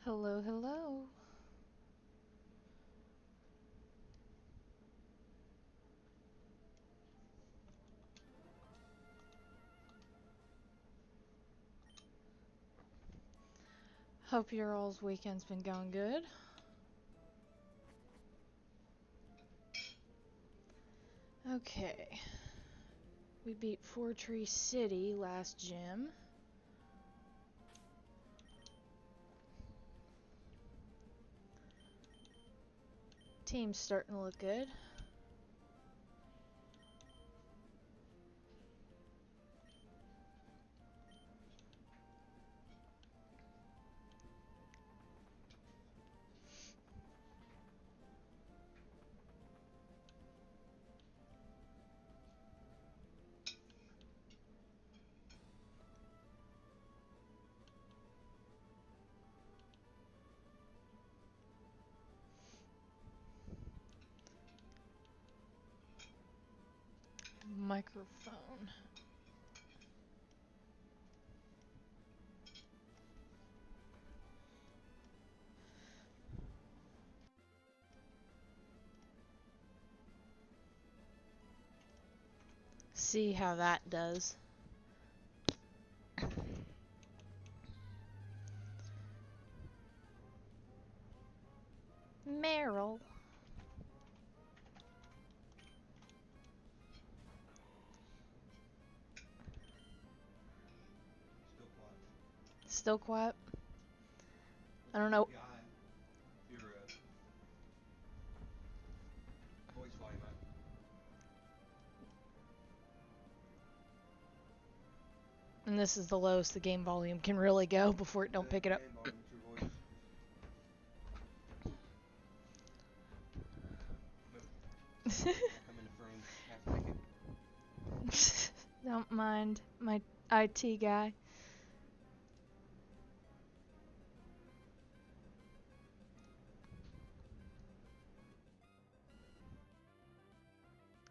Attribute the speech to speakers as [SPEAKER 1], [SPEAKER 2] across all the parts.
[SPEAKER 1] Hello, hello. Hope your all's weekend's been going good. Okay. We beat Four Tree City last gym. Team's starting to look good. Microphone. See how that does. Meryl. Still quiet? I don't know. And this is the lowest the game volume can really go before it don't pick it up. Don't mind my IT guy.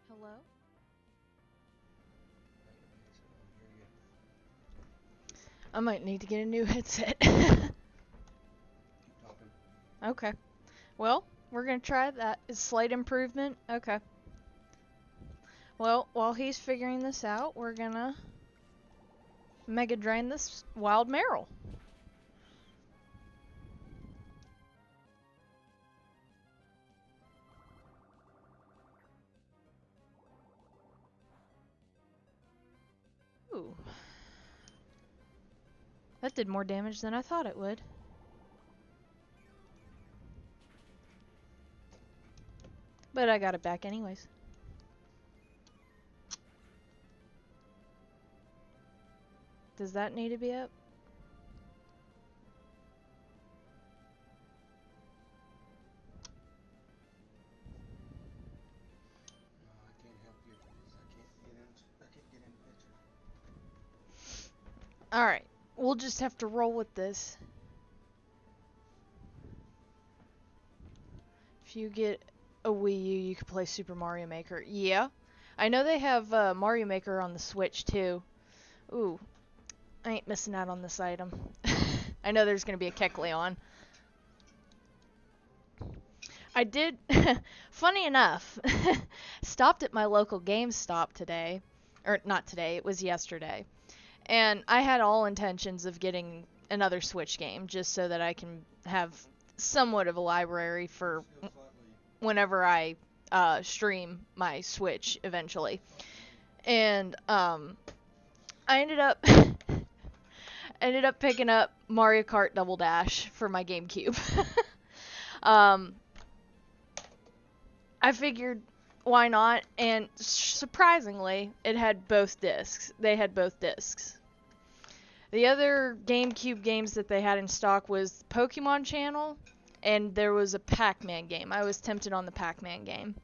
[SPEAKER 1] Hello? I might need to get a new headset. Okay. Well, we're gonna try that. It's slight improvement. Okay. Well, while he's figuring this out, we're gonna Mega Drain this Wild Meryl. Ooh. That did more damage than I thought it would. But I got it back anyways. Does that need to be up? Alright. We'll just have to roll with this. If you get a Wii U, you can play Super Mario Maker. Yeah. I know they have Mario Maker on the Switch too. Ooh. I ain't missing out on this item. I know there's going to be a Kecleon. I did, funny enough, stopped at my local GameStop today. Or, not today, it was yesterday. And I had all intentions of getting another Switch game, just so that I can have somewhat of a library for whenever I stream my Switch eventually. And I ended up picking up Mario Kart Double Dash for my GameCube. I figured, why not? And surprisingly, it had both discs. They had both discs. The other GameCube games that they had in stock was Pokemon Channel, and there was a Pac-Man game. I was tempted on the Pac-Man game.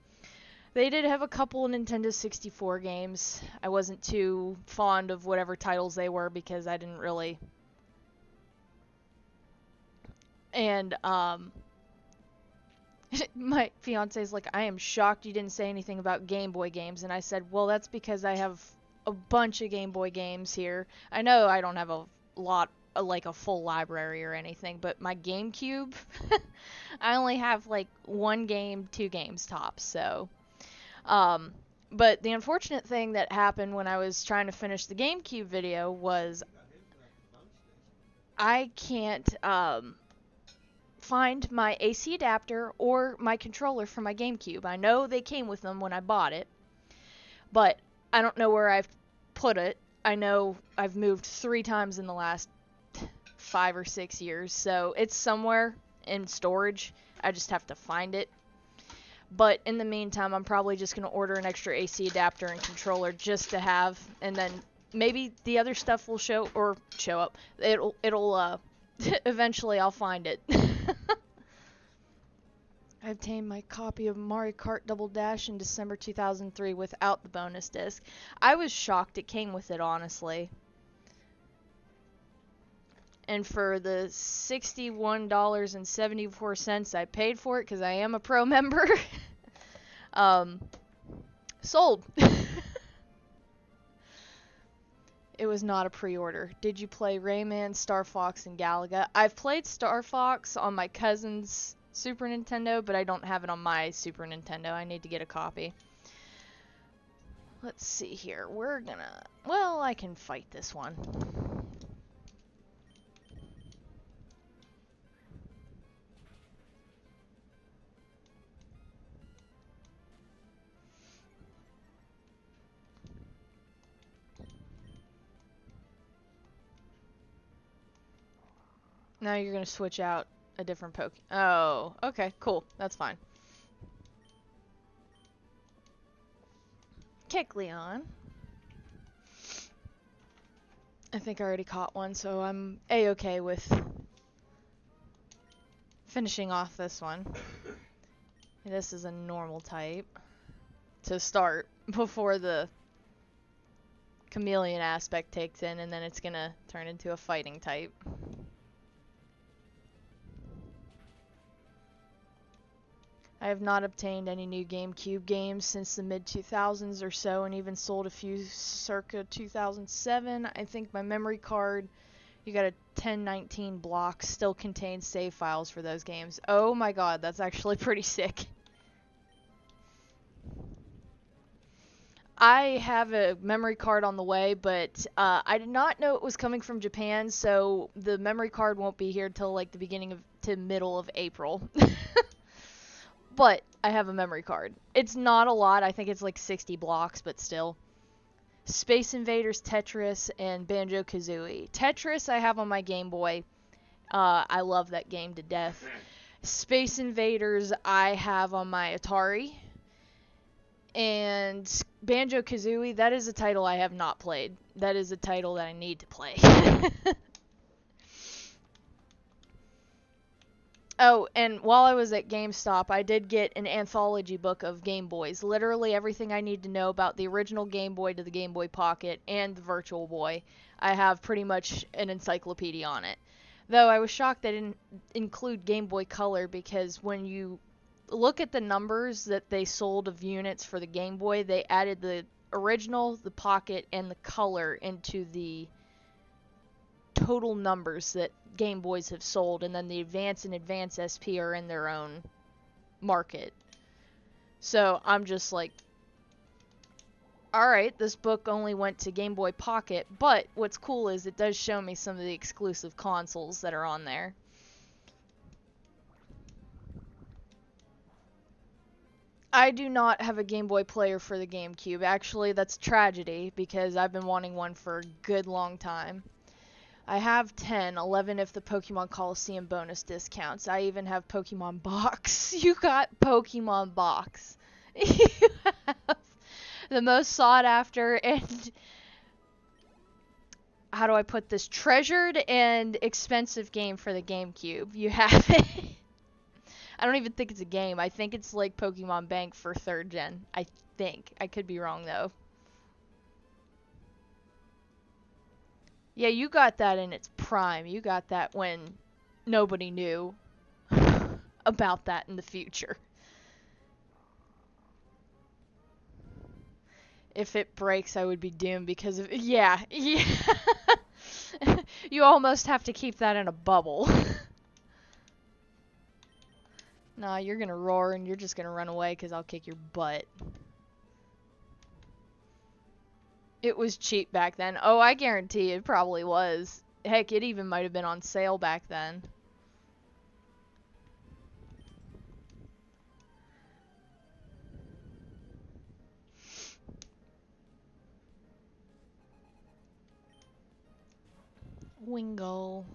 [SPEAKER 1] They did have a couple of Nintendo 64 games. I wasn't too fond of whatever titles they were because I didn't really. And my fiance's like, I am shocked you didn't say anything about Game Boy games. And I said, well, that's because I have a bunch of Game Boy games here. I know I don't have a lot like a full library or anything, but my GameCube, I only have like 1 game, 2 games tops. So, um, but the unfortunate thing that happened when I was trying to finish the GameCube video was I can't find my AC adapter or my controller for my GameCube. I know they came with them when I bought it, but I don't know where I've put it. I know I've moved 3 times in the last 5 or 6 years, so it's somewhere in storage. I just have to find it. But in the meantime, I'm probably just going to order an extra AC adapter and controller just to have, and then maybe the other stuff will show up. It'll eventually I'll find it. I obtained my copy of Mario Kart Double Dash in December 2003 without the bonus disc. I was shocked it came with it, honestly. And for the $61.74 I paid for it, because I am a pro member, sold. It was not a pre-order. Did you play Rayman, Star Fox, and Galaga? I've played Star Fox on my cousin's Super Nintendo, but I don't have it on my Super Nintendo. I need to get a copy. Let's see here. Well, I can fight this one. Now you're gonna switch out a different poke. Oh, okay, cool. That's fine. Kecleon. I think I already caught one, so I'm a-okay with finishing off this one. This is a normal type to start before the chameleon aspect takes in, and then it's gonna turn into a fighting type. I have not obtained any new GameCube games since the mid-2000s or so, and even sold a few circa 2007. I think my memory card, you got a 1019 block, still contains save files for those games. Oh my god, that's actually pretty sick. I have a memory card on the way, but I did not know it was coming from Japan, so the memory card won't be here till like the beginning to middle of April. But I have a memory card. It's not a lot. I think it's like 60 blocks, but still. Space Invaders, Tetris, and Banjo-Kazooie. Tetris I have on my Game Boy. I love that game to death. Space Invaders I have on my Atari. And Banjo-Kazooie, that is a title I have not played. That is a title that I need to play. Oh, and while I was at GameStop, I did get an anthology book of Game Boys. Literally everything I need to know about the original Game Boy to the Game Boy Pocket and the Virtual Boy. I have pretty much an encyclopedia on it. Though I was shocked they didn't include Game Boy Color, because when you look at the numbers that they sold of units for the Game Boy, they added the original, the Pocket, and the Color into the total numbers that Game Boys have sold, and then the Advance and Advance SP are in their own market. So I'm just like, alright, this book only went to Game Boy Pocket, but what's cool is it does show me some of the exclusive consoles that are on there. I do not have a Game Boy player for the GameCube. Actually, that's tragedy, because I've been wanting one for a good long time. I have 10, 11 if the Pokemon Coliseum bonus discounts. I even have Pokemon Box. You got Pokemon Box. You have the most sought after and, how do I put this, treasured and expensive game for the GameCube. You have it. I don't even think it's a game. I think it's like Pokemon Bank for 3rd gen. I think. I could be wrong though. Yeah, you got that in its prime. You got that when nobody knew about that in the future. If it breaks, I would be doomed because of... Yeah, yeah. You almost have to keep that in a bubble. Nah, you're gonna roar and you're just gonna run away because I'll kick your butt. It was cheap back then. Oh, I guarantee it probably was. Heck, it even might have been on sale back then. Wingull.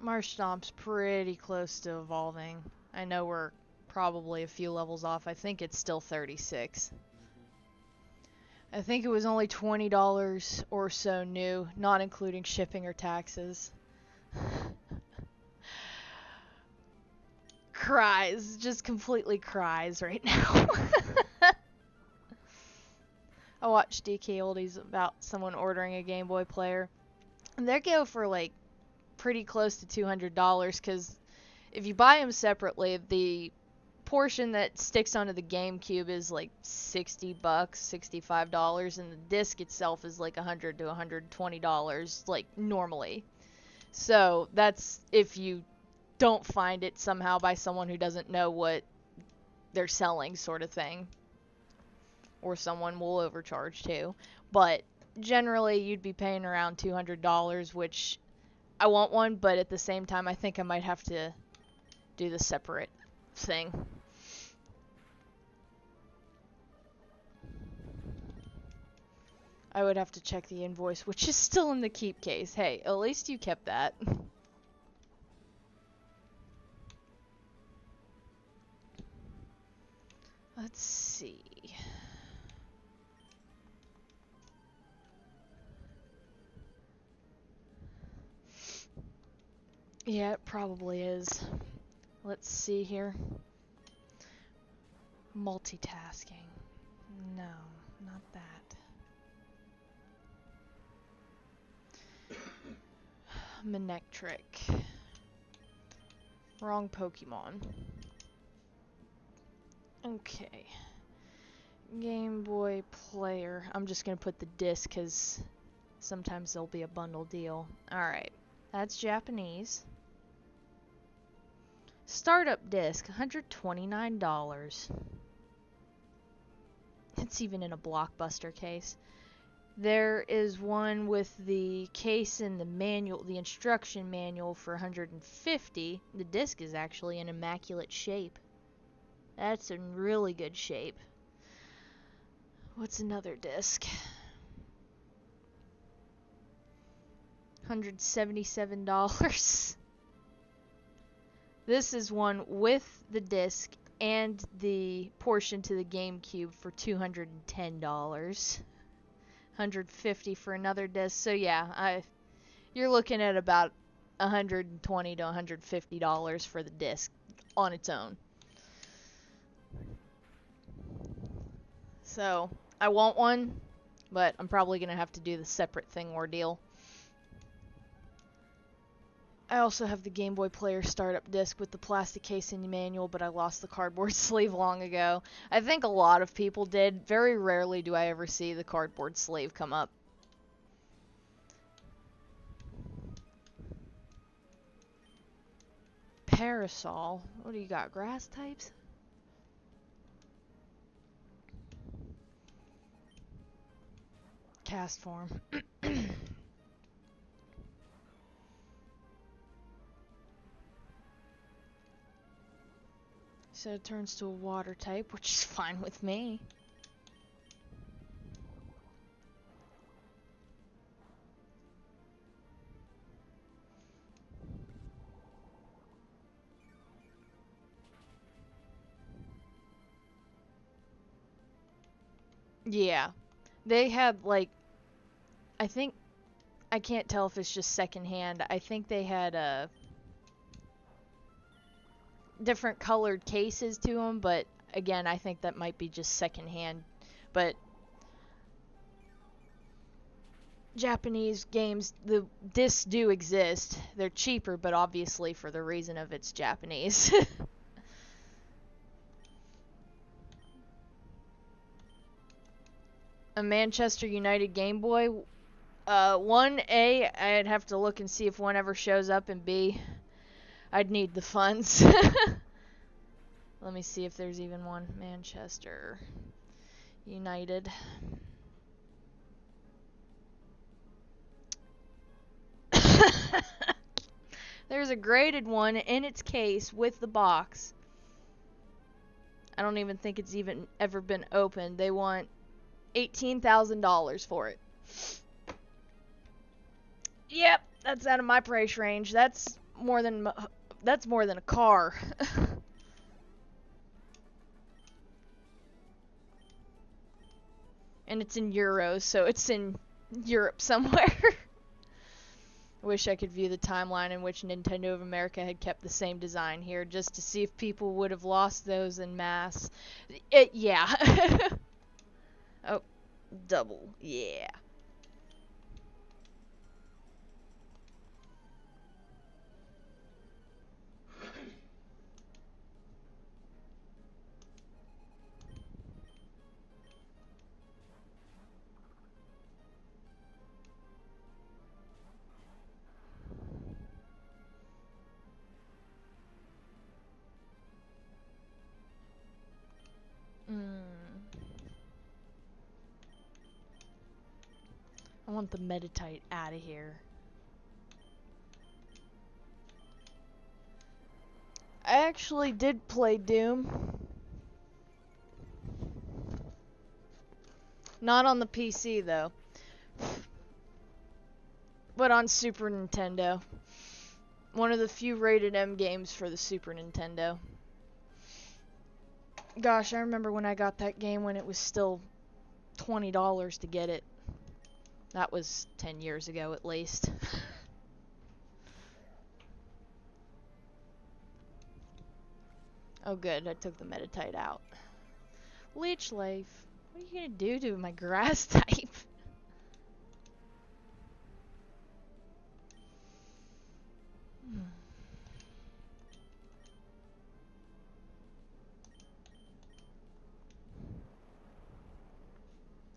[SPEAKER 1] Marshstomp's pretty close to evolving. I know we're probably a few levels off. I think it's still 36. I think it was only $20 or so new, not including shipping or taxes. Cries, just completely cries right now. I watched DK Oldies about someone ordering a Game Boy player, and they go for like pretty close to $200 because if you buy them separately, the portion that sticks onto the GameCube is like $60, $65, and the disc itself is like $100 to $120, like normally. So that's if you don't find it somehow by someone who doesn't know what they're selling, sort of thing. Or someone will overcharge too. But generally, you'd be paying around $200, which I want one, but at the same time, I think I might have to do the separate thing. I would have to check the invoice, which is still in the keep case. Hey, at least you kept that. Let's see. Yeah, it probably is. Let's see here. Multitasking. No, not that. Manectric. Wrong Pokemon. Okay. Game Boy player. I'm just gonna put the disc because sometimes there'll be a bundle deal. Alright. That's Japanese. Startup disc, $129. It's even in a Blockbuster case. There is one with the case and the manual, the instruction manual for $150. The disc is actually in immaculate shape. That's in really good shape. What's another disc? $177. This is one with the disc and the portion to the GameCube for $210. $150 for another disc. So yeah, you're looking at about $120 to $150 for the disc on its own. So I want one, but I'm probably gonna have to do the separate thing ordeal. I also have the Game Boy Player startup disc with the plastic case and manual, but I lost the cardboard sleeve long ago. I think a lot of people did. Very rarely do I ever see the cardboard sleeve come up. Parasol. What do you got? Grass types? Cast form. So it turns to a water type, which is fine with me. Yeah. They had, like, I think, I can't tell if it's just secondhand. I think they had different colored cases to them, but again, I think that might be just secondhand. But Japanese games, the discs do exist. They're cheaper, but obviously for the reason of it's Japanese. A Manchester United Game Boy. 1A, I'd have to look and see if one ever shows up, and B, I'd need the funds. Let me see if there's even one. Manchester United. There's a graded one in its case with the box. I don't even think it's even ever been opened. They want $18,000 for it. Yep, that's out of my price range. That's more than a car. And it's in euros, so it's in Europe somewhere. I wish I could view the timeline in which Nintendo of America had kept the same design here, just to see if people would have lost those en masse. Yeah. Oh, double. Yeah. I want the Meditite out of here. I actually did play Doom. Not on the PC, though. But on Super Nintendo. One of the few rated M games for the Super Nintendo. Gosh, I remember when I got that game when it was still $20 to get it. That was 10 years ago at least. Oh good, I took the Meditite out. Leech Life. What are you gonna do to my grass type?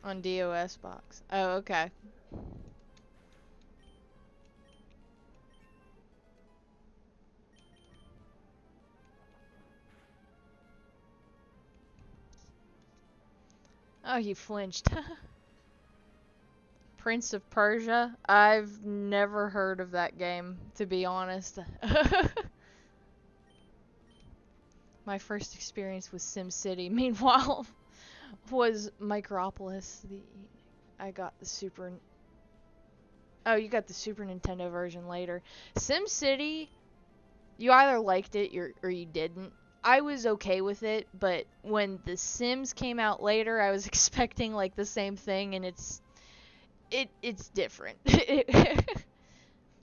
[SPEAKER 1] On DOS box. Oh, okay. Oh, he flinched. Prince of Persia? I've never heard of that game, to be honest. My first experience with SimCity, meanwhile, was Micropolis. I got the Super... Oh, you got the Super Nintendo version later. SimCity, you either liked it or you didn't. I was okay with it, but when The Sims came out later, I was expecting like the same thing, and it's different.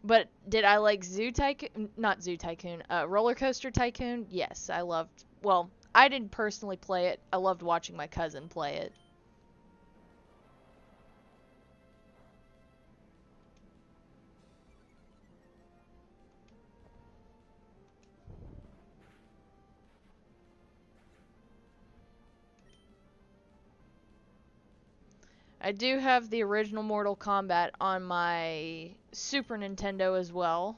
[SPEAKER 1] But did I like Zoo Tycoon? Not Zoo Tycoon. Roller Coaster Tycoon? Yes, I loved. Well, I didn't personally play it. I loved watching my cousin play it. I do have the original Mortal Kombat on my Super Nintendo as well.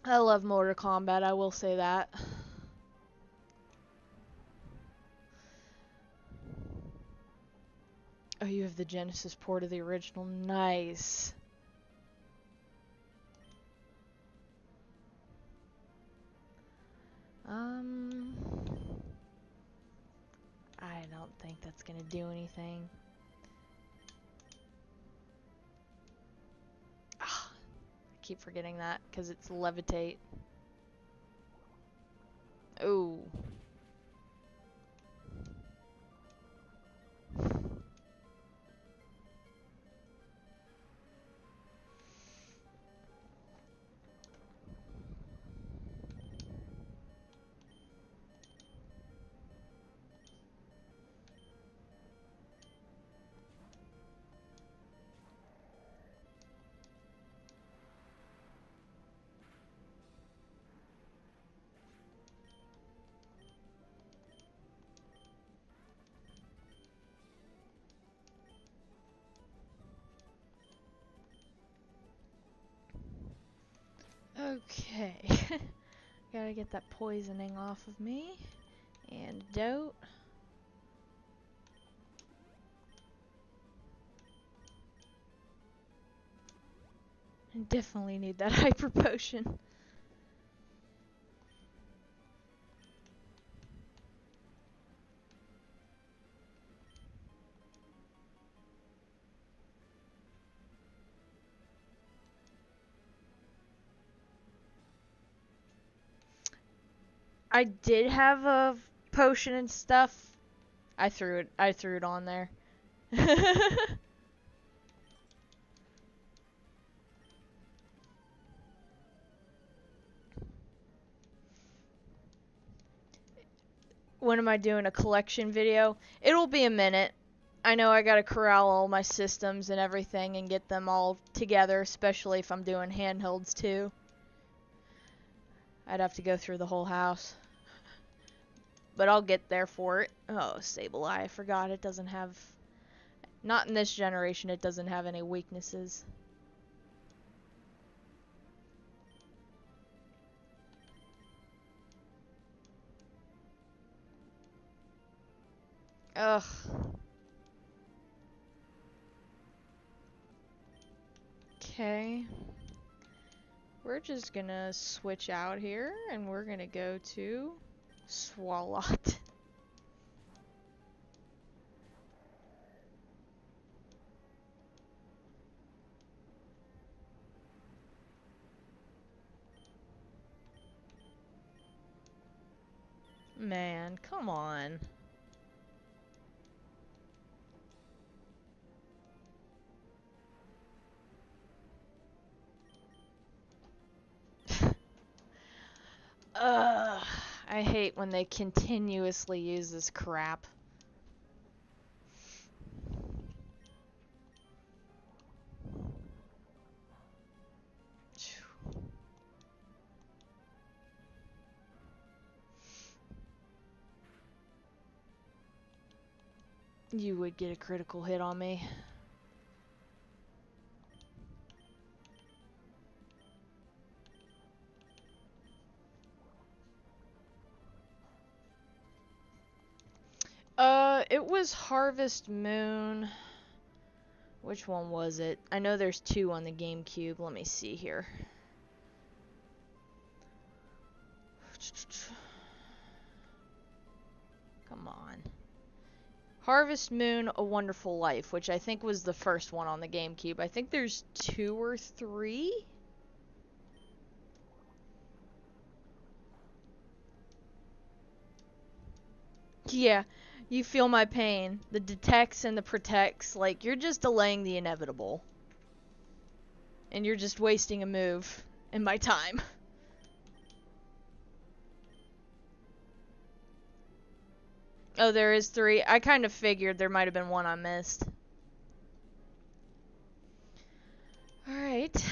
[SPEAKER 1] I love Mortal Kombat, I will say that. Oh, you have the Genesis port of the original. Nice. I don't think that's gonna do anything. Ah, I keep forgetting that because it's levitate. Oh. Okay. Gotta get that poisoning off of me. Antidote. I definitely need that hyper potion. I did have a potion and stuff. I threw it on there. When am I doing a collection video? It'll be a minute. I know I gotta corral all my systems and everything and get them all together, especially if I'm doing handhelds too. I'd have to go through the whole house. But I'll get there for it. Oh, Sableye, I forgot it doesn't have... Not in this generation, it doesn't have any weaknesses. Ugh. Okay. We're just gonna switch out here, and we're gonna go to Swalot. Man, come on. Ugh. I hate when they continuously use this crap. You would get a critical hit on me. It was Harvest Moon. Which one was it? I know there's two on the GameCube. Let me see here. Come on. Harvest Moon, A Wonderful Life, which I think was the first one on the GameCube. I think there's 2 or 3. Yeah, you feel my pain. The detects and the protects, like, you're just delaying the inevitable. And you're just wasting a move in my time. Oh, there is 3. I kind of figured there might have been one I missed. Alright.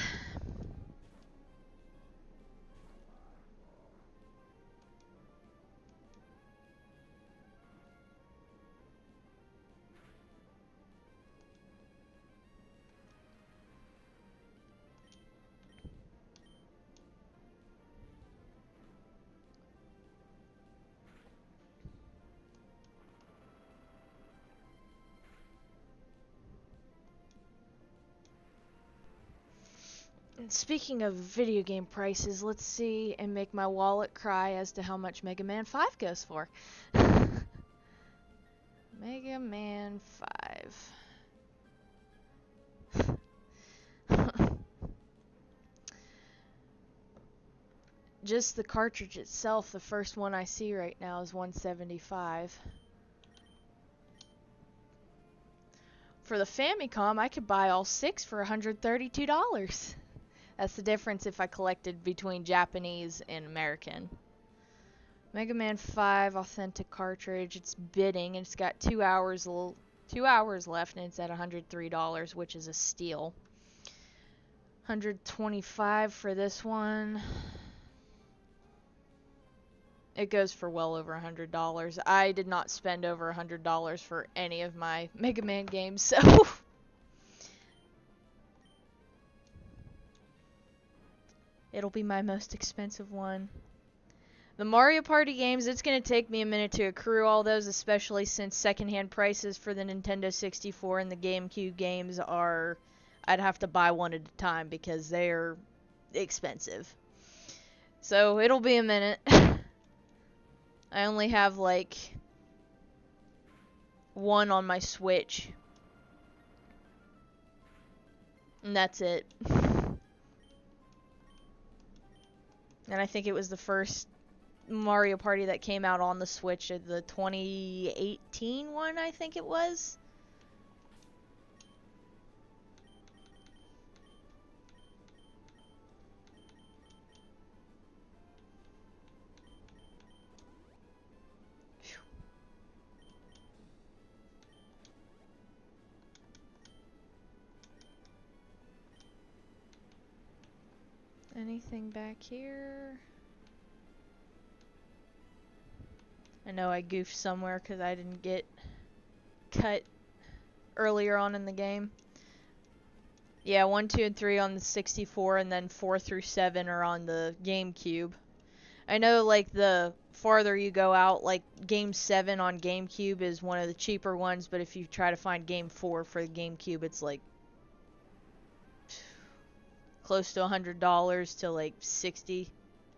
[SPEAKER 1] And speaking of video game prices, let's see and make my wallet cry as to how much Mega Man 5 goes for. Mega Man 5. Just the cartridge itself, the first one I see right now is $175. For the Famicom, I could buy all 6 for $132. That's the difference if I collected between Japanese and American. Mega Man 5 authentic cartridge. It's bidding and it's got 2 hours left and it's at $103, which is a steal. $125 for this one. It goes for well over $100. I did not spend over $100 for any of my Mega Man games, so It'll be my most expensive one. The Mario Party games, it's going to take me a minute to accrue all those, especially since secondhand prices for the Nintendo 64 and the GameCube games are... I'd have to buy one at a time because they're expensive. So it'll be a minute. I only have like one on my Switch. And that's it. And I think it was the first Mario Party that came out on the Switch, the 2018 one, I think it was. Anything back here? I know I goofed somewhere because I didn't get cut earlier on in the game. Yeah, 1, 2, and 3 on the 64, and then 4 through 7 are on the GameCube. I know, like, the farther you go out, like, Game 7 on GameCube is one of the cheaper ones, but if you try to find Game 4 for the GameCube, it's, like, close to $100 to, like, $60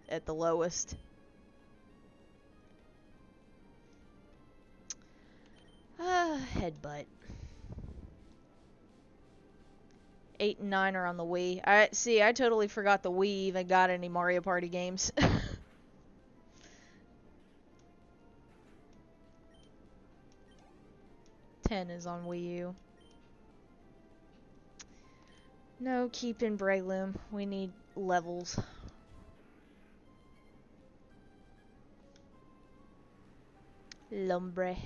[SPEAKER 1] at the lowest. Headbutt. 8 and 9 are on the Wii. I totally forgot the Wii even got any Mario Party games. 10 is on Wii U. No, keep in Breloom. We need levels. Lumbre.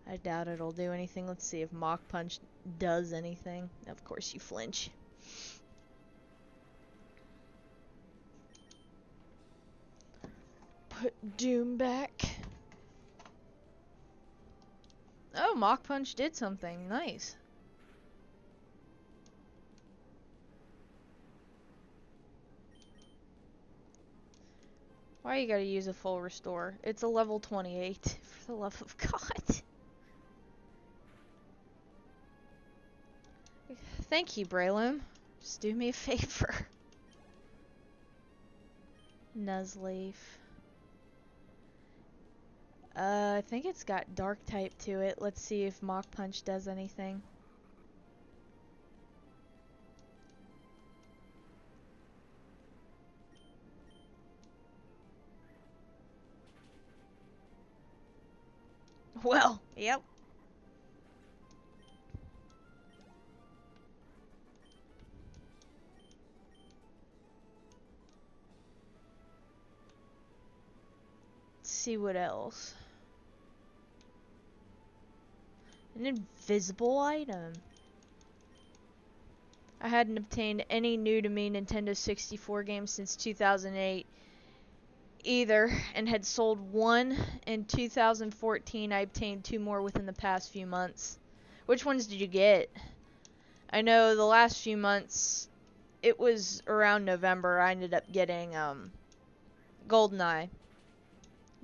[SPEAKER 1] I doubt it'll do anything. Let's see if Mach Punch does anything. Of course you flinch. Put Doom back. Oh, Mach Punch did something. Nice. Why you gotta use a full restore? It's a level 28. For the love of God. Thank you, Breloom. Just do me a favor. Nuzleaf. I think it's got Dark type to it. Let's see if Mach Punch does anything. Well, yep. Let's see what else. An invisible item. I hadn't obtained any new to me Nintendo 64 games since 2008 either, and had sold one in 2014. I obtained 2 more within the past few months. Which ones did you get? I know the last few months, it was around November, I ended up getting GoldenEye.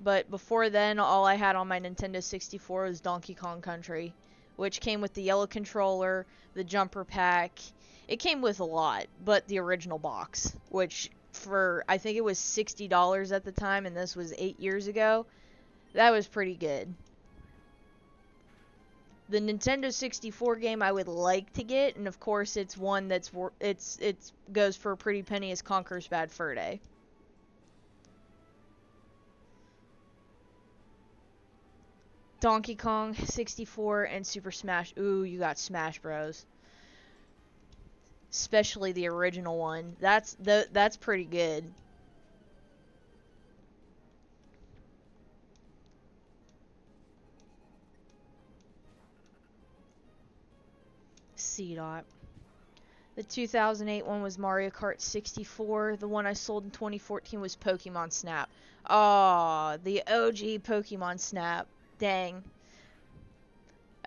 [SPEAKER 1] But before then, all I had on my Nintendo 64 was Donkey Kong Country, which came with the yellow controller, the jumper pack. It came with a lot, but the original box, which for, I think it was $60 at the time, and this was 8 years ago, that was pretty good. The Nintendo 64 game I would like to get, and of course it's one that's it goes for a pretty penny, is Conker's Bad Fur Day. Donkey Kong 64 and Super Smash. Ooh, you got Smash Bros. Especially the original one. That's pretty good. C-Dot. The 2008 one was Mario Kart 64. The one I sold in 2014 was Pokemon Snap. Oh, the OG Pokemon Snap. Dang.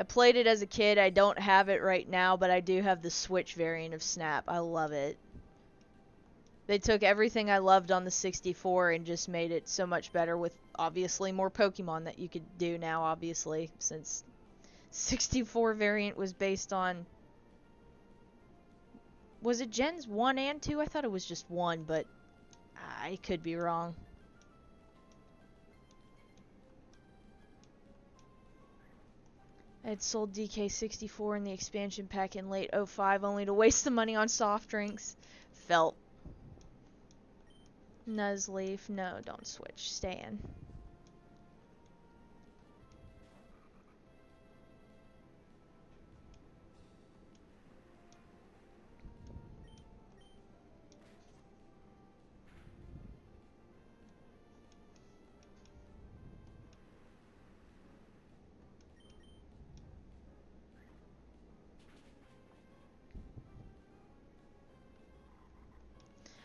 [SPEAKER 1] I played it as a kid. I don't have it right now, but I do have the Switch variant of Snap. I love it. They took everything I loved on the 64 and just made it so much better with, obviously, more Pokemon that you could do now, obviously, since 64 variant was based on... Was it Gens 1 and 2? I thought it was just 1, but I could be wrong. I had sold DK64 in the expansion pack in late 05 only to waste the money on soft drinks. Felt. Nuzleaf, no, don't switch. Stay in.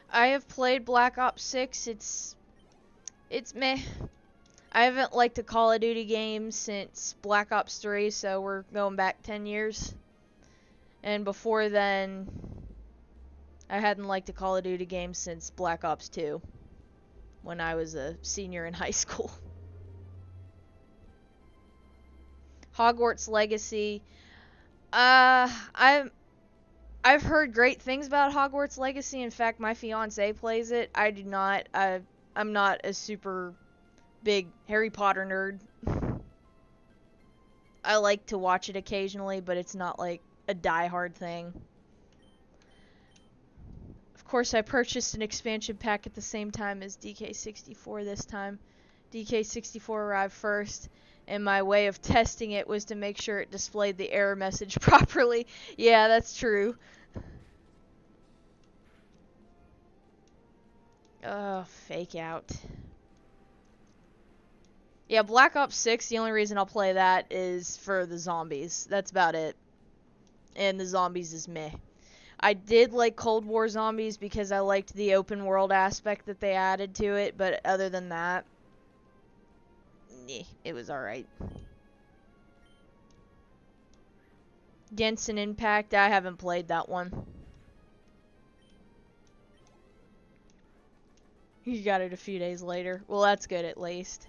[SPEAKER 1] I have played Black Ops 6. It's meh. I haven't liked a Call of Duty game since Black Ops 3, so we're going back 10 years. And before then, I hadn't liked a Call of Duty game since Black Ops 2, when I was a senior in high school. Hogwarts Legacy. I've heard great things about Hogwarts Legacy. In fact, my fiance plays it. I do not. I'm not a super big Harry Potter nerd. I like to watch it occasionally, but it's not like a die-hard thing. Of course, I purchased an expansion pack at the same time as DK64 this time. DK64 arrived first, and my way of testing it was to make sure it displayed the error message properly. Yeah, that's true. Fake out. Yeah, Black Ops 6, the only reason I'll play that is for the zombies. That's about it. And the zombies is meh. I did like Cold War Zombies because I liked the open world aspect that they added to it, but other than that, it was alright. Genshin Impact, I haven't played that one. You got it a few days later. Well, that's good at least.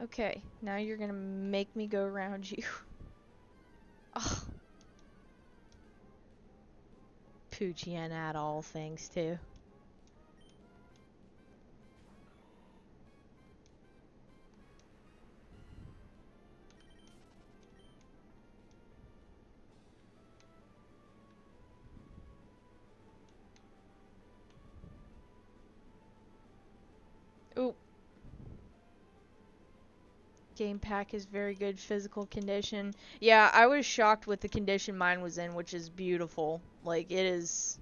[SPEAKER 1] Okay, now you're gonna make me go around you. Oh. Poochien at all things, too. Ooh. Game pack is very good physical condition. Yeah, I was shocked with the condition mine was in, which is beautiful. Like, it is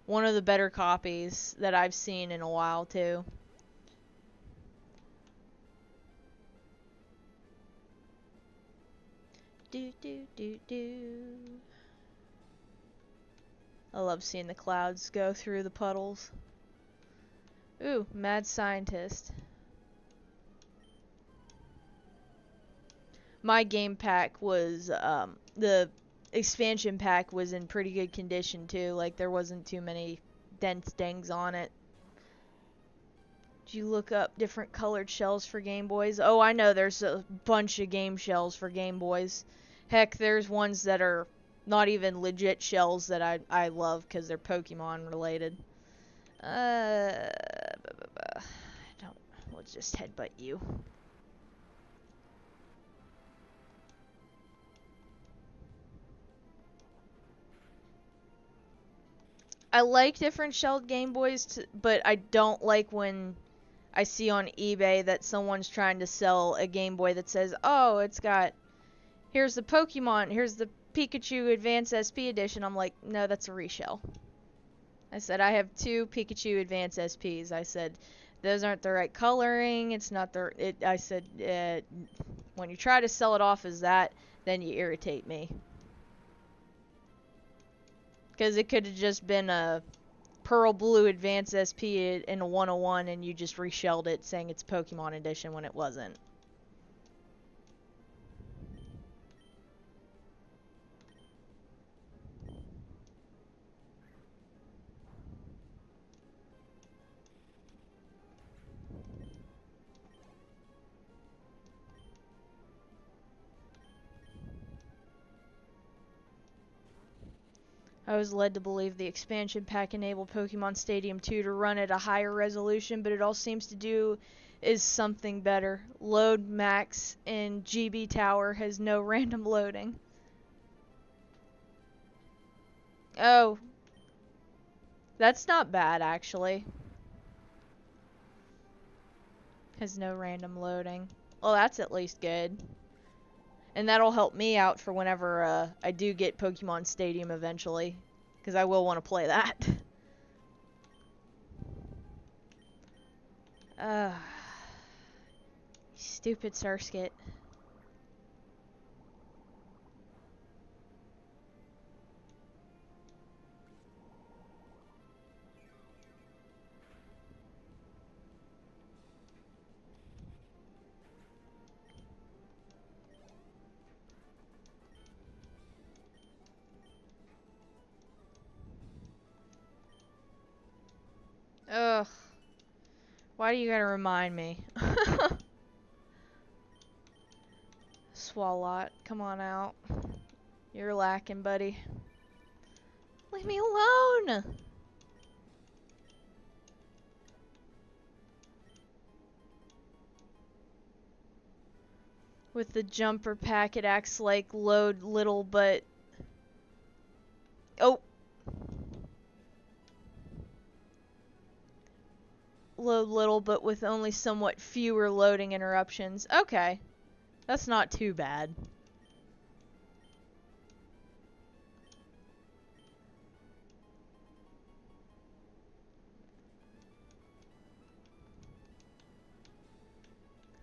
[SPEAKER 1] one of the better copies that I've seen in a while, too. Do, do, do, do. I love seeing the clouds go through the puddles. Ooh, Mad Scientist. My game pack was, the expansion pack was in pretty good condition too. Like, there wasn't too many dents, dings on it. Did you look up different colored shells for Game Boys? Oh, I know there's a bunch of game shells for Game Boys. Heck, there's ones that are not even legit shells that I love because they're Pokemon related. I don't. We'll just headbutt you. I like different shelled Game Boys, but I don't like when I see on eBay that someone's trying to sell a Game Boy that says, oh, it's got, here's the Pokemon, here's the Pikachu Advance SP Edition. I'm like, no, that's a reshell. I said, I have 2 Pikachu Advance SPs. I said, those aren't the right coloring. It's not the, I said, when you try to sell it off as that, then you irritate me. Because it could have just been a Pearl Blue Advanced SP in a 101 and you just reshelled it saying it's Pokemon Edition when it wasn't. I was led to believe the expansion pack enabled Pokemon Stadium 2 to run at a higher resolution, but it all seems to do is something better. Load max in GB Tower has no random loading. Oh. That's not bad, actually. Has no random loading. Well, that's at least good. And that'll help me out for whenever I do get Pokemon Stadium eventually. Because I will want to play that. Stupid Surskit. Ugh. Why do you gotta remind me? Swalot, come on out. You're lacking, buddy. Leave me alone! With the jumper pack, it acts like load little, but... Oh! Load little, but with only somewhat fewer loading interruptions. Okay. That's not too bad.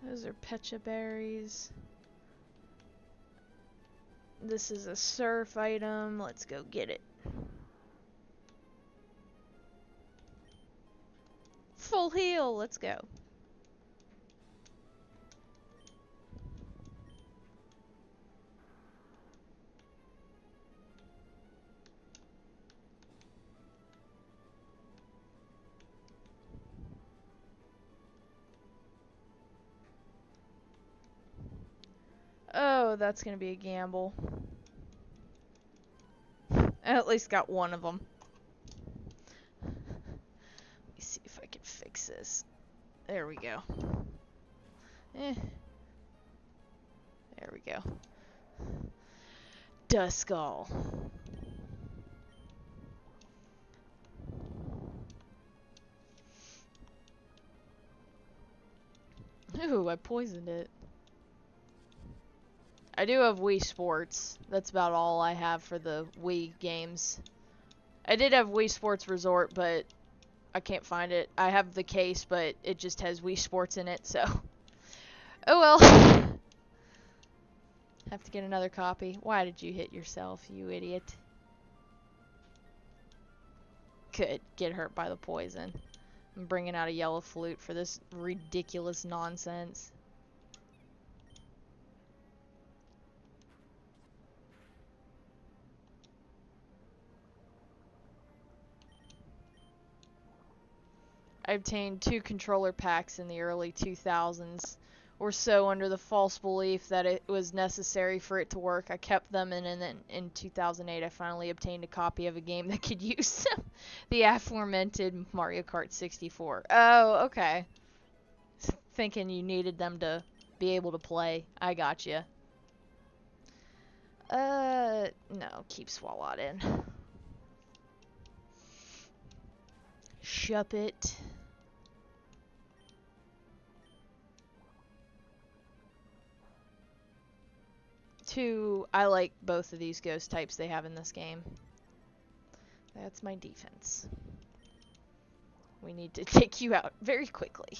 [SPEAKER 1] Those are Pecha berries. This is a surf item. Let's go get it. Full heal. Let's go. Oh, that's gonna be a gamble. I at least got one of them. Let me see if I can fix this. There we go. There we go. Duskull. Ooh, I poisoned it. I do have Wii Sports. That's about all I have for the Wii games. I did have Wii Sports Resort, but I can't find it. I have the case, but it just has Wii Sports in it, so... Oh well. Have to get another copy. Why did you hit yourself, you idiot? Could get hurt by the poison. I'm bringing out a yellow flute for this ridiculous nonsense. I obtained 2 controller packs in the early 2000s or so under the false belief that it was necessary for it to work. I kept them, and then in 2008 I finally obtained a copy of a game that could use the aforementioned Mario Kart 64. Oh, okay. Thinking you needed them to be able to play. I gotcha. No, keep Swalot in. Shuppet. I like both of these ghost types they have in this game. That's my defense. We need to take you out very quickly.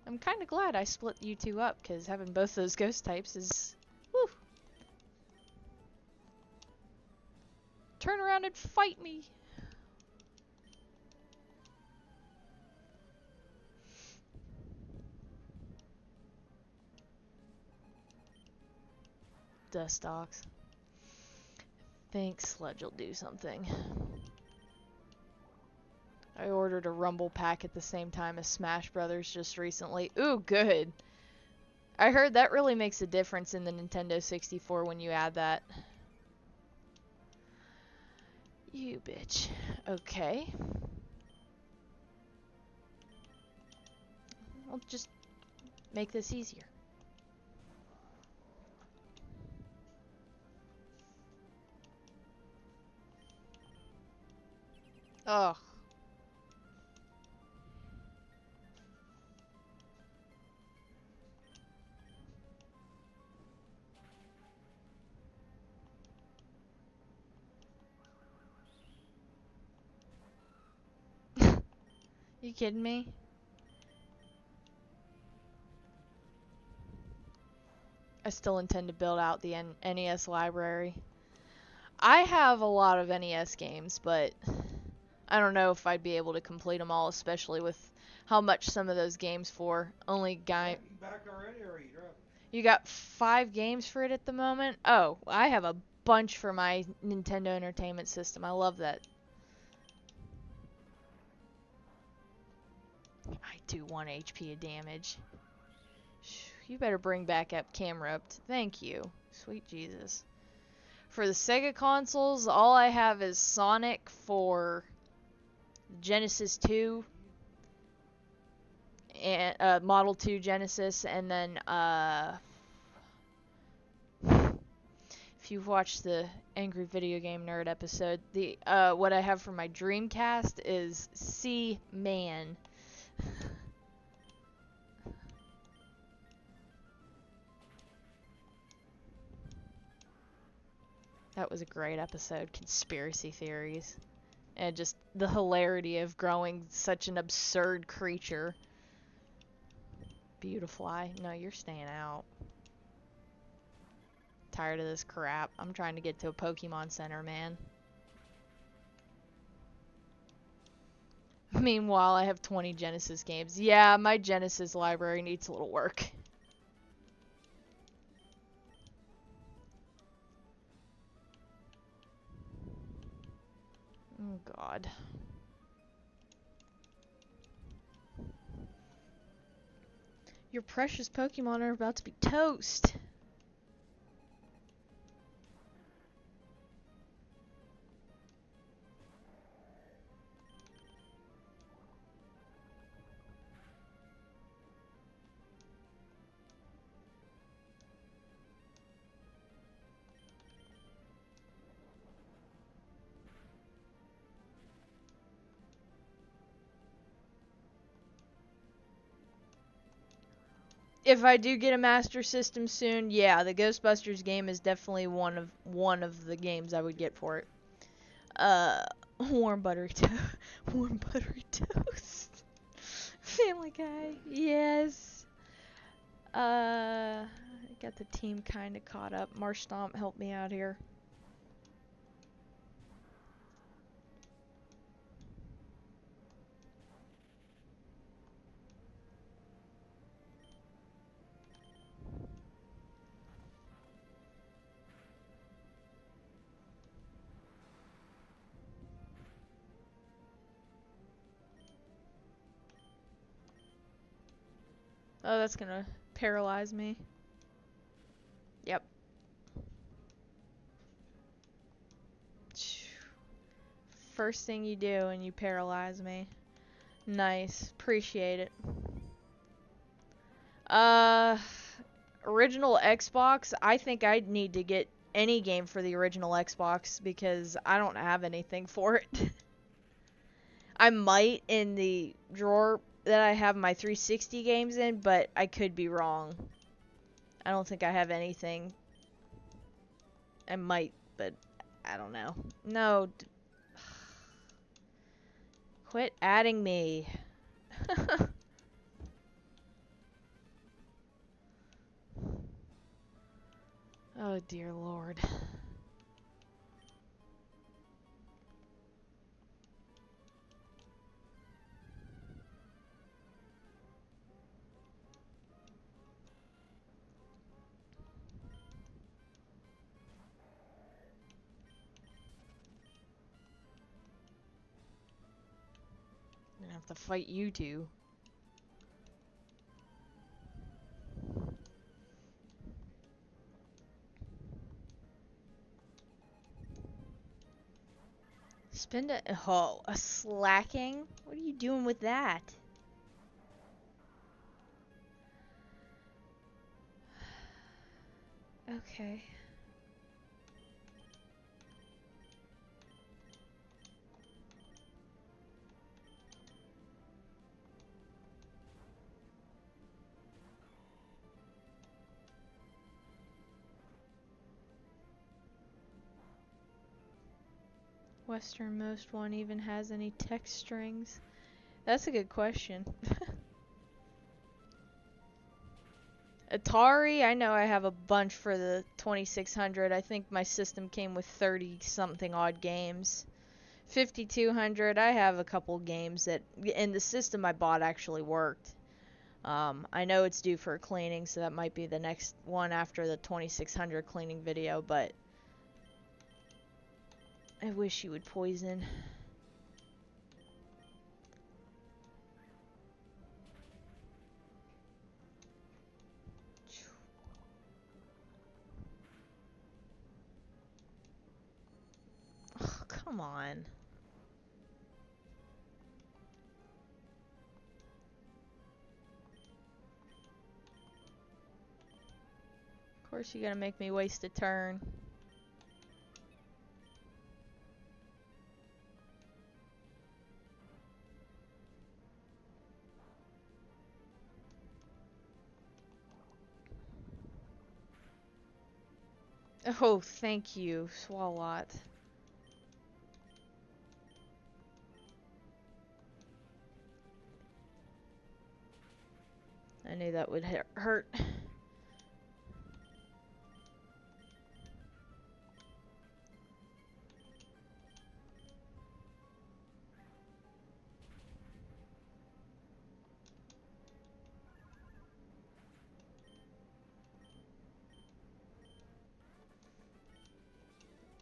[SPEAKER 1] I'm kind of glad I split you two up, because having both those ghost types is... Woo! Turn around and fight me. Dust dogs. Think Sludge will do something. I ordered a Rumble pack at the same time as Smash Brothers just recently. Ooh, good. I heard that really makes a difference in the Nintendo 64 when you add that. You bitch. Okay. I'll just make this easier. Ugh. You kidding me? I still intend to build out the NES library. I have a lot of NES games, but I don't know if I'd be able to complete them all, especially with how much some of those games for. Only guy.
[SPEAKER 2] You back already, or are you driving?
[SPEAKER 1] You got 5 games for it at the moment? Oh, I have a bunch for my Nintendo Entertainment System. I love that. I do 1 HP of damage. You better bring back up camera up. Thank you. Sweet Jesus. For the Sega consoles, all I have is Sonic for Genesis 2 and Model 2 Genesis, and then if you've watched the Angry Video Game Nerd episode, the what I have for my Dreamcast is Seaman. That was a great episode. Conspiracy theories. And just the hilarity of growing such an absurd creature. Beautifly. No, you're staying out. Tired of this crap. I'm trying to get to a Pokemon Center, man. Meanwhile, I have 20 Genesis games. Yeah, my Genesis library needs a little work. Oh, God. Your precious Pokemon are about to be toast. If I do get a Master System soon, yeah, the Ghostbusters game is definitely one of the games I would get for it. Warm buttery warm buttery toast. Family Guy, yes. I got the team kind of caught up. Marsh Stomp helped me out here. Oh, that's gonna paralyze me. Yep. First thing you do and you paralyze me. Nice. Appreciate it. Uh, original Xbox, I think I'd need to get any game for the original Xbox because I don't have anything for it. I might in the drawer that I have my 360 games in, but I could be wrong. I don't think I have anything. I might, but I don't know. No. Quit adding me. Oh dear Lord. have to fight you two. Spend a a slacking? What are you doing with that? Okay. Westernmost one even has any text strings? That's a good question. Atari, I know I have a bunch for the 2600. I think my system came with 30 something odd games. 5200, I have a couple games that in the system I bought actually worked. I know it's due for a cleaning, so that might be the next one after the 2600 cleaning video, but I wish you would poison. Oh, come on. Of course you're gonna make me waste a turn. Oh, thank you, Swalot. I knew that would hurt.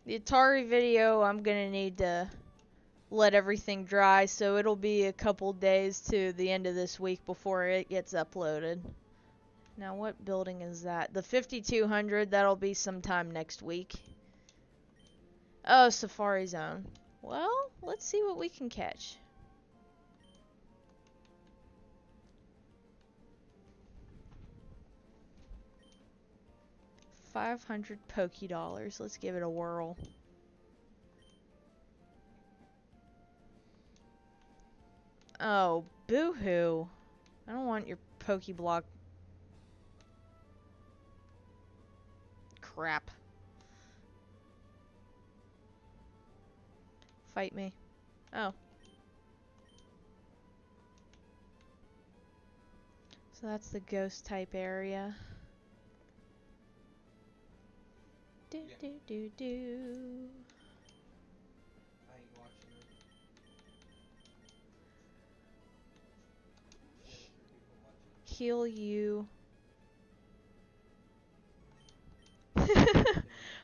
[SPEAKER 1] The Atari video, I'm gonna need to let everything dry, so it'll be a couple days to the end of this week before it gets uploaded. Now, what building is that? The 5200, that'll be sometime next week. Oh, Safari Zone. Well, let's see what we can catch. $500 Poké Dollars. Let's give it a whirl. Oh, boo-hoo. I don't want your Pokeblock. Crap. Fight me. Oh. So that's the ghost type area. Do do do do. Heal you.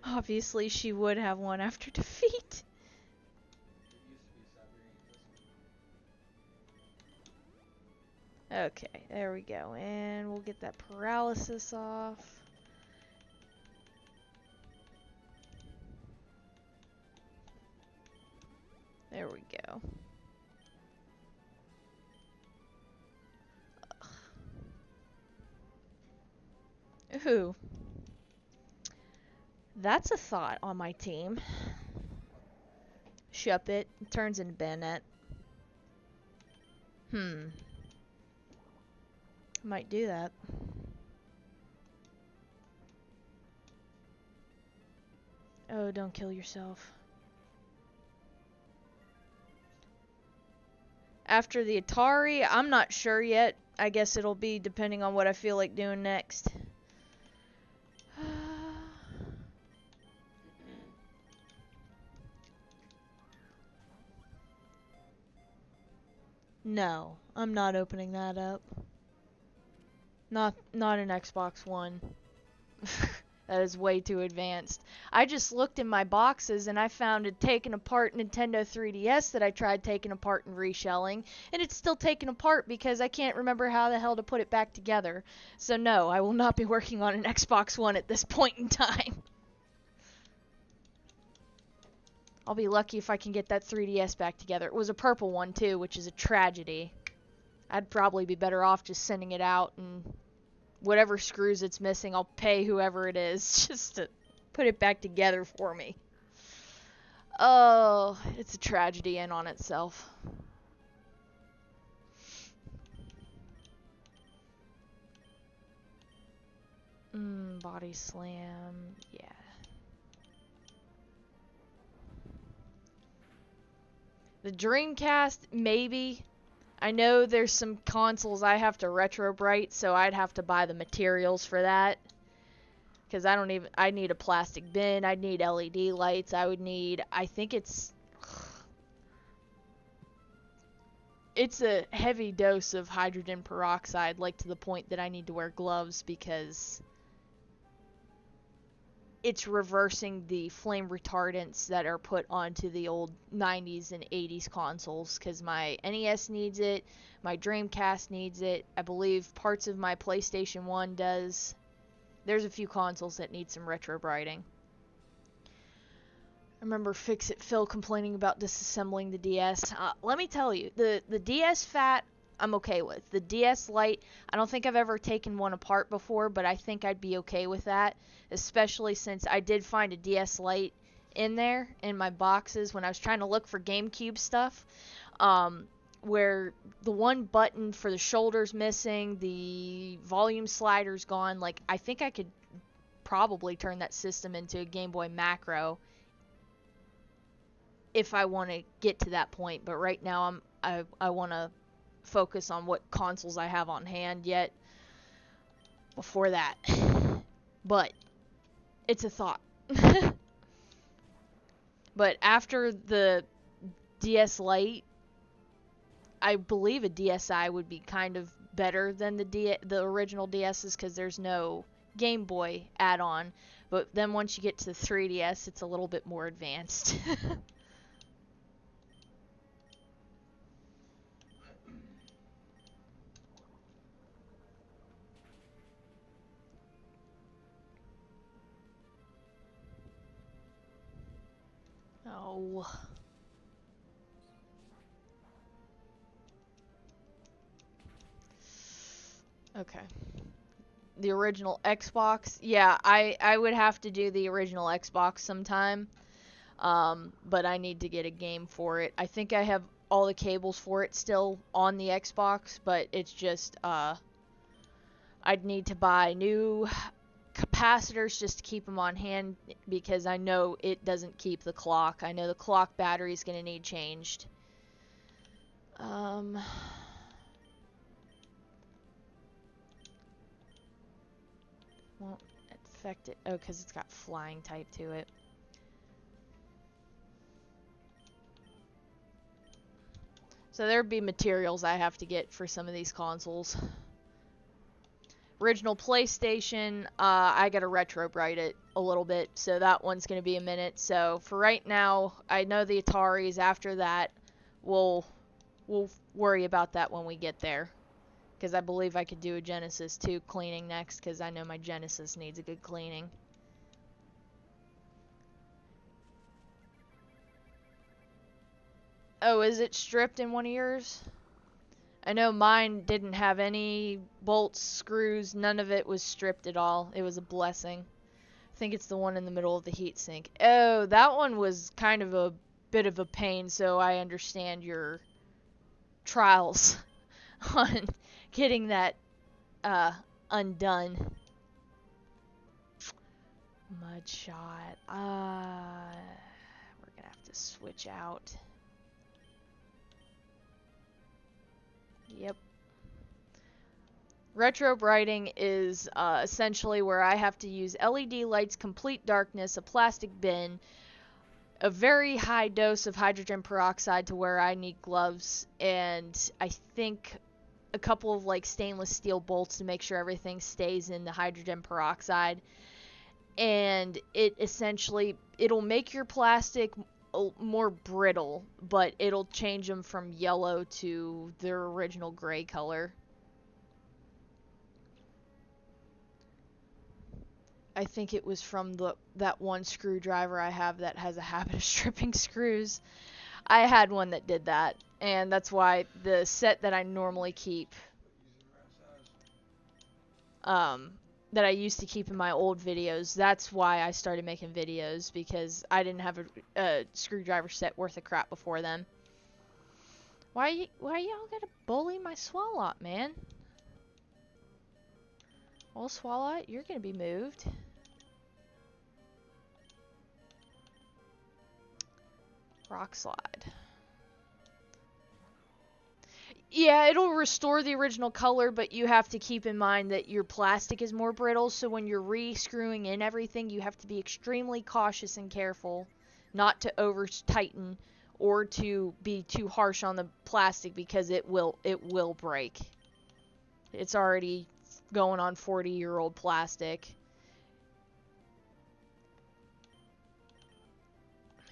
[SPEAKER 1] Obviously, she would have one after defeat. Okay, there we go. And we'll get that paralysis off. There we go. Ugh. Ooh. That's a thought on my team. Shuppet turns into Bennett. Might do that. Oh, don't kill yourself. After the Atari, I'm not sure yet. I guess it'll be depending on what I feel like doing next. No, I'm not opening that up. Not an Xbox One. That is way too advanced. I just looked in my boxes and I found a taken apart Nintendo 3DS that I tried taking apart and reshelling, and it's still taken apart because I can't remember how the hell to put it back together. So no, I will not be working on an Xbox One at this point in time. I'll be lucky if I can get that 3DS back together. It was a purple one too, which is a tragedy. I'd probably be better off just sending it out, and whatever screws it's missing, I'll pay whoever it is just to put it back together for me. Oh, it's a tragedy in on itself. Body slam, yeah. The Dreamcast, maybe. I know there's some consoles I have to retrobrite, so I'd have to buy the materials for that. Because I need a plastic bin, I'd need LED lights, I think it's a heavy dose of hydrogen peroxide, like to the point that I need to wear gloves because it's reversing the flame retardants that are put onto the old 90s and 80s consoles, because my NES needs it, my Dreamcast needs it, I believe parts of my PlayStation 1 does. There's a few consoles that need some retrobriting. I remember Fix-It Phil complaining about disassembling the DS. Let me tell you, the DS Fat, I'm okay with. The DS Lite, I don't think I've ever taken one apart before, but I think I'd be okay with that, especially since I did find a DS Lite in there, in my boxes, when I was trying to look for GameCube stuff, where the one button for the shoulder's missing, the volume slider's gone. Like, I think I could probably turn that system into a Game Boy Macro if I want to get to that point, but right now I want to focus on what consoles I have on hand yet before that. But it's a thought. But after the DS Lite, I believe a DSi would be kind of better than the original DSs, because there's no Game Boy add-on. But then once you get to the 3DS, it's a little bit more advanced. Oh. Okay. The original Xbox. Yeah, I would have to do the original Xbox sometime. But I need to get a game for it. I think I have all the cables for it still on the Xbox, but it's just, I'd need to buy new capacitors just to keep them on hand, because I know it doesn't keep the clock. I know the clock battery is going to need changed. Won't affect it. Oh, because it's got flying type to it. So there'd be materials I have to get for some of these consoles. Original PlayStation, I gotta retrobrite it a little bit, so that one's gonna be a minute. So for right now, I know the Ataris. After that, we'll worry about that when we get there, because I believe I could do a Genesis 2 cleaning next, because I know my Genesis needs a good cleaning. Oh, is it stripped in one of yours? I know mine didn't have any bolts, screws, none of it was stripped at all. It was a blessing. I think it's the one in the middle of the heatsink. Oh, that one was kind of a bit of a pain, so I understand your trials on getting that undone. Mudshot. We're gonna have to switch out. Yep. Retrobrighting is essentially where I have to use LED lights, complete darkness, a plastic bin, a very high dose of hydrogen peroxide to where I need gloves, and I think a couple of like stainless steel bolts to make sure everything stays in the hydrogen peroxide. and it essentially, it'll make your plastic more brittle, but it'll change them from yellow to their original gray color. I think it was from that one screwdriver I have that has a habit of stripping screws. I had one that did that, and that's why the set that I normally keep, that I used to keep in my old videos, that's why I started making videos, because I didn't have a screwdriver set worth of crap before then. Why y'all gotta bully my Swalot, man? Well, Swalot, you're gonna be moved. Rock slide. Yeah, it'll restore the original color, but you have to keep in mind that your plastic is more brittle, so when you're re-screwing in everything, you have to be extremely cautious and careful not to over-tighten or to be too harsh on the plastic, because it will break. It's already going on 40-year-old plastic.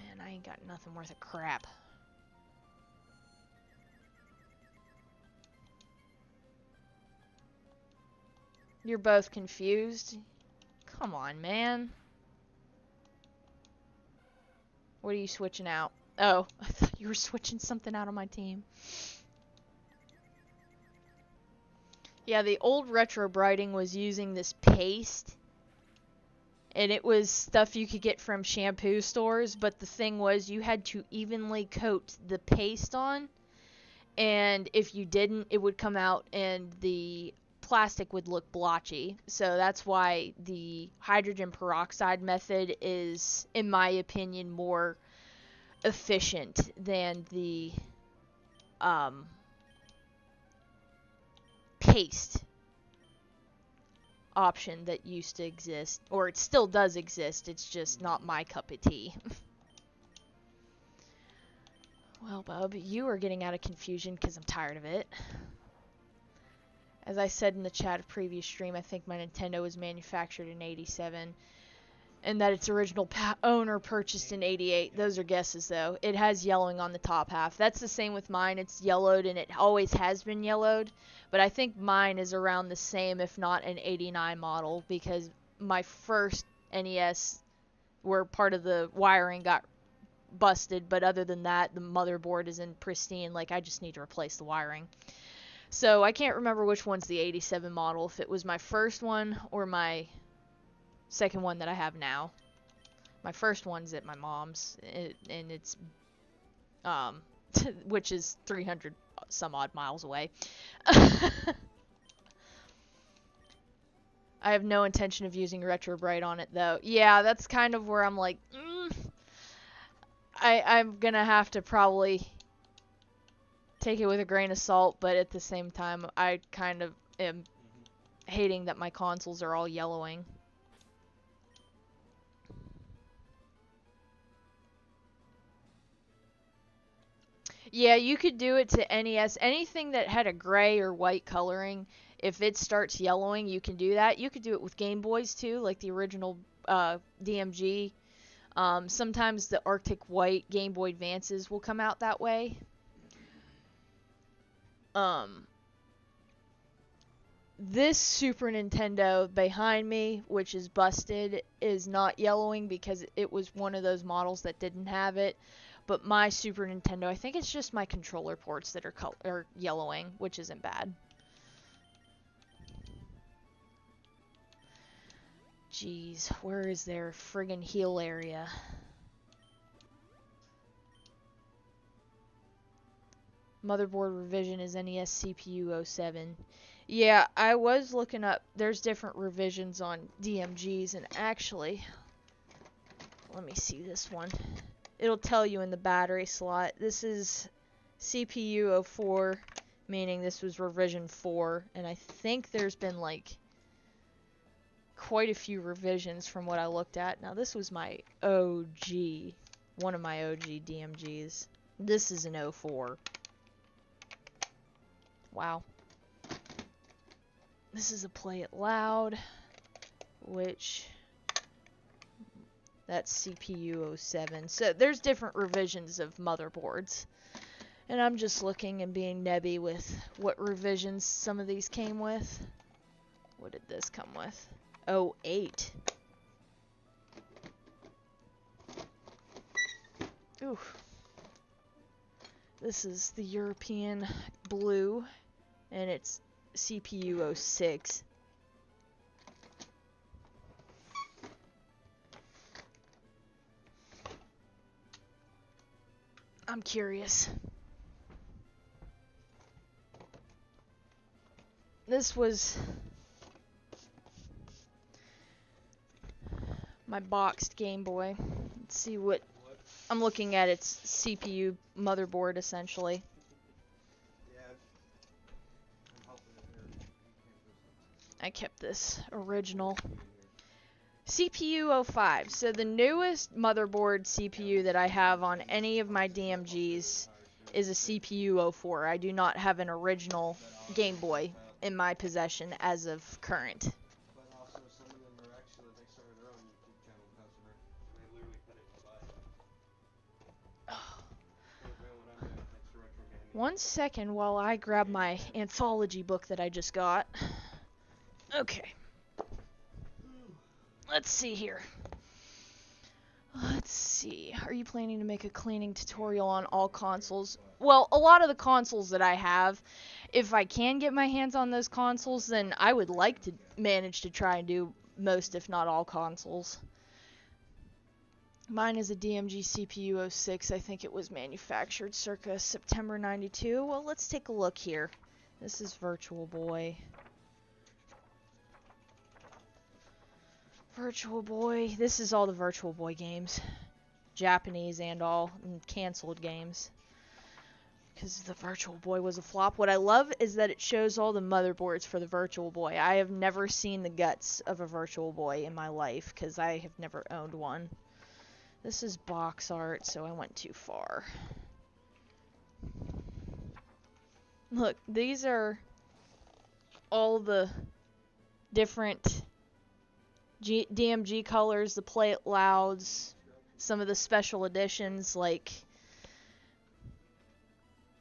[SPEAKER 1] Man, I ain't got nothing worth of crap. You're both confused? Come on, man. What are you switching out? Oh, I thought you were switching something out on my team. Yeah, the old retro brighting was using this paste. And it was stuff you could get from shampoo stores, but the thing was you had to evenly coat the paste on. And if you didn't, it would come out and the plastic would look blotchy. So that's why the hydrogen peroxide method is, in my opinion, more efficient than the paste option that used to exist, or it still does exist. It's just not my cup of tea. Well, Bub, you are getting out of confusion because I'm tired of it. As I said in the chat of previous stream, I think my Nintendo was manufactured in '87, and that its original owner purchased in '88. Those are guesses, though. It has yellowing on the top half. That's the same with mine. It's yellowed, and it always has been yellowed. But I think mine is around the same, if not an '89 model, because my first NES, where part of the wiring got busted, but other than that, the motherboard is in pristine. Like, I just need to replace the wiring. So I can't remember which one's the '87 model, if it was my first one or my second one that I have now. My first one's at my mom's, and it's which is 300 some odd miles away. I have no intention of using Retro Bright on it, though. Yeah, that's kind of where I'm like, I'm gonna have to probably take it with a grain of salt, but at the same time, I kind of am hating that my consoles are all yellowing. Yeah, you could do it to NES. Anything that had a gray or white coloring, if it starts yellowing, you can do that. You could do it with Game Boys too, like the original DMG. Sometimes the Arctic White Game Boy Advances will come out that way. This Super Nintendo behind me, which is busted, is not yellowing because it was one of those models that didn't have it. But my Super Nintendo, I think it's just my controller ports that are yellowing, which isn't bad. Jeez, where is their friggin' heal area? Motherboard revision is NES CPU 07. Yeah, I was looking up, there's different revisions on DMGs, and actually, let me see this one. It'll tell you in the battery slot. This is CPU 04, meaning this was revision 4, and I think there's been like quite a few revisions from what I looked at. Now this was my OG, one of my OG DMGs. This is an 04. Wow. This is a Play It Loud, which That's CPU 07. So there's different revisions of motherboards. And I'm just looking and being nebby with what revisions some of these came with. What did this come with? 08. Ooh. This is the European blue, and it's CPU 06. I'm curious. This was my boxed Game Boy. Let's see what I'm looking at. Its CPU motherboard, essentially. I kept this original. CPU 05. So the newest motherboard CPU that I have on any of my DMGs is a CPU 04. I do not have an original Game Boy in my possession as of current. One second while I grab my anthology book that I just got. Okay. Let's see here. Let's see. Are you planning to make a cleaning tutorial on all consoles? Well, a lot of the consoles that I have, if I can get my hands on those consoles, then I would like to manage to try and do most, if not all, consoles. Mine is a DMG CPU 06. I think it was manufactured circa September 92. Well, let's take a look here. This is Virtual Boy. Virtual Boy. This is all the Virtual Boy games. Japanese and all, and canceled games. Because the Virtual Boy was a flop. What I love is that it shows all the motherboards for the Virtual Boy. I have never seen the guts of a Virtual Boy in my life, because I have never owned one. This is box art, so I went too far. Look, these are all the different DMG colors, the Play It Louds, some of the special editions, like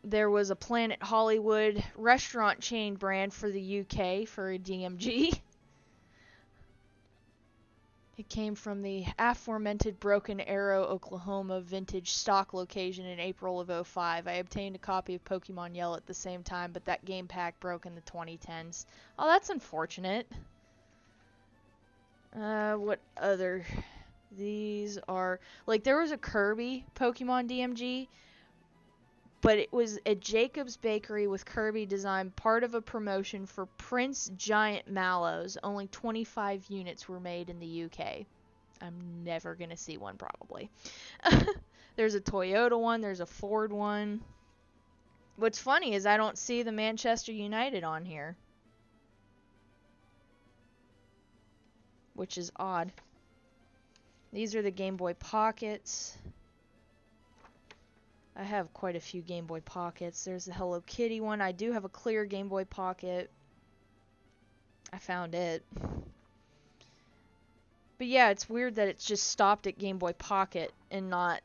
[SPEAKER 1] there was a Planet Hollywood restaurant chain brand for the UK for a DMG. It came from the aforementioned Broken Arrow, Oklahoma vintage stock location in April of 05. I obtained a copy of Pokemon Yellow at the same time, but that game pack broke in the 2010s. Oh, that's unfortunate. What other? These are, like, there was a Kirby Pokemon DMG, but it was at Jacob's Bakery with Kirby design, part of a promotion for Prince Giant Mallows. Only 25 units were made in the UK. I'm never gonna see one, probably. There's a Toyota one, there's a Ford one. What's funny is I don't see the Manchester United on here, which is odd. These are the Game Boy Pockets. I have quite a few Game Boy Pockets. There's the Hello Kitty one. I do have a clear Game Boy Pocket. I found it. But yeah, it's weird that it's just stopped at Game Boy Pocket and not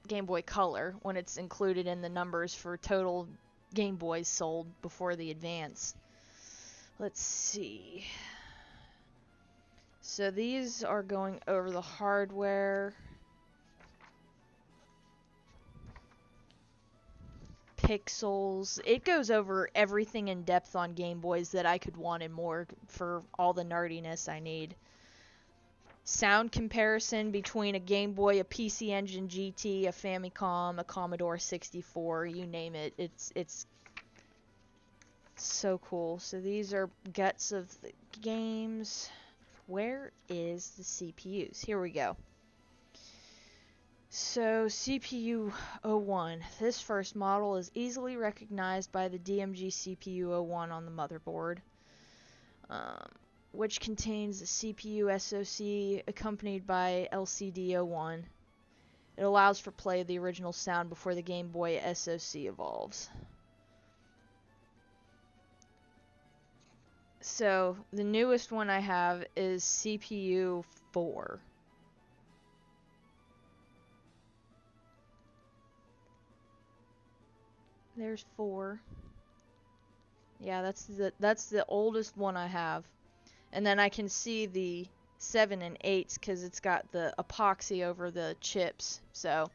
[SPEAKER 1] Game Boy Color when it's included in the numbers for total Game Boys sold before the Advance. Let's see. So these are going over the hardware. Pixels. It goes over everything in depth on Game Boys that I could want and more for all the nerdiness I need. Sound comparison between a Game Boy, a PC Engine GT, a Famicom, a Commodore 64, you name it. It's so cool. So these are guts of the games. Where is the CPUs? Here we go. So CPU 01. This first model is easily recognized by the DMG CPU 01 on the motherboard, which contains the CPU SoC accompanied by LCD 01. It allows for play of the original sound before the Game Boy SoC evolves. So the newest one I have is CPU 4. There's 4. Yeah, that's the oldest one I have. And then I can see the 7 and 8s because it's got the epoxy over the chips. So,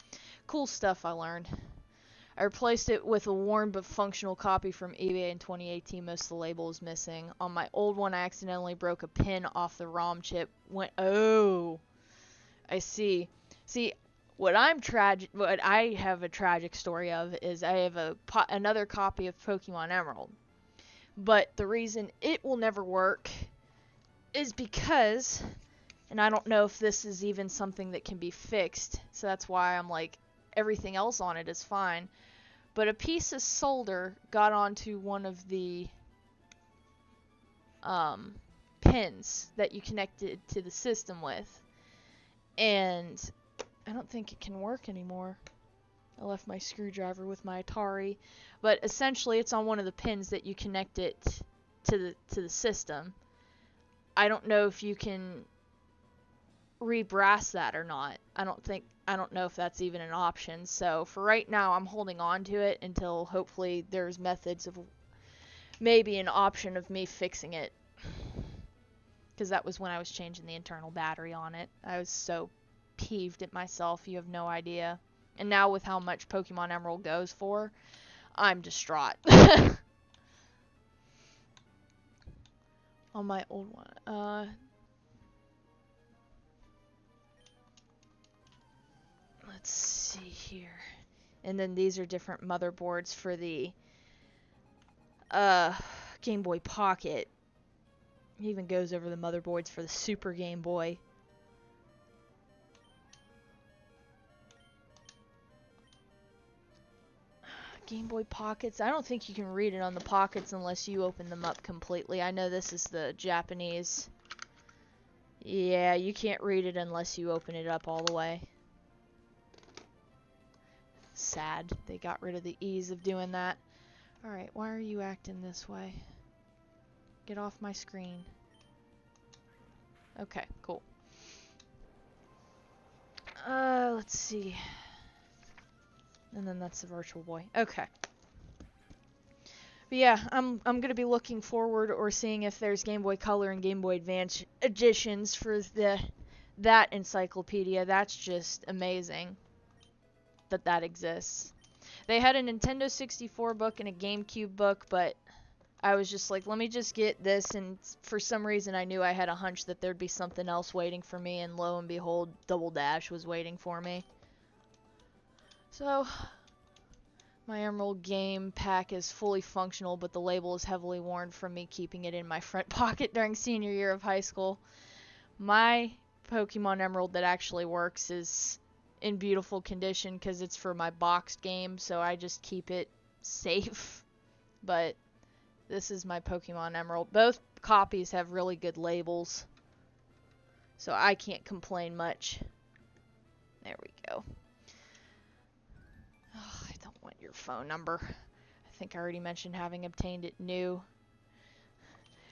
[SPEAKER 1] cool stuff I learned. I replaced it with a worn but functional copy from eBay in 2018. Most of the label is missing. On my old one, I accidentally broke a pin off the ROM chip. Oh, I see. See, what I have a tragic story of is I have another copy of Pokemon Emerald. But the reason it will never work is because, and I don't know if this is even something that can be fixed, so that's why I'm like, everything else on it is fine. But a piece of solder got onto one of the pins that you connected to the system with. And I don't think it can work anymore. I left my screwdriver with my Atari. But essentially it's on one of the pins that you connect it to the system. I don't know if you can rebrass that or not. I don't know if that's even an option. So for right now, I'm holding on to it until hopefully there's methods of maybe an option of me fixing it. Because that was when I was changing the internal battery on it. I was so peeved at myself, you have no idea. And now with how much Pokemon Emerald goes for, I'm distraught. On my old one. Let's see here. And then these are different motherboards for the Game Boy Pocket. It even goes over the motherboards for the Super Game Boy. Game Boy Pockets. I don't think you can read it on the pockets unless you open them up completely. I know this is the Japanese. Yeah, you can't read it unless you open it up all the way. Sad. They got rid of the ease of doing that. Alright, why are you acting this way? Get off my screen. Okay, cool. Let's see. And then that's the Virtual Boy. Okay. But yeah, I'm gonna be looking forward or seeing if there's Game Boy Color and Game Boy Advance editions for that encyclopedia. That's just amazing that exists. They had a Nintendo 64 book and a GameCube book, but I was just like, let me just get this, and for some reason I knew I had a hunch that there'd be something else waiting for me, and lo and behold, Double Dash was waiting for me. So, my Emerald game pack is fully functional, but the label is heavily worn from me keeping it in my front pocket during senior year of high school. My Pokemon Emerald that actually works is in beautiful condition because it's for my boxed game, so I just keep it safe. But this is my Pokemon Emerald. Both copies have really good labels, so I can't complain much. There we go. Oh, I don't want your phone number. I think I already mentioned having obtained it new.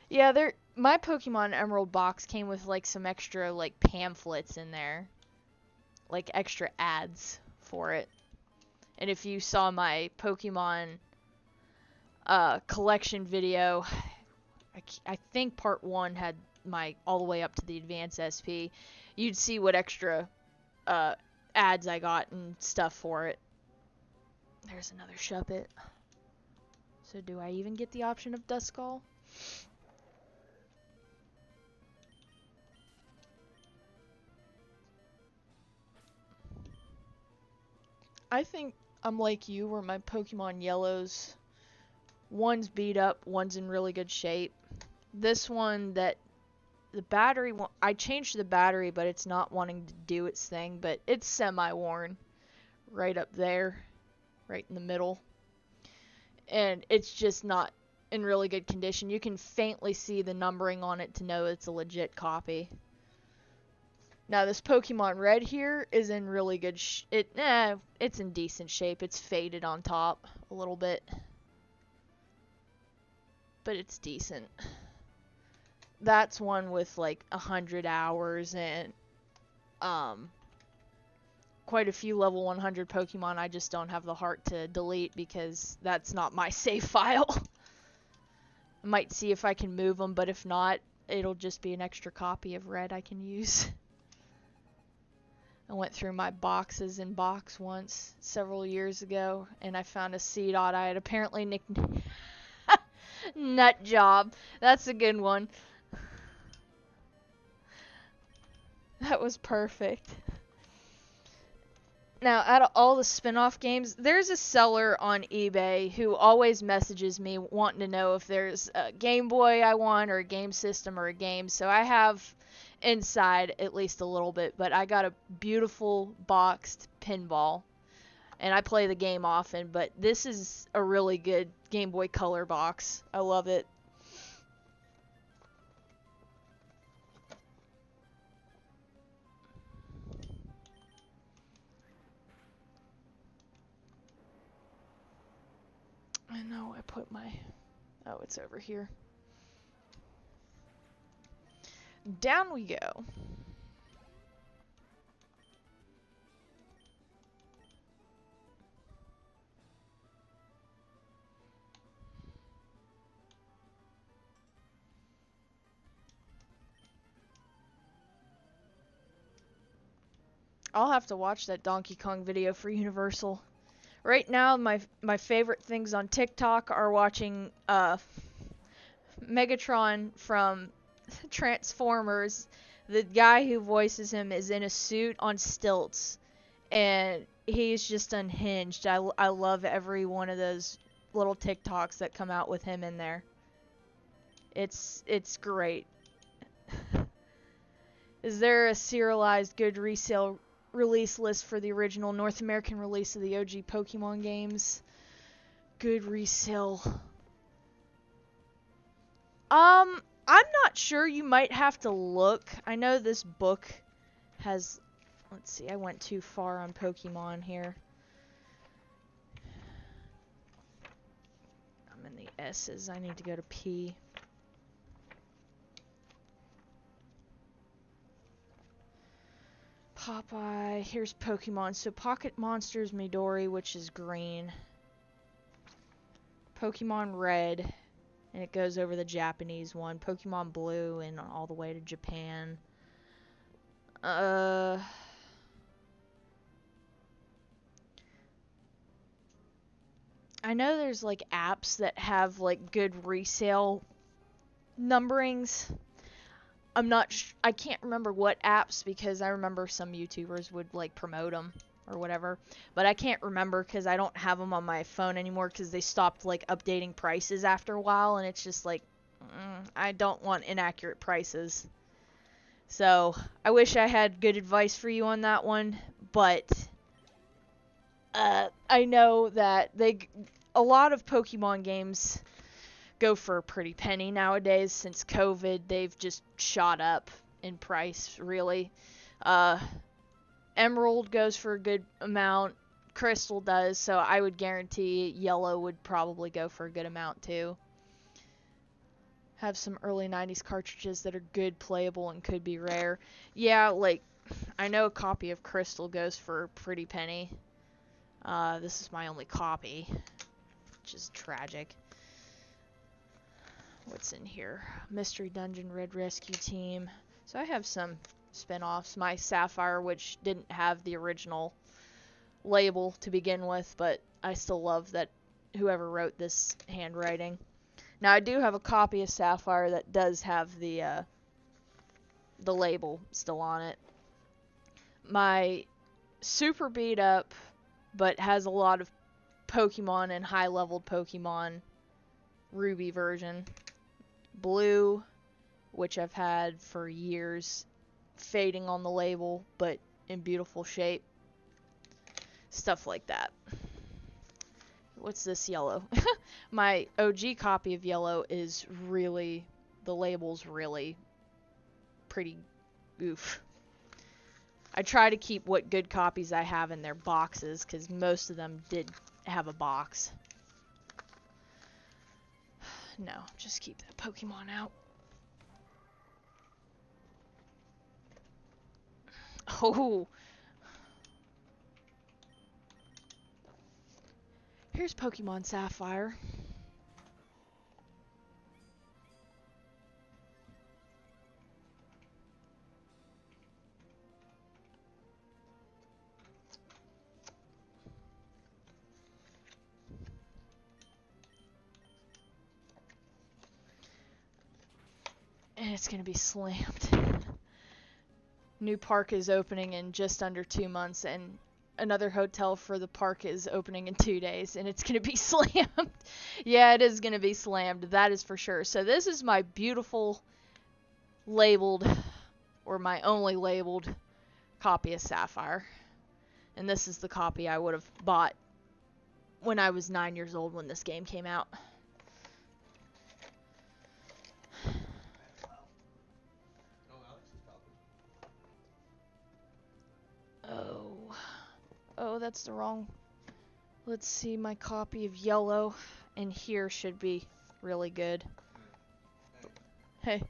[SPEAKER 1] Yeah, my Pokemon Emerald box came with like some extra like pamphlets in there. Like extra ads for it. And if you saw my Pokemon collection video, I think part 1 had my all the way up to the Advanced SP. You'd see what extra ads I got and stuff for it. There's another Shuppet. So do I even get the option of Duskull? I think I'm like you, where my Pokemon Yellows, one's beat up, one's in really good shape. This one, the battery, I changed the battery, but it's not wanting to do its thing, but it's semi-worn. Right up there. Right in the middle. And it's just not in really good condition. You can faintly see the numbering on it to know it's a legit copy. Now this Pokemon Red here is in really good it's in decent shape. It's faded on top a little bit. But it's decent. That's one with like 100 hours and quite a few level 100 Pokemon I just don't have the heart to delete because that's not my save file. I might see if I can move them, but if not, it'll just be an extra copy of Red I can use. I went through my boxes in box once several years ago, and I found a Seedot I had apparently nicknamed Nut Job. That's a good one. That was perfect. Now, out of all the spin-off games, there's a seller on eBay who always messages me wanting to know if there's a Game Boy I want or a game system or a game. So I have inside at least a little bit, but I got a beautiful boxed pinball, and I play the game often, but this is a really good Game Boy Color box. I love it. I know I put my... Oh, it's over here. Down we go. I'll have to watch that Donkey Kong video for Universal. Right now, my favorite things on TikTok are watching Megatron from Transformers. The guy who voices him is in a suit on stilts, and he's just unhinged. I love every one of those little TikToks that come out with him in there. It's great. Is there a serialized good resale release list for the original North American release of the OG Pokemon games? Good resale. I'm not sure. You might have to look. I know this book has... Let's see, I went too far on Pokemon here. I'm in the S's. I need to go to P. Popeye. Here's Pokemon. So Pocket Monsters Midori, which is green. Pokemon Red. And it goes over the Japanese one. Pokemon Blue and all the way to Japan. I know there's like apps that have like good resale numberings. I can't remember what apps because I remember some YouTubers would like promote them or whatever, but I can't remember because I don't have them on my phone anymore because they stopped like updating prices after a while, and it's just like I don't want inaccurate prices. So I wish I had good advice for you on that one, but I know that a lot of Pokemon games go for a pretty penny nowadays. Since COVID, they've just shot up in price, really. Emerald goes for a good amount. Crystal does, so I would guarantee Yellow would probably go for a good amount too. Have some early 90s cartridges that are good, playable, and could be rare. Yeah, like, I know a copy of Crystal goes for a pretty penny. This is my only copy, which is tragic. What's in here? Mystery Dungeon, Red Rescue Team. So I have some spin-offs. My Sapphire, which didn't have the original label to begin with, but I still love that whoever wrote this handwriting. Now I do have a copy of Sapphire that does have the label still on it. My super beat up, but has a lot of Pokemon and high-leveled Pokemon, Ruby version. Blue, which I've had for years, fading on the label, but in beautiful shape. Stuff like that. What's this Yellow? My OG copy of Yellow is really, the label's really pretty oof. I try to keep what good copies I have in their boxes, because most of them did have a box. No, just keep that Pokemon out. Oh. Here's Pokemon Sapphire. And it's gonna be slammed. New park is opening in just under 2 months, and another hotel for the park is opening in 2 days, and it's gonna be slammed. Yeah, it is gonna be slammed, that is for sure. So this is my beautiful labeled, or my only labeled copy of Sapphire. And this is the copy I would have bought when I was 9 years old when this game came out. Oh, that's the wrong. Let's see, my copy of Yellow, and here should be really good. Hey.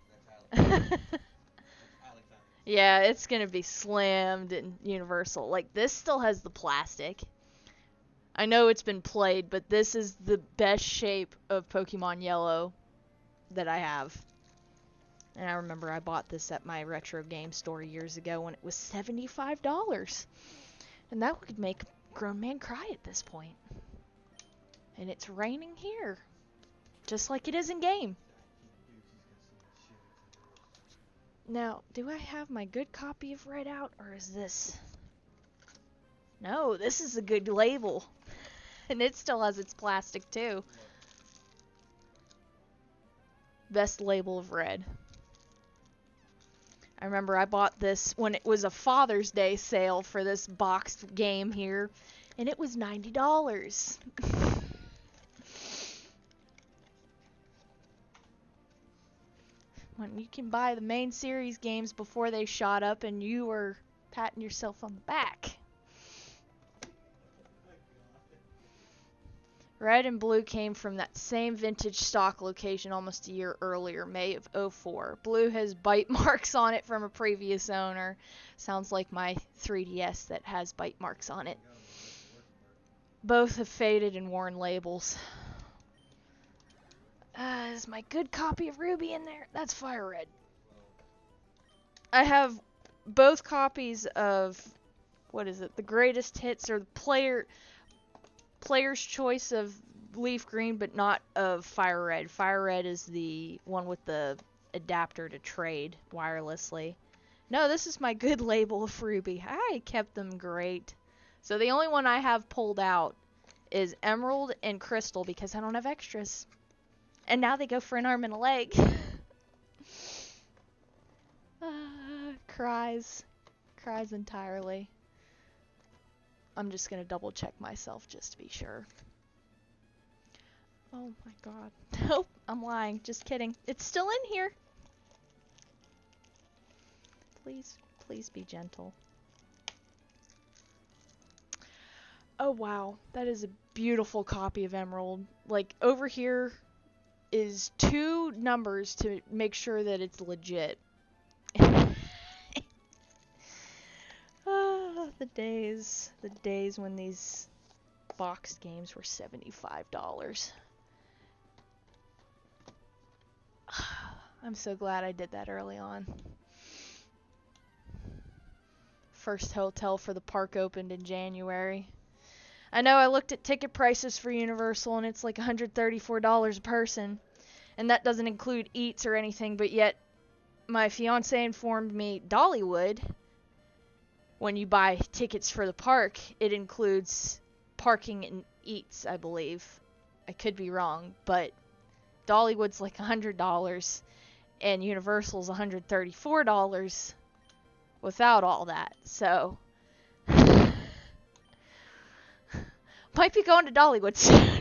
[SPEAKER 1] Yeah, it's gonna be slammed in Universal. Like, this still has the plastic. I know it's been played, but this is the best shape of Pokemon Yellow that I have. And I remember I bought this at my retro game store years ago when it was $75. And that could make a grown man cry at this point. And it's raining here. Just like it is in game. Now, do I have my good copy of Red out, or is this... No, this is a good label. And it still has its plastic too. Best label of Red. I remember I bought this when it was a Father's Day sale for this boxed game here, and it was $90. When you can buy the main series games before they shot up, and you were patting yourself on the back. Red and Blue came from that same vintage stock location almost a year earlier, May of '04. Blue has bite marks on it from a previous owner. Sounds like my 3DS that has bite marks on it. Both have faded and worn labels. Is my good copy of Ruby in there? That's Fire Red. I have both copies of, what is it, the greatest hits, or the player's choice of Leaf Green, but not of Fire Red. Fire Red is the one with the adapter to trade wirelessly. No, this is my good label of Ruby. I kept them great. So the only one I have pulled out is Emerald and Crystal because I don't have extras. And now they go for an arm and a leg. Cries entirely. I'm just gonna double check myself just to be sure. Oh my god. Nope, I'm lying. Just kidding. It's still in here. Please be gentle. Oh wow, that is a beautiful copy of Emerald. Like, over here is 2 numbers to make sure that it's legit. The days when these boxed games were $75. I'm so glad I did that early on. First hotel for the park opened in January. I know I looked at ticket prices for Universal and it's like $134 a person. And that doesn't include eats or anything, but yet my fiance informed me Dollywood, when you buy tickets for the park, it includes parking and eats, I believe. I could be wrong, but Dollywood's like $100 and Universal's $134 without all that. So might be going to Dollywood soon.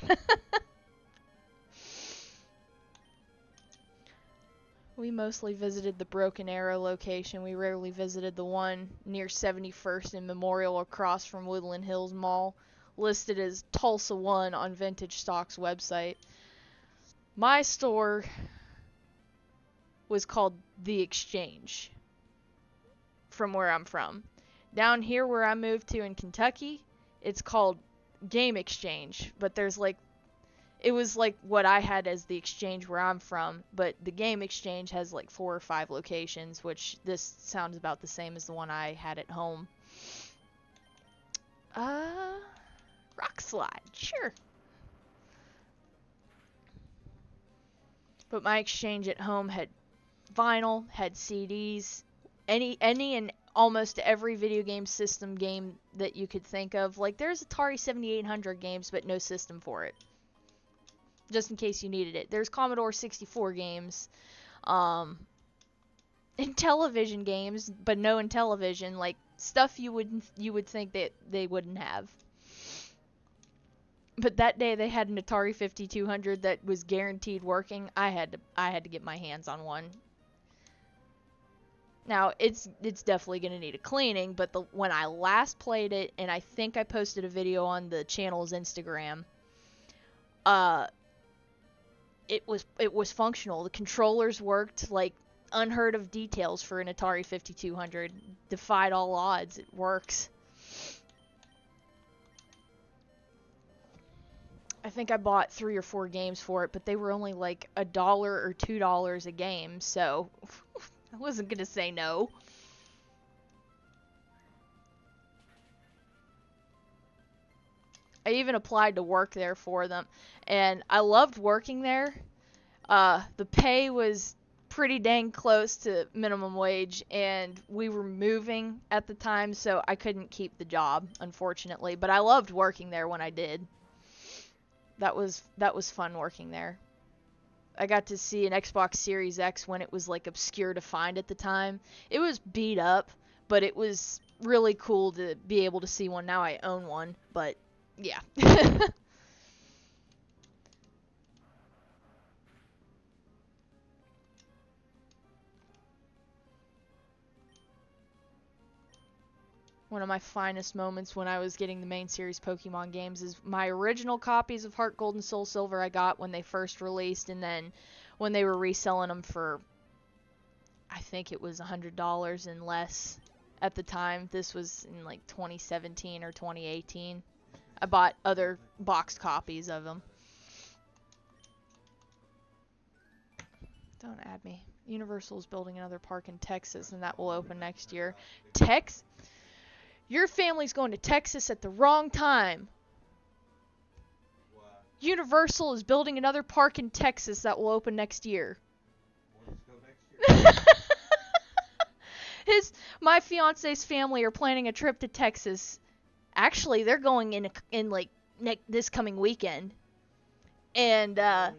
[SPEAKER 1] We mostly visited the Broken Arrow location. We rarely visited the one near 71st and Memorial across from Woodland Hills Mall, listed as Tulsa 1 on Vintage Stock's website. My store was called The Exchange, from where I'm from. Down here where I moved to in Kentucky, it's called Game Exchange, but there's like, it was like what I had as the exchange where I'm from, but the Game Exchange has like 4 or 5 locations, which this sounds about the same as the one I had at home. Rock Slide, sure. But my exchange at home had vinyl, had CDs, any and almost every video game system game that you could think of. Like, there's Atari 7800 games, but no system for it, just in case you needed it. There's Commodore 64 games, Intellivision games, but no Intellivision, like stuff you would think that they wouldn't have. But that day they had an Atari 5200 that was guaranteed working. I had to get my hands on one. Now, it's definitely going to need a cleaning, but when I last played it, and I think I posted a video on the channel's Instagram, it was functional. The controllers worked, like unheard of details for an Atari 5200. Defied all odds. It works. I think I bought 3 or 4 games for it, but they were only like $1 or $2 a game, so I wasn't gonna say no. I even applied to work there for them, and I loved working there. The pay was pretty dang close to minimum wage, and we were moving at the time, so I couldn't keep the job, unfortunately. But I loved working there when I did. That was fun working there. I got to see an Xbox Series X when it was like obscure to find at the time. It was beat up, but it was really cool to be able to see one. Now I own one, but yeah. One of my finest moments when I was getting the main series Pokemon games is my original copies of Heart Gold and Soul Silver I got when they first released, and then when they were reselling them for, I think it was $100 and less at the time. This was in like 2017 or 2018. I bought other boxed copies of them. Don't add me. Universal is building another park in Texas, and that will open next year. Your family's going to Texas at the wrong time.
[SPEAKER 2] What?
[SPEAKER 1] Universal is building another park in Texas that will open next year.
[SPEAKER 2] Well, let's go next year.
[SPEAKER 1] My fiance's family are planning a trip to Texas. Actually, they're going in like this coming weekend, and they're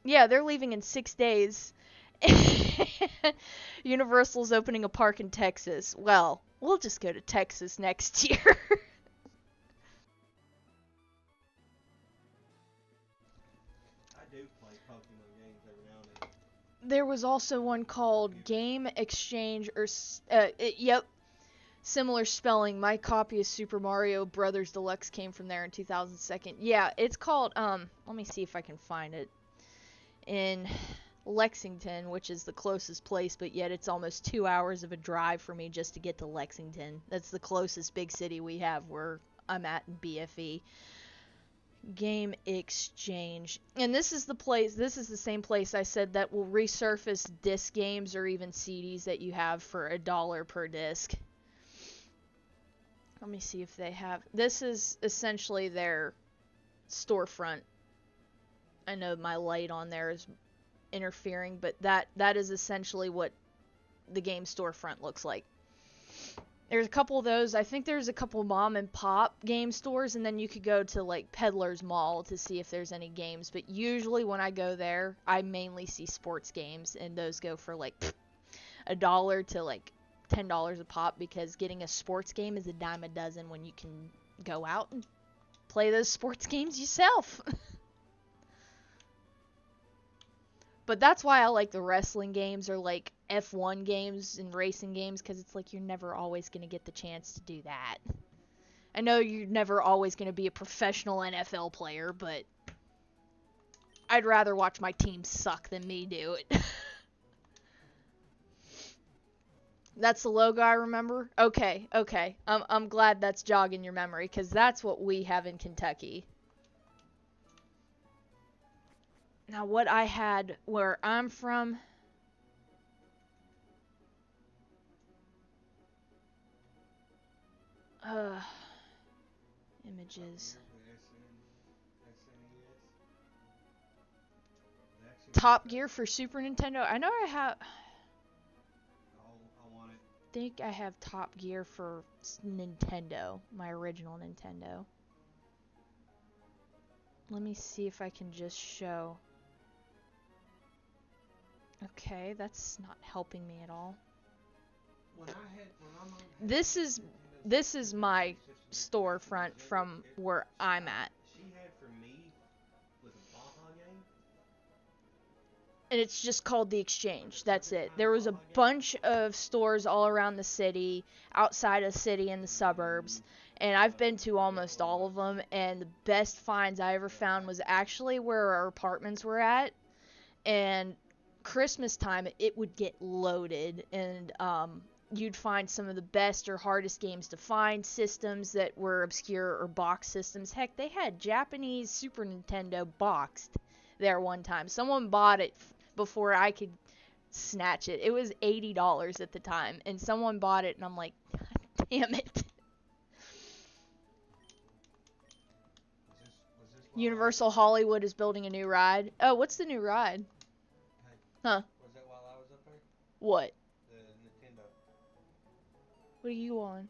[SPEAKER 1] leaving in 6 days. Universal's opening a park in Texas. Well, we'll just go to Texas next year.
[SPEAKER 2] I do play Pokemon games every now and then.
[SPEAKER 1] There was also one called Game Exchange, or yep, similar spelling. My copy of Super Mario Brothers Deluxe came from there in 2002. Yeah, it's called let me see if I can find it. In Lexington, which is the closest place, but yet it's almost 2 hours of a drive for me just to get to Lexington. That's the closest big city we have where I'm at in BFE. Game Exchange. And this is the same place I said that will resurface disc games or even CDs that you have for $1 per disc. Let me see if they have. This is essentially their storefront. I know my light on there is interfering, but that is essentially what the game storefront looks like. There's a couple of those. I think there's a couple mom and pop game stores, and then you could go to like Peddler's Mall to see if there's any games. But usually when I go there, I mainly see sports games, and those go for like $1 to like $10 a pop, because getting a sports game is a dime a dozen when you can go out and play those sports games yourself. But that's why I like the wrestling games or like F1 games and racing games, because it's like you're never always going to get the chance to do that. I know you're never always going to be a professional NFL player, but I'd rather watch my team suck than me do it. That's the logo I remember? Okay, okay. I'm glad that's jogging your memory, because that's what we have in Kentucky. Now, what I had where I'm from... Images. Top Gear for Super Nintendo. I know I have...
[SPEAKER 2] I want it.
[SPEAKER 1] think I have Top Gear for Nintendo, my original Nintendo. Let me see if I can just show. Okay, that's not helping me at all. This is my storefront from where I'm at.
[SPEAKER 2] She had for me was a Baja game.
[SPEAKER 1] And it's just called The Exchange. That's it. There was a bunch of stores all around the city, outside of the city and the suburbs, and I've been to almost all of them, and the best finds I ever found was actually where our apartments were at, and Christmas time it would get loaded, and you'd find some of the best or hardest games to find, systems that were obscure or box systems. Heck, they had Japanese Super Nintendo boxed there one time. Someone bought it before I could snatch it. It was $80 at the time, and someone bought it, and I'm like, God damn it.
[SPEAKER 2] Was this
[SPEAKER 1] Universal Hollywood is building a new ride. Oh, what's the new ride? Huh?
[SPEAKER 2] Was that while I was up there?
[SPEAKER 1] What?
[SPEAKER 2] The Nintendo.
[SPEAKER 1] What are you on?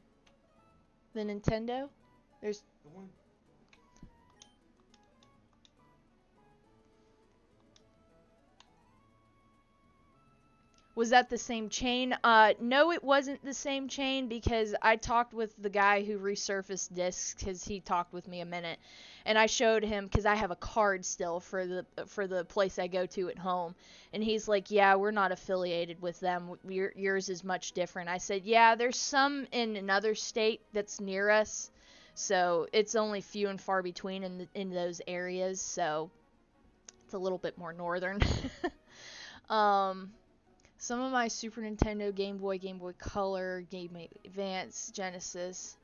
[SPEAKER 1] The Nintendo? There's...
[SPEAKER 2] The one.
[SPEAKER 1] Was that the same chain? No, it wasn't the same chain, because I talked with the guy who resurfaced discs, because he talked with me a minute, and I showed him, because I have a card still for the place I go to at home, and he's like, yeah, we're not affiliated with them. Yours is much different. I said, yeah, there's some in another state that's near us, so it's only few and far between in those areas, so it's a little bit more northern. Some of my Super Nintendo, Game Boy Color, Game Boy Advance, Genesis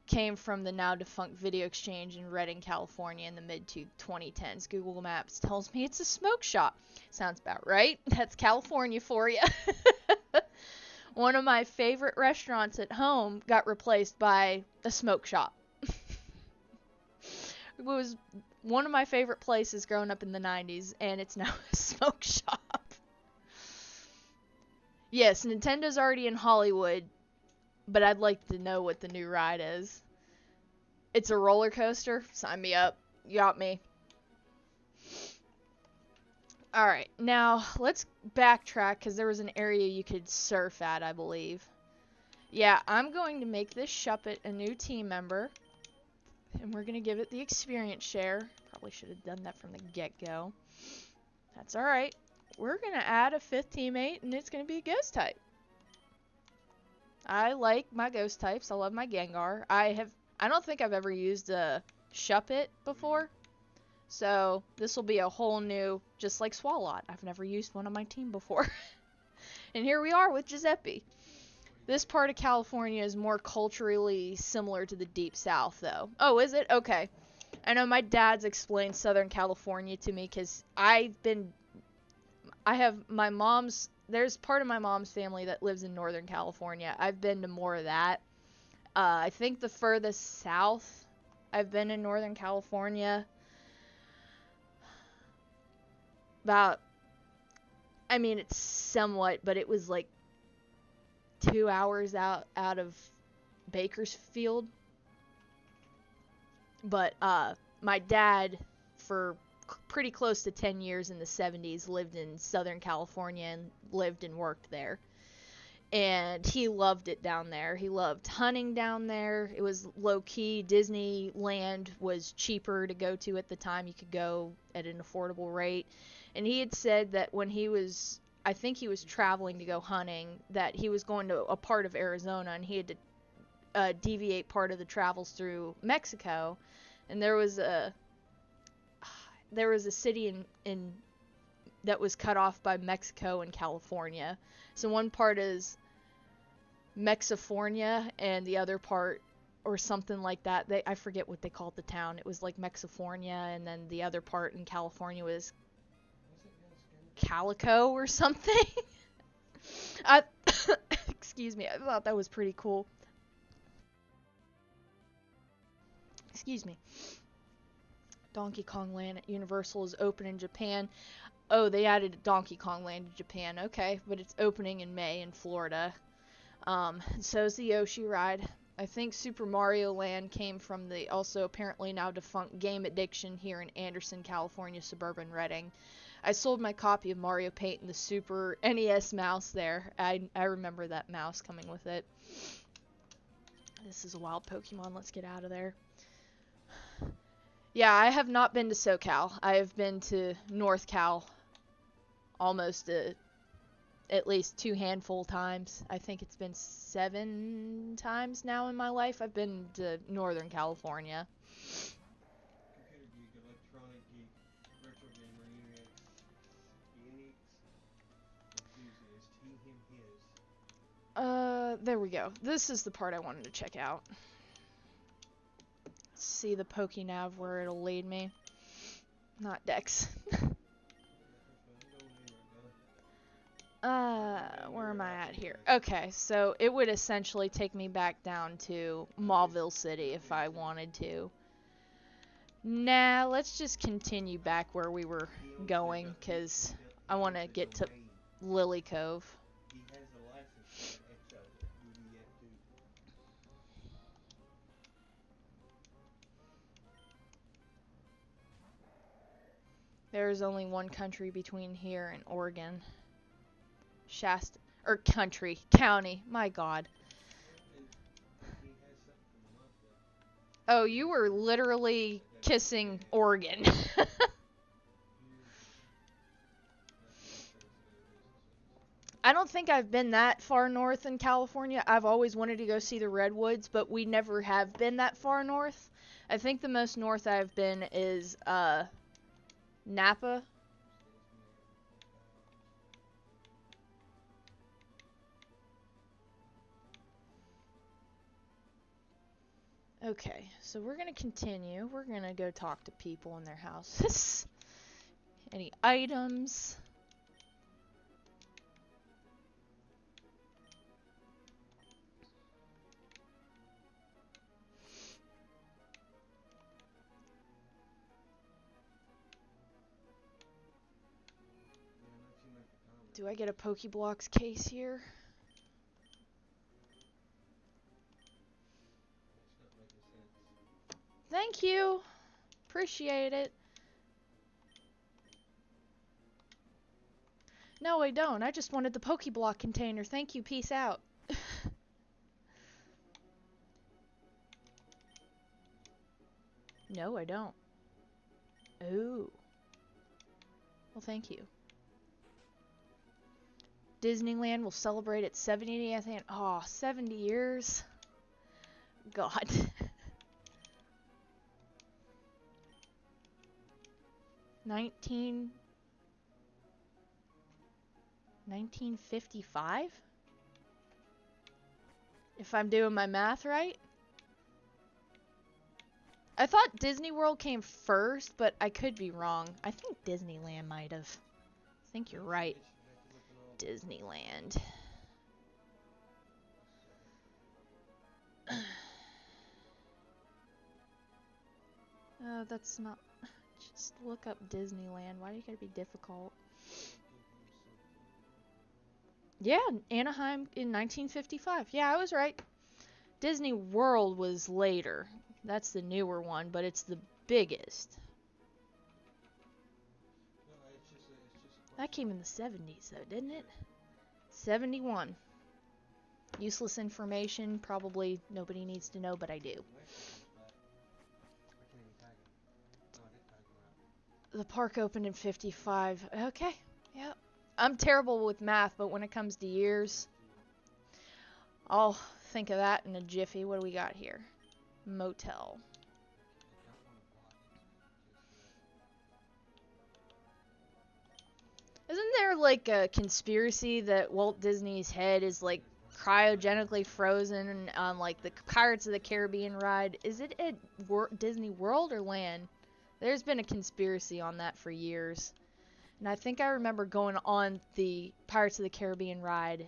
[SPEAKER 1] came from the now defunct Video Exchange in Redding, California in the mid-2010s. Google Maps tells me it's a smoke shop. Sounds about right. That's California for you. One of my favorite restaurants at home got replaced by a smoke shop. It was one of my favorite places growing up in the 90s, and it's now a smoke shop. Yes, Nintendo's already in Hollywood, but I'd like to know what the new ride is. It's a roller coaster? Sign me up. You got me. Alright, now let's backtrack, because there was an area you could surf at, I believe. Yeah, I'm going to make this Shuppet a new team member, and we're going to give it the experience share. Probably should have done that from the get-go. That's alright. We're going to add a 5th teammate, and it's going to be a ghost type. I like my ghost types. I love my Gengar. I don't think I've ever used a Shuppet before. So this will be a whole new, just like Swalot. I've never used one on my team before. And here we are with Giuseppe. This part of California is more culturally similar to the Deep South, though. Oh, is it? Okay. I know my dad's explained Southern California to me, because there's part of my mom's family that lives in Northern California. I've been to more of that. I think the furthest south I've been in Northern California, it's somewhat, but it was like 2 hours out of Bakersfield. But my dad, for pretty close to 10 years in the 70s, lived in Southern California and lived and worked there. And he loved it down there. He loved hunting down there. It was low-key. Disneyland was cheaper to go to at the time. You could go at an affordable rate. And he had said that when I think he was traveling to go hunting, that he was going to a part of Arizona, and he had to deviate part of the travels through Mexico. And there was a city in that was cut off by Mexico and California. So one part is Mexifornia, and the other part, or something like that. I forget what they called the town. It was like Mexifornia, and then the other part in California was Calico or something. I excuse me. I thought that was pretty cool. Excuse me. Donkey Kong Land at Universal is open in Japan. Oh, they added Donkey Kong Land to Japan. Okay, but it's opening in May in Florida. So is the Yoshi ride. I think Super Mario Land came from the also apparently now defunct Game Addiction here in Anderson, California, suburban Redding. I sold my copy of Mario Paint and the Super NES mouse there. I remember that mouse coming with it. This is a wild Pokemon. Let's get out of there. Yeah, I have not been to SoCal. I have been to North Cal almost at least 2 handful times. I think it's been 7 times now in my life I've been to Northern California.
[SPEAKER 2] Computer Geek, Electronic Geek, Retro Gamer, Unix, Enthusiast, he, him, his.
[SPEAKER 1] There we go. This is the part I wanted to check out. See the PokéNav where it'll lead me. Not Dex. Where am I at here? Okay, so it would essentially take me back down to Mauville City if I wanted to. Nah, let's just continue back where we were going, because I want to get to Lily Cove.
[SPEAKER 2] He has a license for EXO, UDF2.
[SPEAKER 1] There is only one country between here and Oregon. Shasta, or country, county, my god.
[SPEAKER 2] He has something from the month
[SPEAKER 1] Oh, you were literally kissing Oregon. I don't think I've been that far north in California. I've always wanted to go see the redwoods, but we never have been that far north. I think the most north I've been is Napa. Okay, so we're gonna continue. We're gonna go talk to people in their houses. Any items? Do I get a Pokeblocks case here? Thank you. Appreciate it. No, I don't. I just wanted the Pokeblock container. Thank you. Peace out. No, I don't. Ooh. Well, thank you. Disneyland will celebrate its 70th and 70 years. God. $1955? If I'm doing my math right? I thought Disney World came first, but I could be wrong. I think Disneyland might have. I think you're right. Disneyland. That's not... Just look up Disneyland. Why do you gotta be difficult? Yeah, Anaheim in 1955. Yeah, I was right. Disney World was later. That's the newer one, but it's the biggest. That came in the 70s, though, didn't it? 71. Useless information, probably nobody needs to know, but I do. The park opened in 55. Okay, yeah. I'm terrible with math, but when it comes to years, I'll think of that in a jiffy. What do we got here? Motel. Isn't there like a conspiracy that Walt Disney's head is like cryogenically frozen on like the Pirates of the Caribbean ride. Is it at Disney World or Land? There's been a conspiracy on that for years. And I think I remember going on the Pirates of the Caribbean ride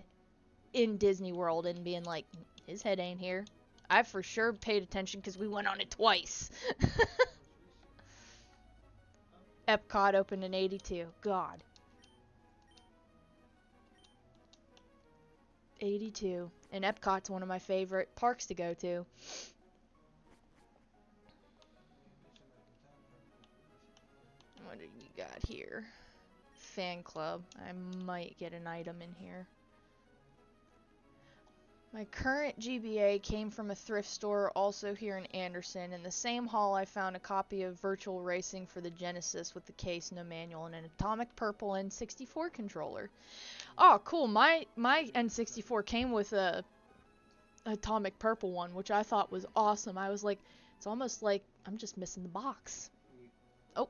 [SPEAKER 1] in Disney World and being like, his head ain't here. I for sure paid attention because we went on it twice. Epcot opened in 82. God. 82. And Epcot's one of my favorite parks to go to. What do you got here? Fan club. I might get an item in here. My current GBA came from a thrift store also here in Anderson. In the same haul, I found a copy of Virtual Racing for the Genesis with the case, no manual, and an Atomic Purple N64 controller. Oh, cool. My N64 came with a Atomic Purple one, which I thought was awesome. I was like, it's almost like I'm just missing the box. Oh.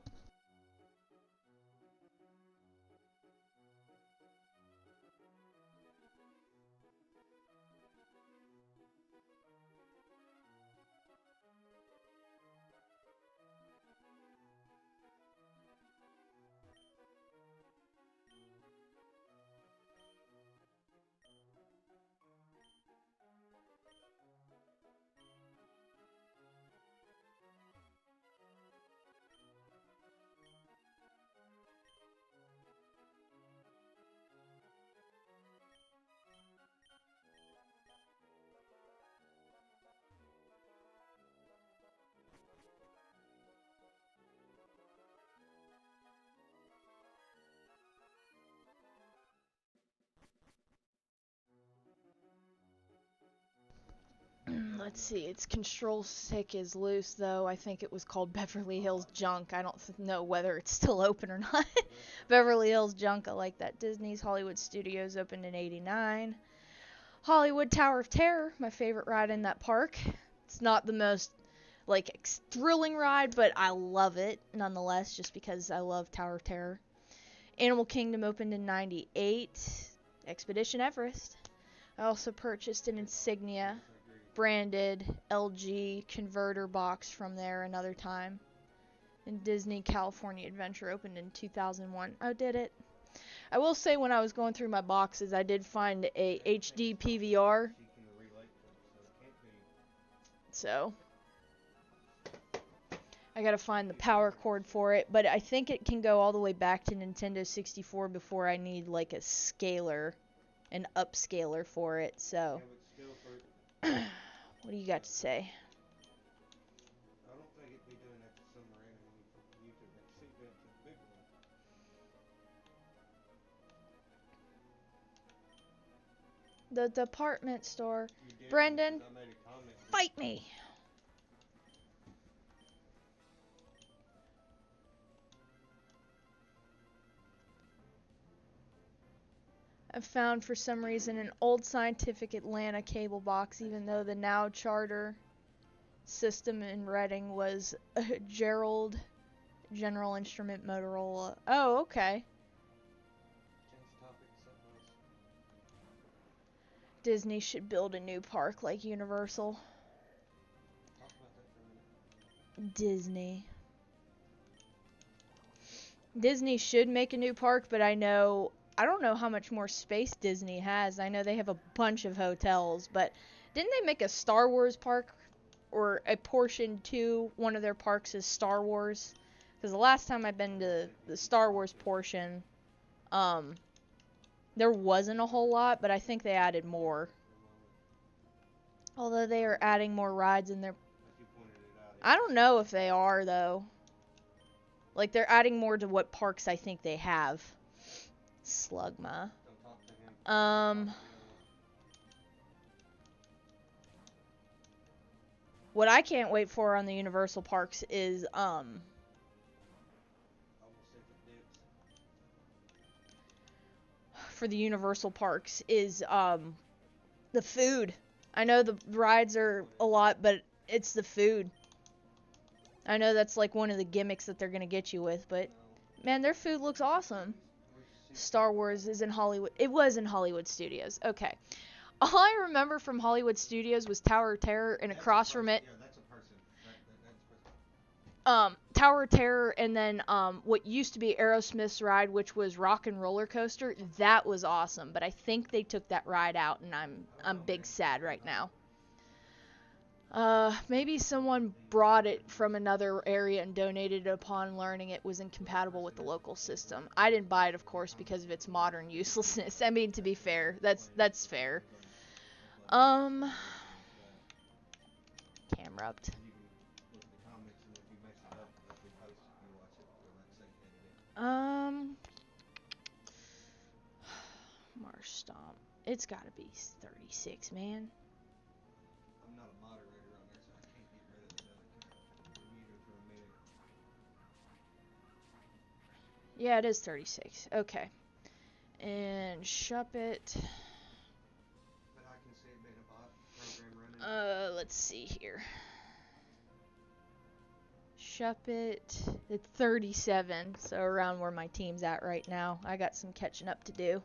[SPEAKER 1] Let's see, its control stick is loose, though. I think it was called Beverly Hills Junk. I don't know whether it's still open or not. Beverly Hills Junk, I like that. Disney's Hollywood Studios opened in 89. Hollywood Tower of Terror, my favorite ride in that park. It's not the most, like, thrilling ride, but I love it, nonetheless, just because I love Tower of Terror. Animal Kingdom opened in 98. Expedition Everest. I also purchased an Insignia branded LG converter box from there another time. And Disney California Adventure opened in 2001. Oh, did it? I will say when I was going through my boxes, I did find a HD PVR. So I gotta find the power cord for it, but I think it can go all the way back to Nintendo 64 before I need like a scaler, an upscaler for it. So what do you got to say?
[SPEAKER 2] I don't think it'd be doing that to Submarine when you took that seatbelt to the big one.
[SPEAKER 1] The department store.
[SPEAKER 2] You did,
[SPEAKER 1] Brendan,
[SPEAKER 2] I made a comment.
[SPEAKER 1] fight me. I found for some reason an old Scientific Atlanta cable box, even though the now charter system in Reading was Gerald General Instrument Motorola. Oh, okay.
[SPEAKER 2] Change the topic to something else.
[SPEAKER 1] Disney should build a new park like Universal.
[SPEAKER 2] Talk about that for a minute.
[SPEAKER 1] Disney. Disney should make a new park, but I don't know how much more space Disney has. I know they have a bunch of hotels, but didn't they make a Star Wars park or a portion to one of their parks is Star Wars? Because the last time I've been to the Star Wars portion, there wasn't a whole lot, but I think they added more. Although they are adding more rides in their... I don't know if they are, though. Like, they're adding more to what parks I think they have. Slugma. What I can't wait for on the Universal parks is, for the Universal parks is, the food. I know the rides are a lot, but it's the food. I know that's like one of the gimmicks that they're gonna get you with, but man, their food looks awesome. Star Wars is in Hollywood. It was in Hollywood Studios. Okay. All I remember from Hollywood Studios was Tower of Terror, and
[SPEAKER 2] That's a
[SPEAKER 1] across
[SPEAKER 2] person.
[SPEAKER 1] from it,
[SPEAKER 2] Yeah, that's a person. That's a person.
[SPEAKER 1] Tower of Terror, and then what used to be Aerosmith's ride, which was Rock and Roller Coaster. That was awesome, but I think they took that ride out, and I'm big sad right now. Maybe someone brought it from another area and donated it upon learning it was incompatible with the local system. I didn't buy it, of course, because of its modern uselessness. I mean, to be fair, that's fair. Camera up.
[SPEAKER 2] You can look at the comments, and if you mess it up, if we post it, you watch it. Or like say edit it.
[SPEAKER 1] Marsh Stomp. It's gotta be 36, man.
[SPEAKER 2] I'm not a moderator on there, so I can't get rid of that other account. We're muted for a minute.
[SPEAKER 1] Yeah, it is 36. Okay. And Shuppet.
[SPEAKER 2] But I can see it being a bot program running.
[SPEAKER 1] Let's see here. Shuppet at 37, so around where my team's at right now. I got some catching up to do.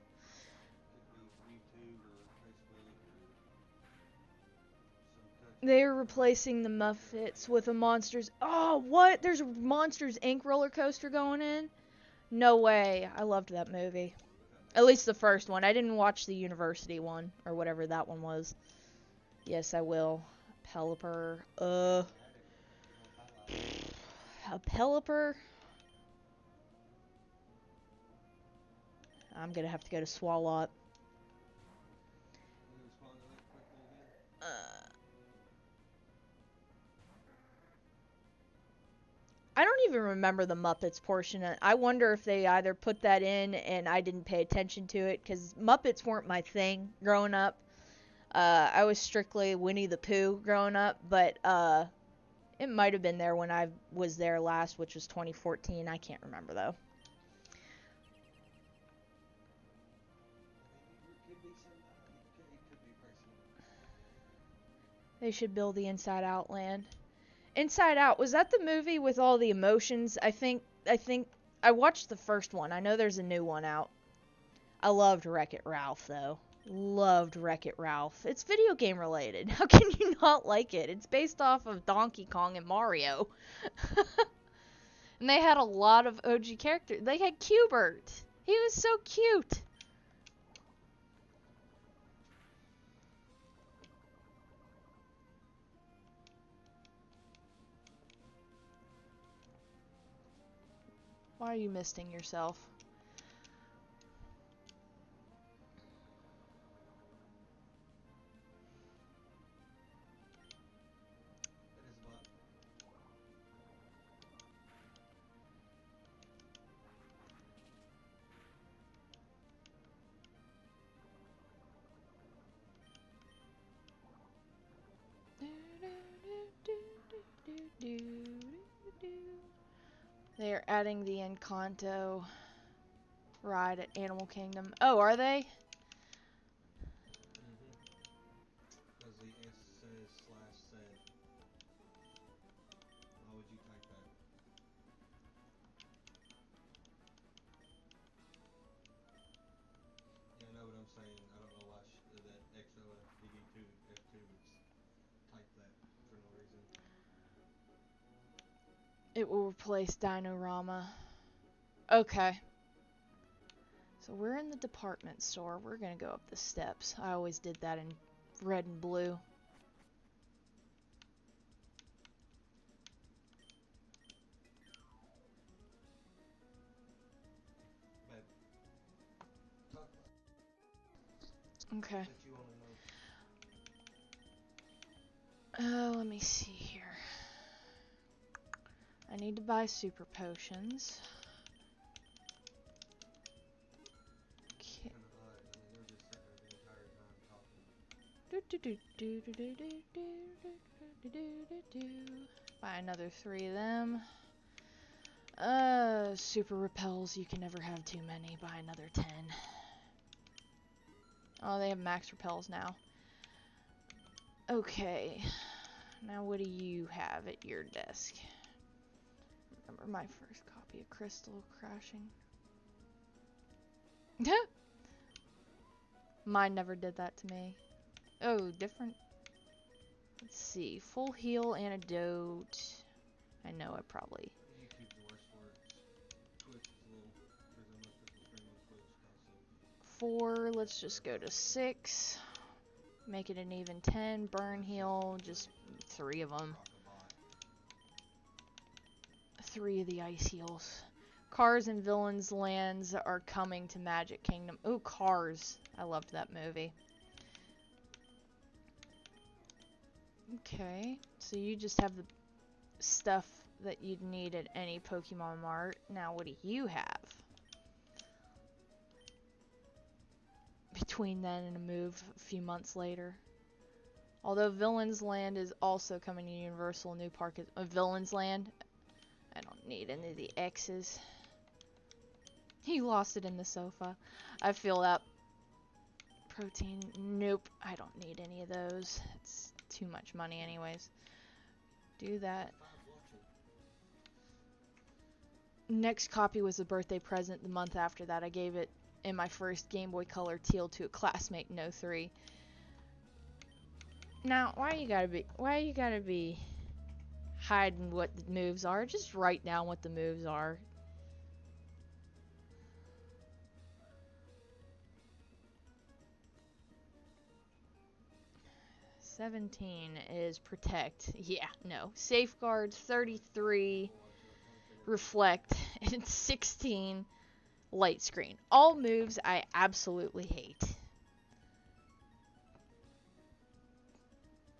[SPEAKER 2] Could be YouTube or Facebook or some country.
[SPEAKER 1] They're replacing the Muppets with a Monsters. Oh, what? There's a Monsters Inc. roller coaster going in? No way. I loved that movie. At least the first one. I didn't watch the University one, or whatever that one was. Yes, I will. Pelipper. A Pelipper? I'm gonna have to go to Swalot.
[SPEAKER 2] Can you respond to that quickly again?
[SPEAKER 1] I don't even remember the Muppets portion. I wonder if they either put that in and I didn't pay attention to it, because Muppets weren't my thing growing up. I was strictly Winnie the Pooh growing up, but it might have been there when I was there last, which was 2014. I can't remember, though.
[SPEAKER 2] It could be somebody. It could be a person.
[SPEAKER 1] They should build the Inside Out land. Inside Out, was that the movie with all the emotions? I think I watched the first one. I know there's a new one out. I loved Wreck-It Ralph, though. Loved Wreck-It Ralph. It's video game related. How can you not like it? It's based off of Donkey Kong and Mario. And they had a lot of OG characters. They had Q*bert. He was so cute. Why are you misting yourself?
[SPEAKER 2] That is a bot.
[SPEAKER 1] They are adding the Encanto ride at Animal Kingdom. Oh, are they?
[SPEAKER 2] Because the S says /said. Why would you type that? Yeah, I know what I'm saying. I don't know why that XOFDD2 F2 would type that for no reason.
[SPEAKER 1] It will replace Dinorama. Okay. So we're in the department store. We're gonna go up the steps. I always did that in red and blue.
[SPEAKER 2] But talk
[SPEAKER 1] Okay.
[SPEAKER 2] that you only know.
[SPEAKER 1] Let me see here. I need to buy super potions. Okay.
[SPEAKER 2] Kind of odd. I mean, they're just sitting there the entire time talking.
[SPEAKER 1] Buy another 3 of them. Super repels. You can never have too many. Buy another 10. Oh, they have max repels now. Okay. Now what do you have at your desk? Remember my first copy of Crystal crashing? Mine never did that to me. Oh, different. Let's see. Full heal antidote. I know I probably.
[SPEAKER 2] YouTube's the worst for it. Twitch is a little, because most people stream on Twitch also.
[SPEAKER 1] 4. Let's just go to 6. Make it an even 10. Burn heal. Just 3 of them.
[SPEAKER 2] Rock a bot.
[SPEAKER 1] 3 of the ice heals. Cars and Villains Lands are coming to Magic Kingdom. Oh, Cars. I loved that movie. Okay, so you just have the stuff that you'd need at any Pokemon Mart. Now, what do you have? Between then and a move a few months later. Although Villains Land is also coming to Universal New Park. Villains Land? I don't need any of the X's. He lost it in the sofa. I feel that. Protein. Nope, I don't need any of those. It's too much money anyways. Do that. Next copy was a birthday present. The month after that I gave it in my first Game Boy Color Teal to a classmate in 03. Now, why you gotta be hiding what the moves are? Just write down what the moves are. $17 is protect. Yeah, no. Safeguard, 33 reflect, and 16 light screen. All moves I absolutely hate.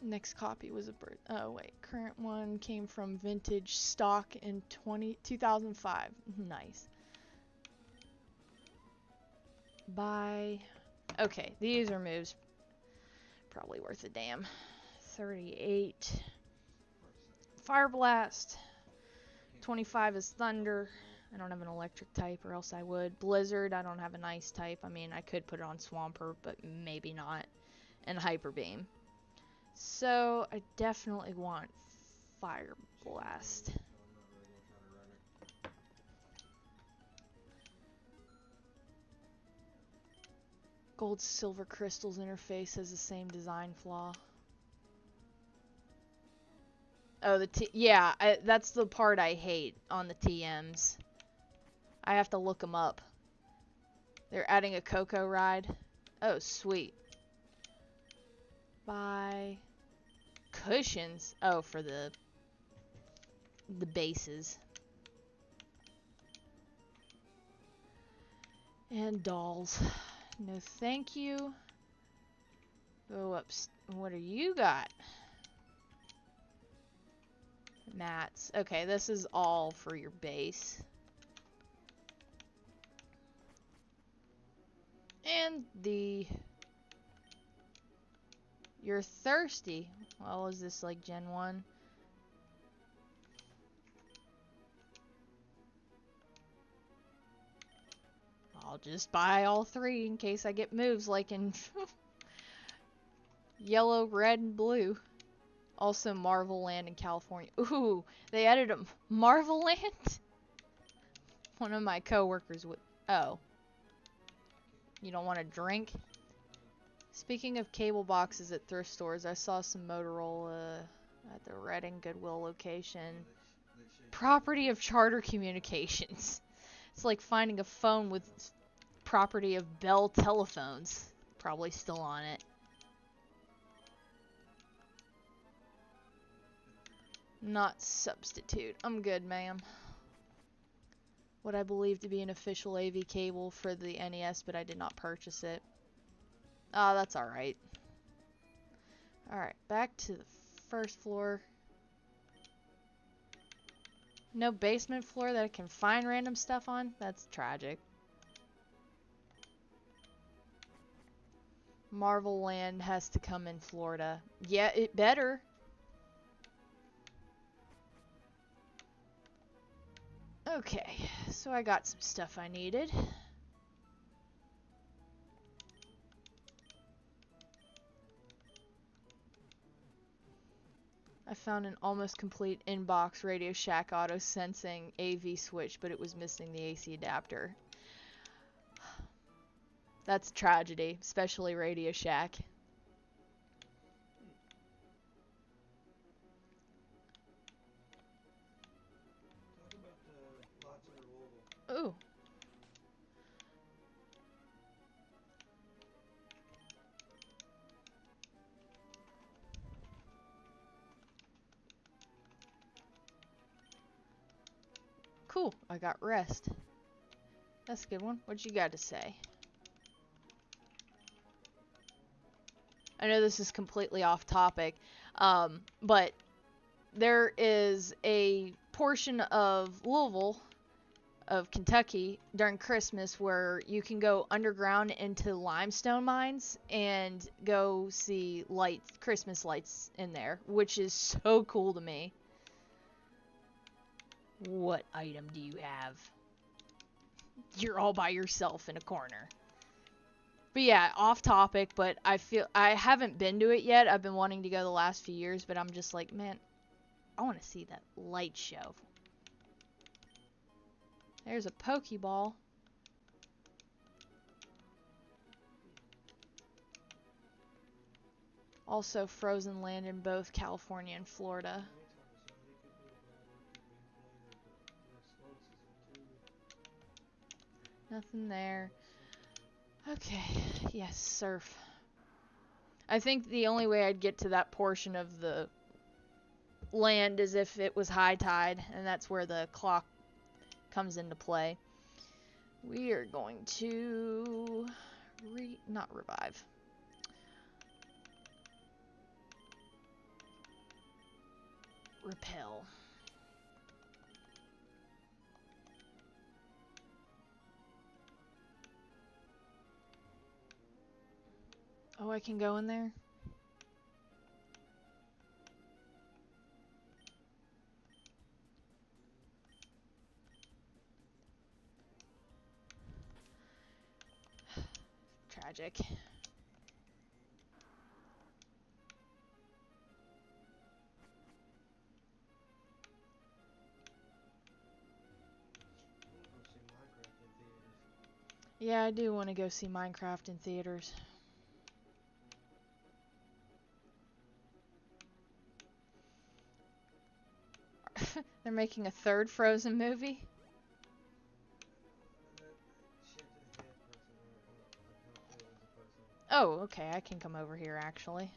[SPEAKER 1] Next copy was a bird. Oh wait, current one came from vintage stock in 2005. Nice. Buy. Okay, these are moves. Probably worth a damn. 38. Fire Blast. 25 is Thunder. I don't have an electric type, or else I would. Blizzard, I don't have an ice type. I mean, I could put it on Swampert, but maybe not. And Hyper Beam. So, I definitely want Fire Blast. Gold Silver Crystals interface has the same design flaw. Oh, yeah, that's the part I hate on the TMs. I have to look them up. They're adding a Coco ride. Oh, sweet. Buy cushions. Oh, for the bases. And dolls. No, thank you. Go up. What do you got? Mats. Okay, this is all for your base. And you're thirsty. Well, is this like Gen 1? I'll just buy all 3 in case I get moves like in yellow, red, and blue. Also Marvel Land in California. Ooh, they added a Marvel Land? One of my coworkers would. Oh. You don't want a drink? Speaking of cable boxes at thrift stores, I saw some Motorola at the Reading Goodwill location. Property of Charter Communications. It's like finding a phone with property of Bell Telephones. Probably still on it. Not substitute. I'm good, ma'am. What I believe to be an official AV cable for the NES, but I did not purchase it. Ah, that's alright. Alright, back to the first floor. No basement floor that I can find random stuff on? That's tragic. Marvel Land has to come in Florida. Yeah, it better. Okay, so I got some stuff I needed. I found an almost complete in-box Radio Shack auto sensing AV switch, but it was missing the AC adapter. That's a tragedy, especially Radio Shack. Ooh. Cool. I got rest. That's a good one. What you got to say? I know this is completely off topic, but there is a portion of Louisville, of Kentucky, during Christmas where you can go underground into limestone mines and go see lights, Christmas lights in there, which is so cool to me. What item do you have? You're all by yourself in a corner. But yeah, off topic, but I haven't been to it yet. I've been wanting to go the last few years, but I'm just like, man, I want to see that light show. There's a Pokeball. Also frozen land in both California and Florida. Nothing there. Okay, yes, surf. I think the only way I'd get to that portion of the land is if it was high tide, and that's where the clock comes into play. We are going to not revive. Repel. Oh, I can go in there? Tragic. Yeah, I do want to go see Minecraft in theaters. They're making a third Frozen movie? Oh, okay, I can come over here actually.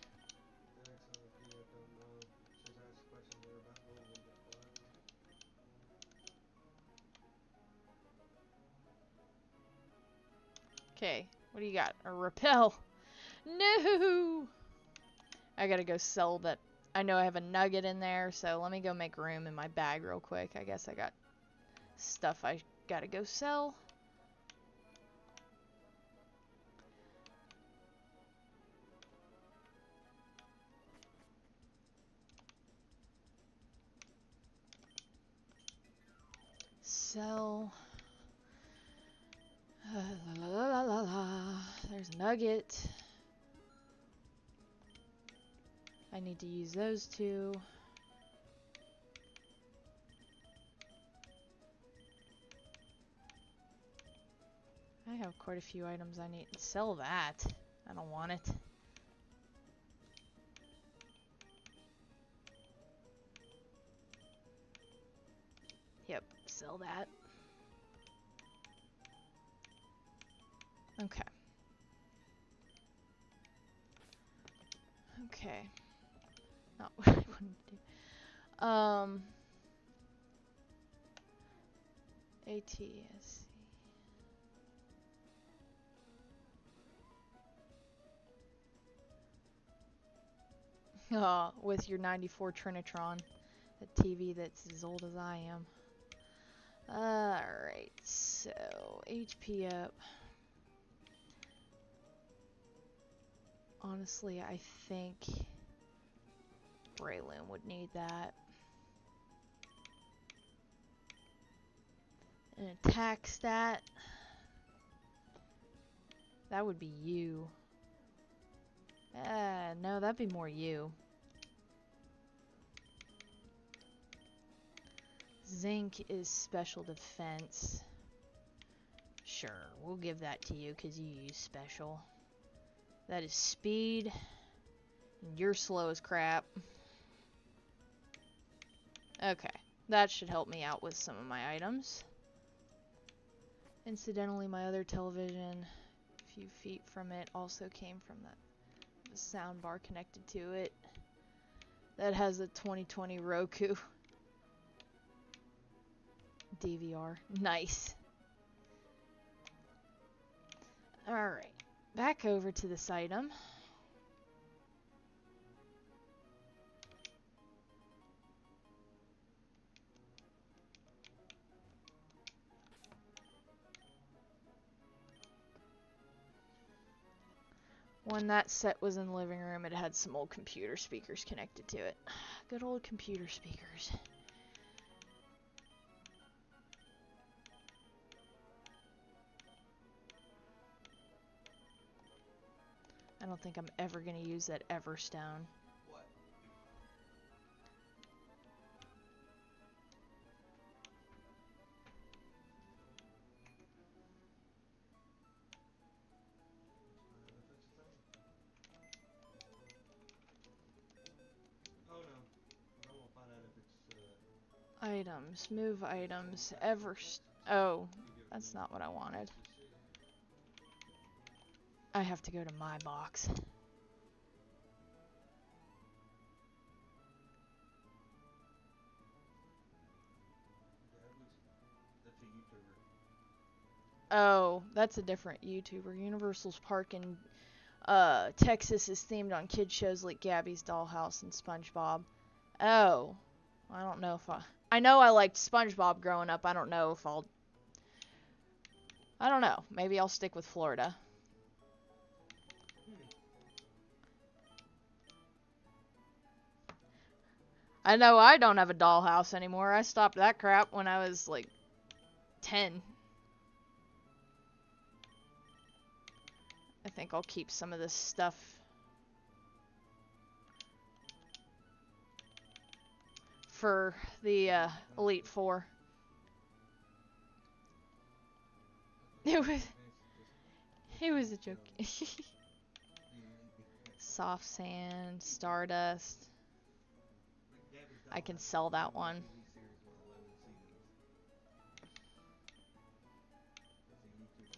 [SPEAKER 1] Okay, what do you got? A repel. No! I gotta go sell that. I know I have a nugget in there, so let me go make room in my bag real quick. I guess I got stuff I gotta go sell. Sell. La la la la la. There's a nugget. I need to use those two. I have quite a few items I need to sell that. I don't want it. Yep, sell that. Okay. Okay. Not what I wanted to do. ATSC. Oh, with your 94 Trinitron. The TV that's as old as I am. Alright, so HP up. Honestly, I think Braylon would need that. An attack stat. That would be you. No, that'd be more you. Zinc is special defense. Sure, we'll give that to you because you use special. That is speed. And you're slow as crap. Okay, that should help me out with some of my items. Incidentally, my other television, a few feet from it, also came from the sound bar connected to it. That has a 2020 Roku DVR. Nice. Alright, back over to this item. When that set was in the living room, it had some old computer speakers connected to it. Good old computer speakers. I don't think I'm ever going to use that Everstone.
[SPEAKER 2] What? Oh no. I won't find out if it's
[SPEAKER 1] Items, move items, Oh, that's not what I wanted. I have to go to my box.
[SPEAKER 2] That's a YouTuber.
[SPEAKER 1] Oh, that's a different YouTuber. Universal's Park in Texas is themed on kid shows like Gabby's Dollhouse and SpongeBob. Oh, I don't know if I know I liked SpongeBob growing up. I don't know if I don't know. Maybe I'll stick with Florida. I know I don't have a dollhouse anymore. I stopped that crap when I was like 10. I think I'll keep some of this stuff for the Elite Four. It was a joke. Soft Sand, Stardust. I can sell that one.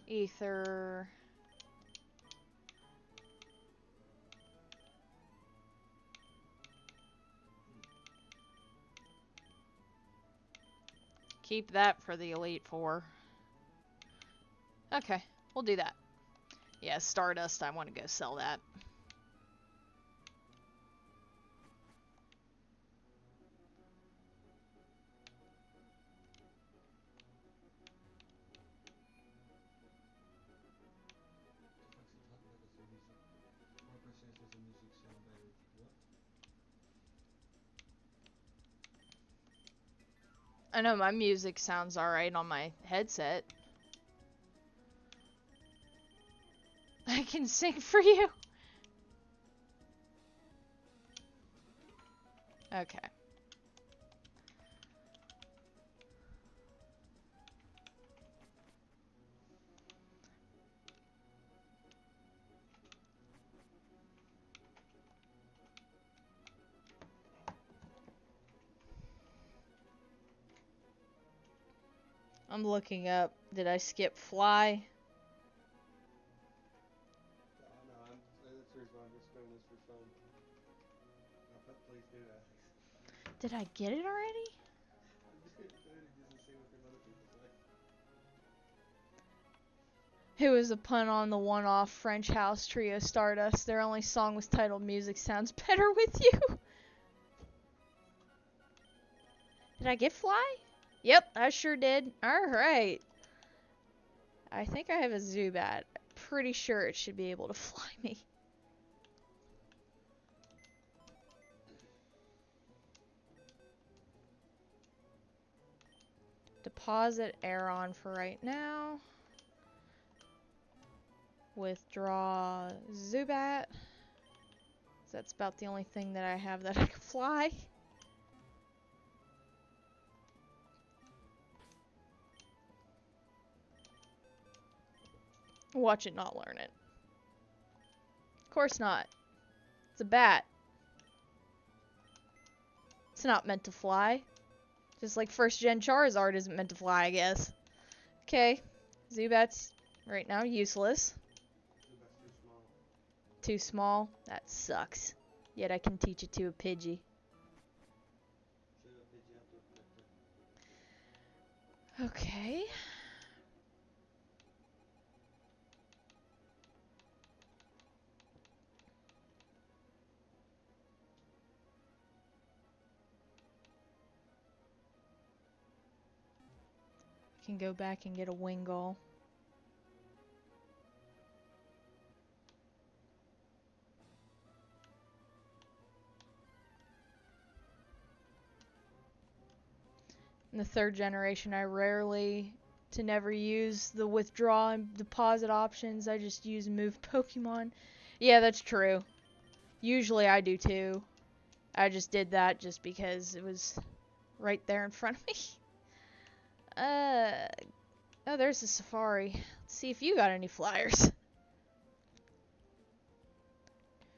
[SPEAKER 1] Ether. Keep that for the Elite Four. Okay, we'll do that. Yeah, Stardust, I want to go sell that. I know my music sounds alright on my headset. I can sing for you. Okay. I'm looking up. Did I skip Fly?
[SPEAKER 2] No, that's the reason why I'm just doing this for fun. No, please do, Alex.
[SPEAKER 1] Did I get it already?
[SPEAKER 2] I'm just doing it just to see what them other people say.
[SPEAKER 1] It was a pun on the one-off French house trio Stardust. Their only song was titled Music Sounds Better With You. Did I get Fly? Yep, I sure did. Alright. I think I have a Zubat. Pretty sure it should be able to fly me. Deposit Aeron for right now. Withdraw Zubat. That's about the only thing that I have that I can fly. Watch it not learn it. Of course not. It's a bat. It's not meant to fly. Just like first gen Charizard isn't meant to fly, I guess. Okay. Zubat's right now useless.
[SPEAKER 2] Zubat's too small.
[SPEAKER 1] Too small? That sucks. Yet I can teach it to a Pidgey.
[SPEAKER 2] Shut up, Pidgey.
[SPEAKER 1] Okay. I can go back and get a Wingull. In the third generation, I rarely to never use the withdraw and deposit options. I just use move Pokemon. Yeah, that's true. Usually I do too. I just did that just because it was right there in front of me. Oh, there's a Safari. Let's see if you got any flyers.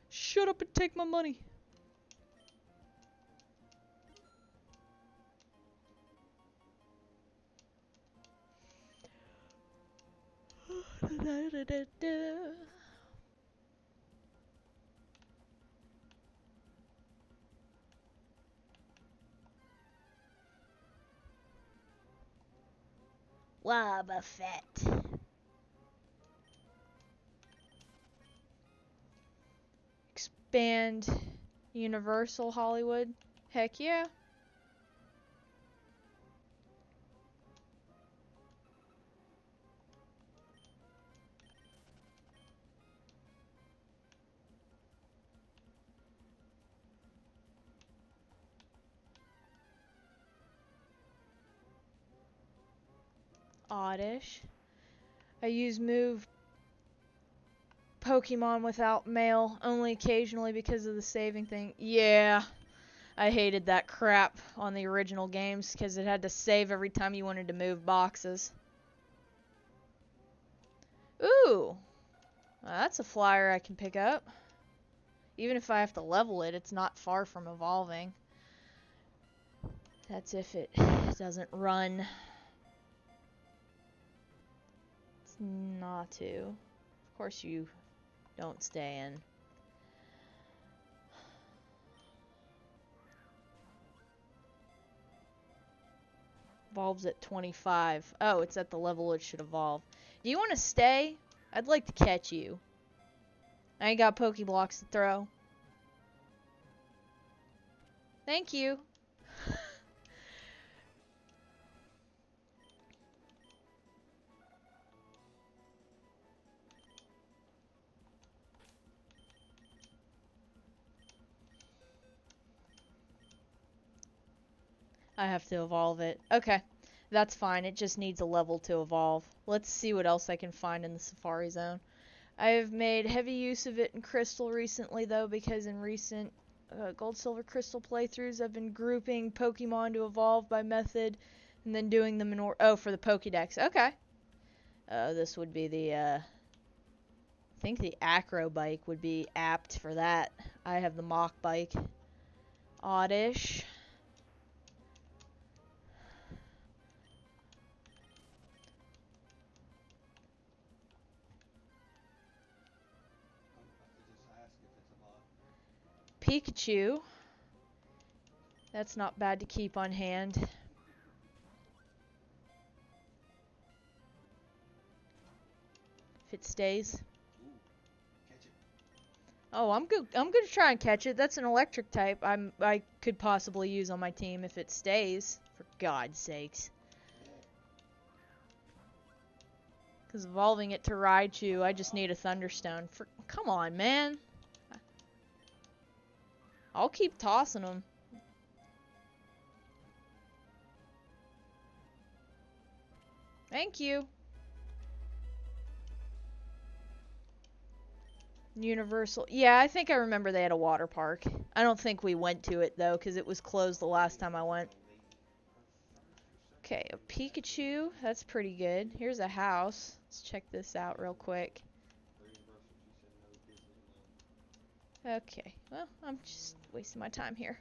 [SPEAKER 1] Shut up and take my money. Wobbuffet. Expand Universal Hollywood. Heck yeah. Oddish. I use move Pokemon without mail only occasionally because of the saving thing. Yeah, I hated that crap on the original games because it had to save every time you wanted to move boxes. Ooh, that's a flyer I can pick up. Even if I have to level it, it's not far from evolving. That's if it doesn't run. It's not to. Of course you don't stay in. Evolves at 25. Oh, it's at the level it should evolve. Do you want to stay? I'd like to catch you. I ain't got Pokeblocks to throw. Thank you. I have to evolve it. Okay, that's fine. It just needs a level to evolve. Let's see what else I can find in the Safari Zone. I have made heavy use of it in Crystal recently, though, because in recent Gold, Silver, Crystal playthroughs, I've been grouping Pokemon to evolve by method, and then doing them in order. Oh, for the Pokédex. Okay. This would be the, I think the Acro Bike would be apt for that. I have the Mach Bike. Oddish. Pikachu. That's not bad to keep on hand. If it stays. Oh, I'm good. I'm gonna try and catch it. That's an electric type. I could possibly use on my team if it stays. For God's sakes. Because evolving it to Raichu, I just need a Thunderstone. Come on, man. I'll keep tossing them. Thank you. Universal. Yeah, I think I remember they had a water park. I don't think we went to it, though, because it was closed the last time I went. Okay, a Pikachu. That's pretty good. Here's a house. Let's check this out real quick. Okay, well, I'm just wasting my time here.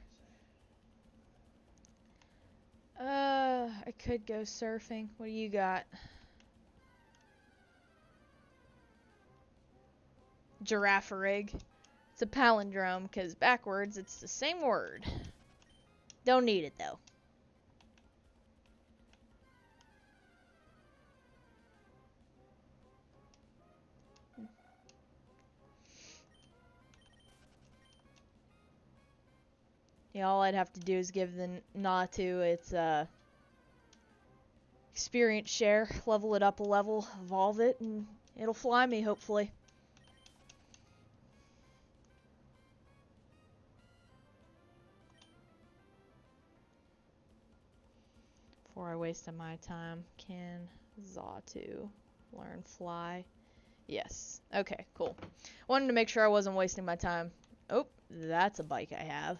[SPEAKER 1] I could go surfing. What do you got? Giraffe-rig. It's a palindrome because backwards it's the same word. Don't need it though. Yeah, all I'd have to do is give the Natu its experience share, level it up a level, evolve it, and it'll fly me, hopefully. Before I wasted my time, can Xatu learn fly? Yes. Okay, cool. Wanted to make sure I wasn't wasting my time. Oh, that's a bike I have.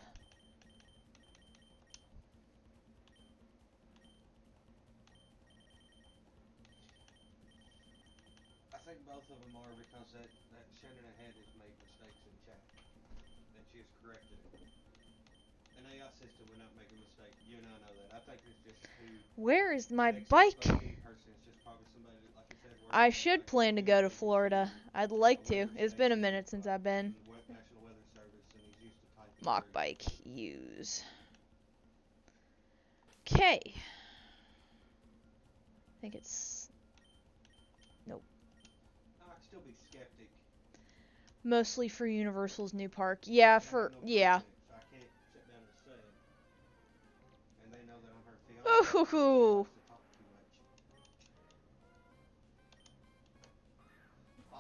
[SPEAKER 2] I think both of them are because that Shannon ahead has made mistakes in chat, and she has corrected it. An AI system would not make a mistake. You and I know that. I think it's just too.
[SPEAKER 1] Where is my
[SPEAKER 2] An
[SPEAKER 1] bike?
[SPEAKER 2] person is just probably somebody that, like you said,
[SPEAKER 1] I should plan to go to Florida. I'd like to. It's been a minute since I've been.
[SPEAKER 2] National Weather Service, and he's used to typing.
[SPEAKER 1] Mock bike, use. Okay. I think it's
[SPEAKER 2] I'd still be skeptic.
[SPEAKER 1] mostly for Universal's new park. Yeah, yeah.
[SPEAKER 2] So I can't sit down and say it. And they know that I'm her fiance.
[SPEAKER 1] Ooh.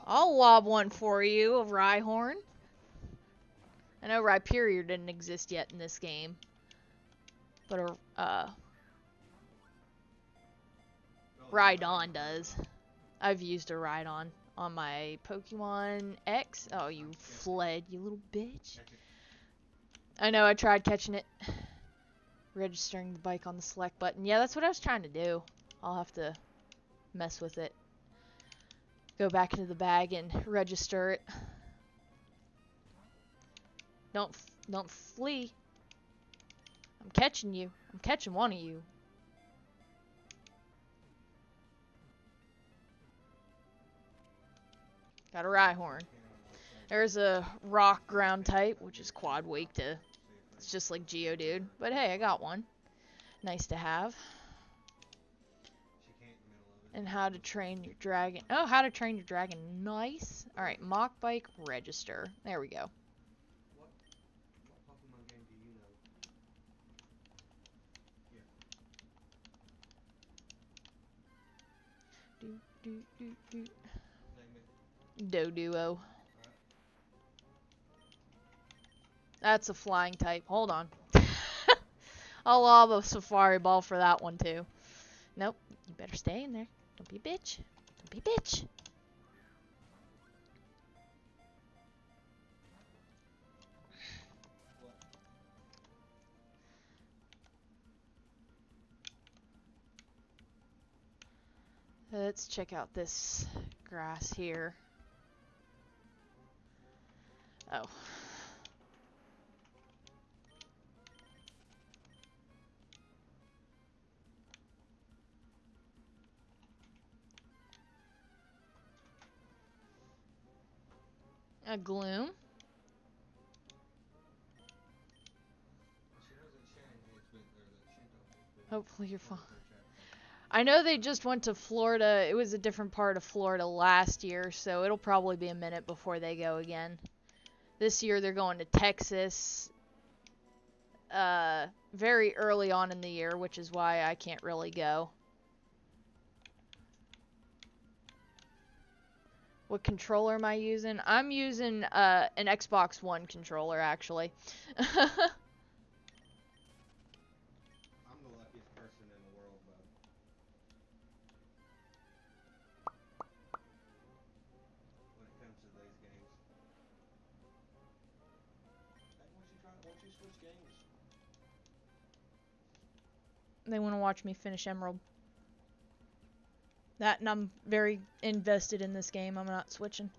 [SPEAKER 1] I'll lob one for you, a Rhyhorn. I know Rhyperior didn't exist yet in this game, but Rhydon does. I've used a Rhydon on my Pokemon X. Oh, you fled, you little bitch. I know, I tried catching it. Registering the bike on the select button. Yeah, that's what I was trying to do. I'll have to mess with it. Go back into the bag and register it. Don't flee. I'm catching you. I'm catching one of you. Got a Rhyhorn. There's a rock ground type, which is quad weak to. It's just like Geodude. But hey, I got one. Nice to have. And how to train your dragon. Oh, how to train your dragon. Nice. Alright, Mock Bike register. There we go.
[SPEAKER 2] What Pokemon game do you know?
[SPEAKER 1] Do.
[SPEAKER 2] Name it.
[SPEAKER 1] Doduo. That's a flying type. Hold on. I'll lob a Safari Ball for that one too. Nope. You better stay in there. Don't be a bitch. Don't be a bitch. Let's check out this grass here. Oh. A Gloom. Hopefully you're fine. I know they just went to Florida. It was a different part of Florida last year, so it'll probably be a minute before they go again. This year they're going to Texas very early on in the year, which is why I can't really go. What controller am I using? I'm using an Xbox One controller, actually.
[SPEAKER 2] I'm the luckiest person in the world, bud. When it comes to these games. Hey, won't you switch games?
[SPEAKER 1] They want to watch me finish Emerald. That, and I'm very invested in this game. I'm not switching.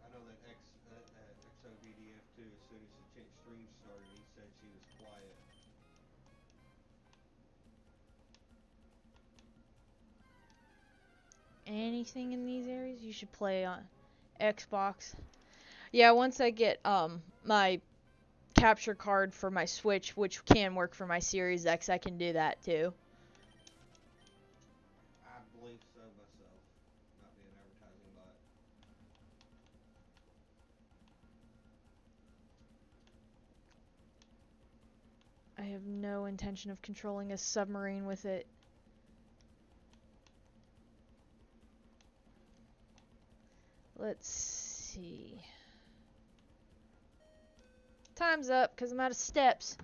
[SPEAKER 2] I know that XOVDF2 is soon as the stream started, he said she was quiet.
[SPEAKER 1] Anything in these areas you should play on Xbox. Yeah, once I get my capture card for my Switch, which can work for my Series X, I can do that too.
[SPEAKER 2] I believe so myself. Not being advertising bot.
[SPEAKER 1] I have no intention of controlling a submarine with it. Let's see. Time's up because I'm out of steps.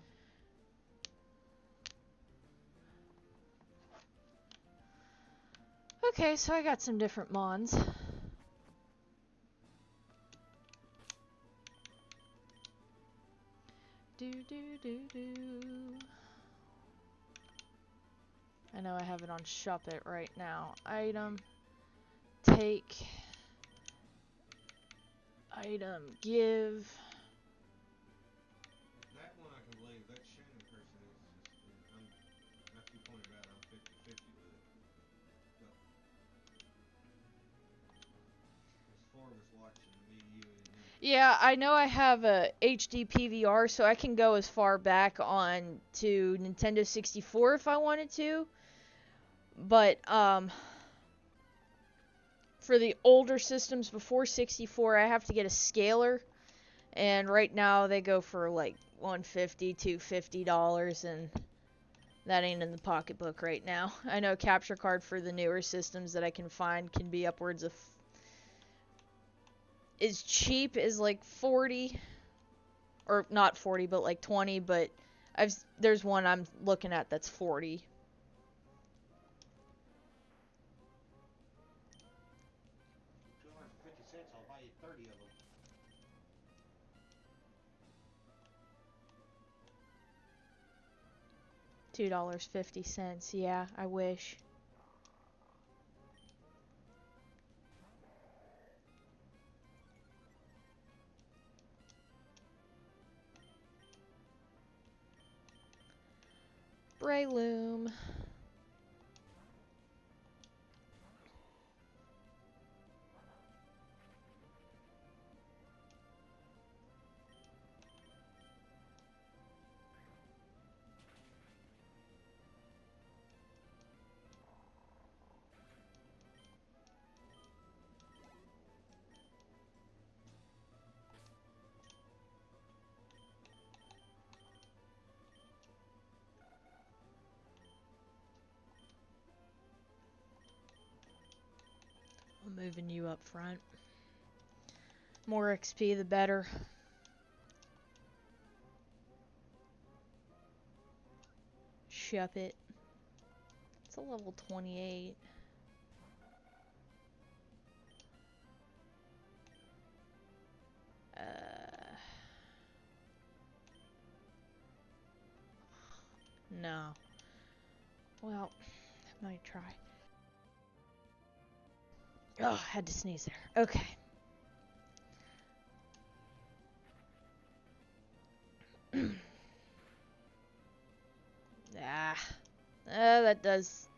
[SPEAKER 1] Okay, so I got some different mons. I know I have it on Shop It right now. Item, take, item, give.
[SPEAKER 2] That one I can believe. That Shannon person is just, after you pointed out, I'm 50-50 with it. Go. There's four of us watching, me, you, and him.
[SPEAKER 1] Yeah, I know I have a HD PVR, so I can go as far back on to Nintendo 64 if I wanted to. But, for the older systems before 64, I have to get a scaler. And right now they go for like $150, $250, and that ain't in the pocketbook right now. I know capture card for the newer systems that I can find can be upwards of as cheap as like 40, or not 40, but like 20. But there's one I'm looking at that's 40.
[SPEAKER 2] $2.50, I'll buy you 30 of them.
[SPEAKER 1] $2.50. Yeah, I wish. Breloom. I'm moving you up front. More XP, the better. Shop It. It's a level 28. No. Well, I might try. Oh, had to sneeze there. Okay. That does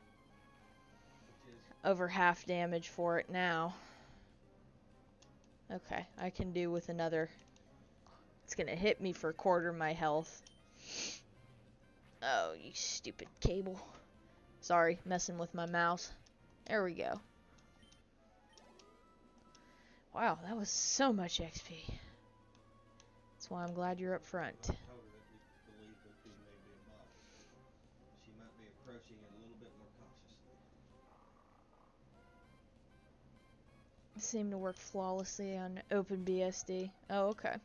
[SPEAKER 1] over half damage for it now. Okay, I can do with another. It's gonna hit me for a quarter my health. Oh, you stupid cable. Sorry, messing with my mouse. There we go. Wow, that was so much XP. That's why I'm glad you're up front.
[SPEAKER 2] I told her that we believe that he may be a bot. She might be approaching it a little bit more cautiously.
[SPEAKER 1] It seemed to work flawlessly on OpenBSD. Oh, okay.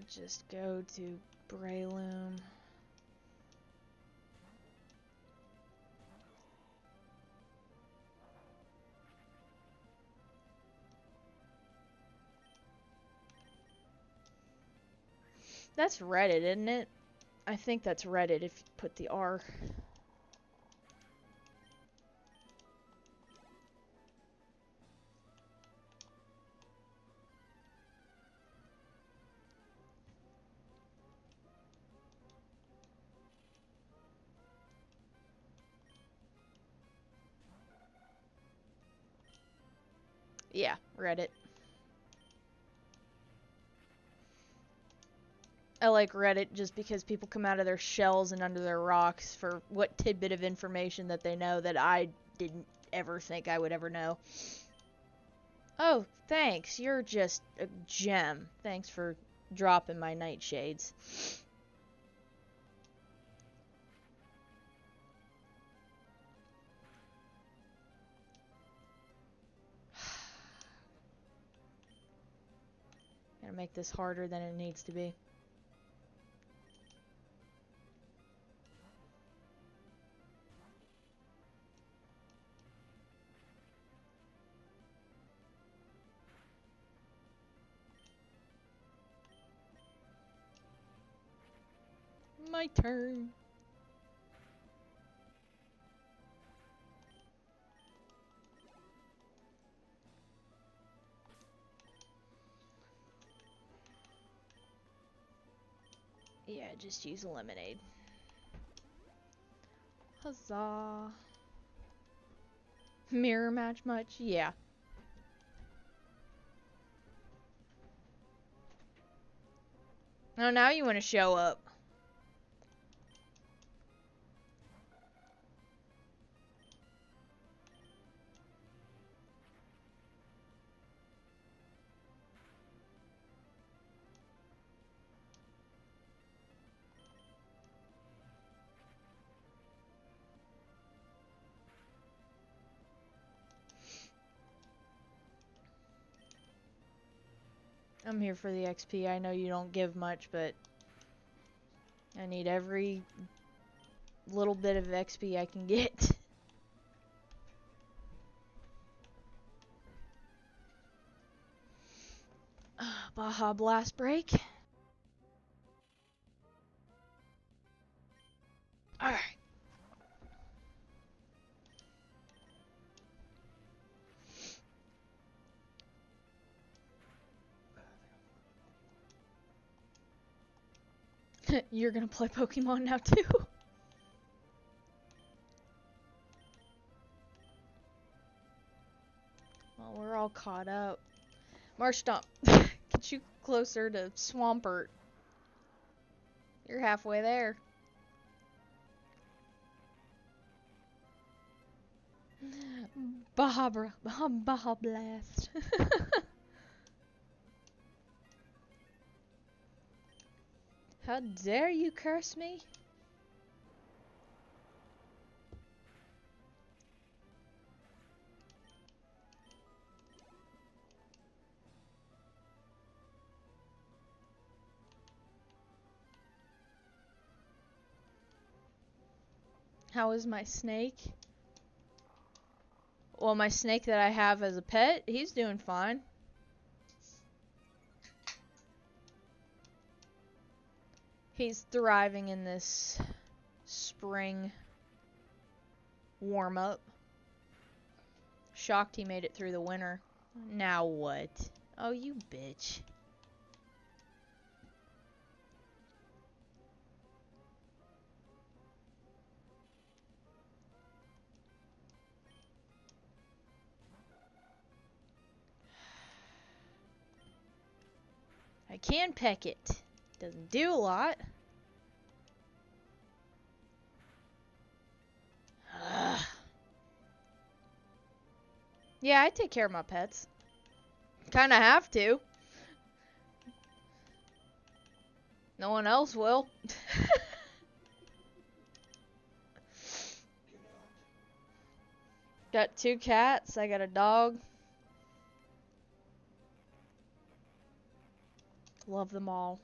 [SPEAKER 1] Just go to Breloom. That's Reddit, isn't it? I think that's Reddit if you put the R. Yeah, Reddit. I like Reddit just because people come out of their shells and under their rocks for what tidbit of information that they know that I didn't ever think I would ever know. Oh, thanks. You're just a gem. Thanks for dropping my nightshades. Gotta make this harder than it needs to be. My turn. Yeah, just use a lemonade. Huzzah. Mirror match much? Yeah. Oh, now you want to show up. I'm here for the XP. I know you don't give much, but I need every little bit of XP I can get. Baja Blast break. Alright. You're gonna play Pokemon now too? Well, we're all caught up. Marshtomp, get you closer to Swampert. You're halfway there. Baja Blast. How dare you curse me? How is my snake? Well, my snake that I have as a pet, he's doing fine. He's thriving in this spring warm-up. Shocked he made it through the winter. Now what? Oh, you bitch. I can peck it. Doesn't do a lot. Ugh. Yeah, I take care of my pets. Kinda have to. No one else will. Got 2 cats. I got a dog. Love them all.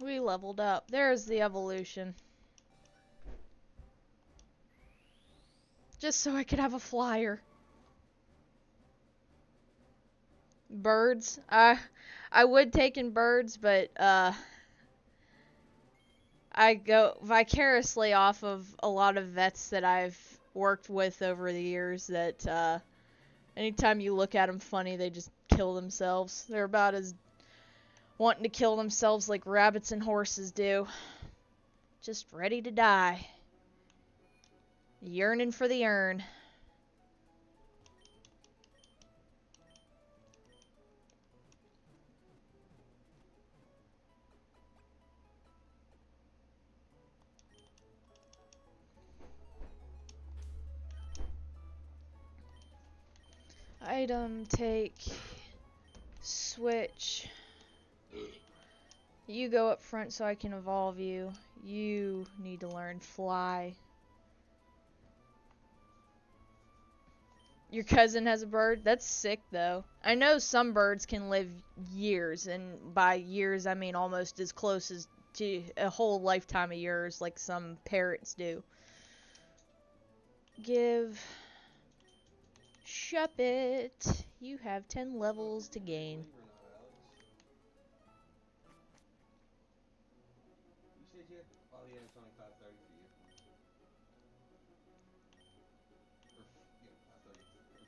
[SPEAKER 1] We leveled up. There's the evolution. Just so I could have a flyer. Birds. I would take in birds, but I go vicariously off of a lot of vets that I've worked with over the years that anytime you look at them funny, they just kill themselves. They're about as wanting to kill themselves like rabbits and horses do. Just ready to die. Yearning for the urn. Item, take, switch. You go up front so I can evolve you. You need to learn fly. Your cousin has a bird? That's sick, though. I know some birds can live years, and by years I mean almost as close as to a whole lifetime of yours, like some parrots do. Give Shuppet. You have 10 levels to gain.
[SPEAKER 2] You said you had, oh yeah, it's only 5:30 for you. Or, yeah, 5:30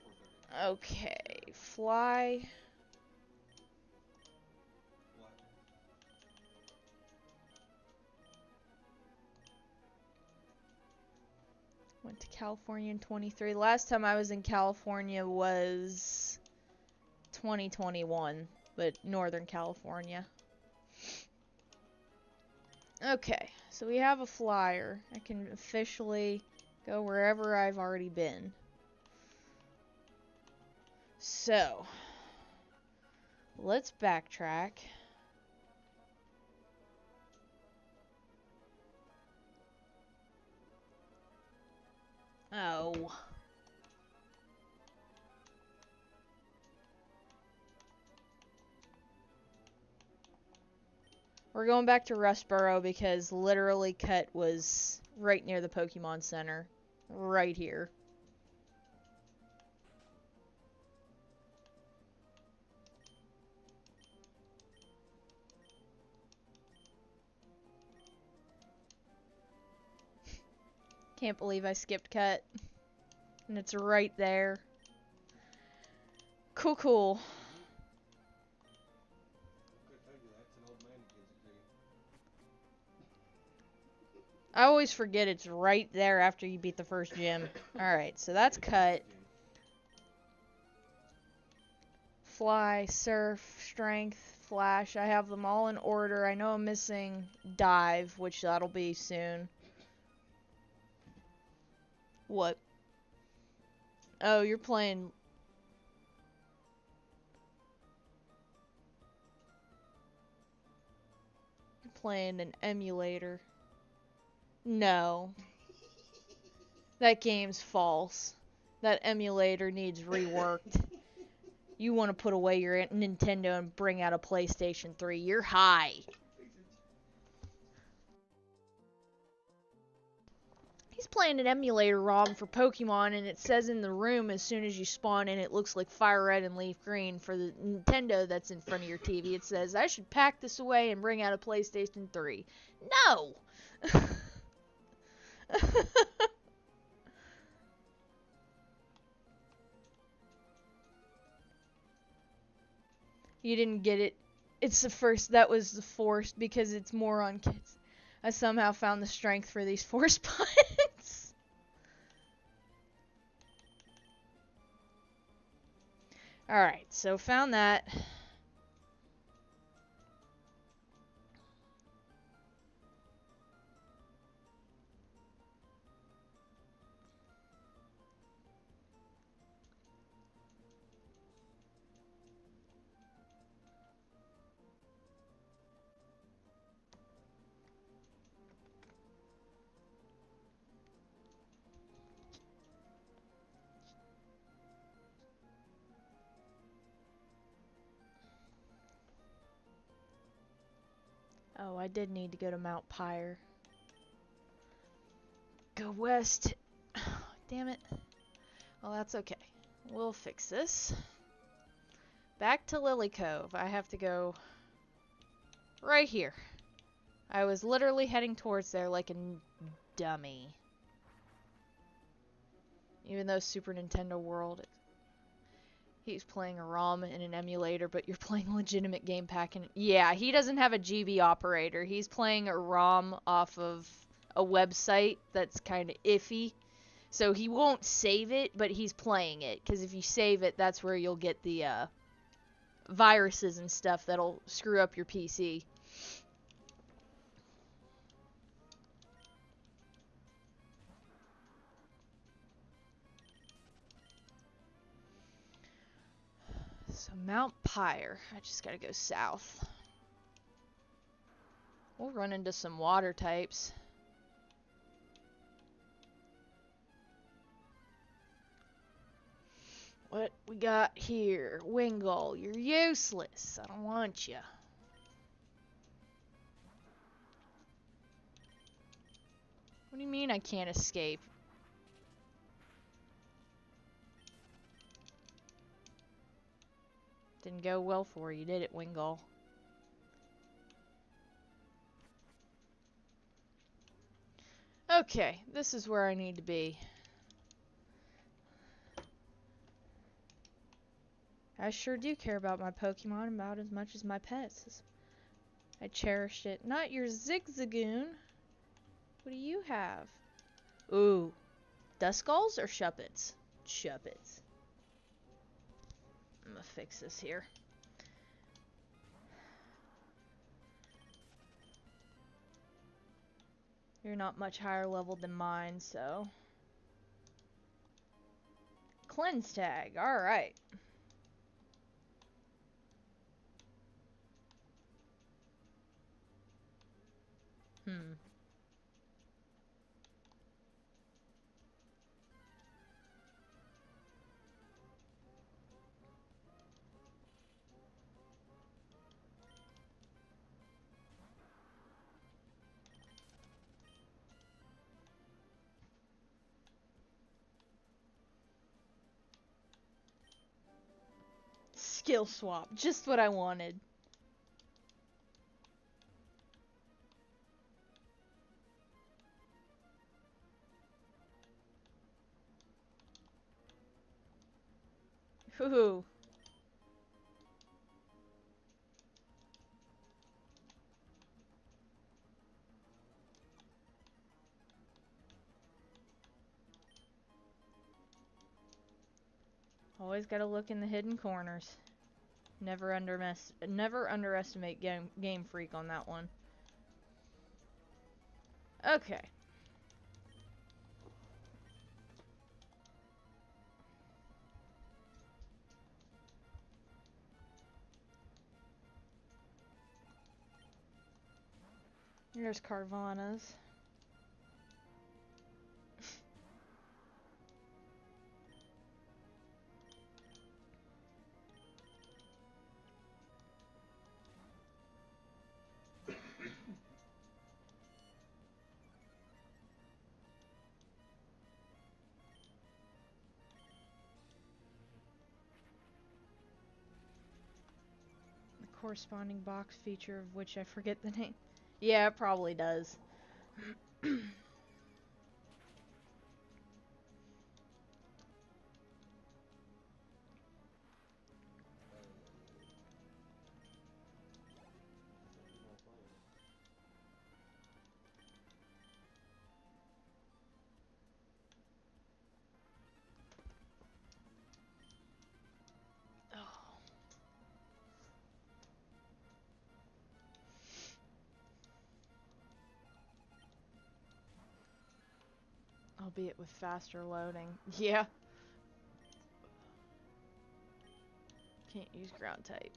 [SPEAKER 2] or 4:30.
[SPEAKER 1] Okay, fly.
[SPEAKER 2] What?
[SPEAKER 1] Went to California in 23. Last time I was in California was 2021, but Northern California. Okay, so we have a flyer. I can officially go wherever I've already been. So, let's backtrack. Oh. We're going back to Rustboro because literally Cut was right near the Pokemon Center. Right here. Can't believe I skipped Cut. And it's right there. Cool, cool.
[SPEAKER 2] Could tell you that's an old man that gives it to you.
[SPEAKER 1] I always forget it's right there after you beat the first gym. Alright, so that's Cut. Fly, Surf, Strength, Flash. I have them all in order. I know I'm missing Dive, which that'll be soon. What? Oh, you're playing... You're playing an emulator. No. That game's false. That emulator needs reworked. You want to put away your Nintendo and bring out a PlayStation 3. You're high. He's playing an emulator ROM for Pokemon, and it says in the room as soon as you spawn in, it looks like Fire Red and Leaf Green. For the Nintendo that's in front of your TV, it says, I should pack this away and bring out a PlayStation 3. No! You didn't get it. It's the first. That was the forced because it's more on kids. I somehow found the strength for these force buttons. Alright, so found that. Oh, I did need to go to Mount Pyre. Go west. Damn it. Well, that's okay. We'll fix this. Back to Lily Cove. I have to go right here. I was literally heading towards there like a dummy. Even though Super Nintendo World, he's playing a ROM in an emulator, but you're playing a legitimate game pack. And yeah, he doesn't have a GB operator. He's playing a ROM off of a website that's kind of iffy. So he won't save it, but he's playing it. Because if you save it, that's where you'll get the viruses and stuff that'll screw up your PC. So Mount Pyre. I just gotta go south. We'll run into some water types. What we got here? Wingull, you're useless. I don't want you. What do you mean I can't escape? Didn't go well for you, did it, Wingull? Okay, this is where I need to be. I sure do care about my Pokemon about as much as my pets. I cherished it. Not your Zigzagoon. What do you have? Ooh. Duskulls or Shuppets? Shuppets. I'm gonna fix this here. You're not much higher level than mine, so... Cleanse tag, alright. Skill swap, just what I wanted. Ooh. Always gotta look in the hidden corners. Never underestimate Game Freak on that one. Okay. Here's Carvana's. The corresponding box feature of which I forget the name. Yeah, it probably does. Albeit with faster loading. Yeah. Can't use ground type.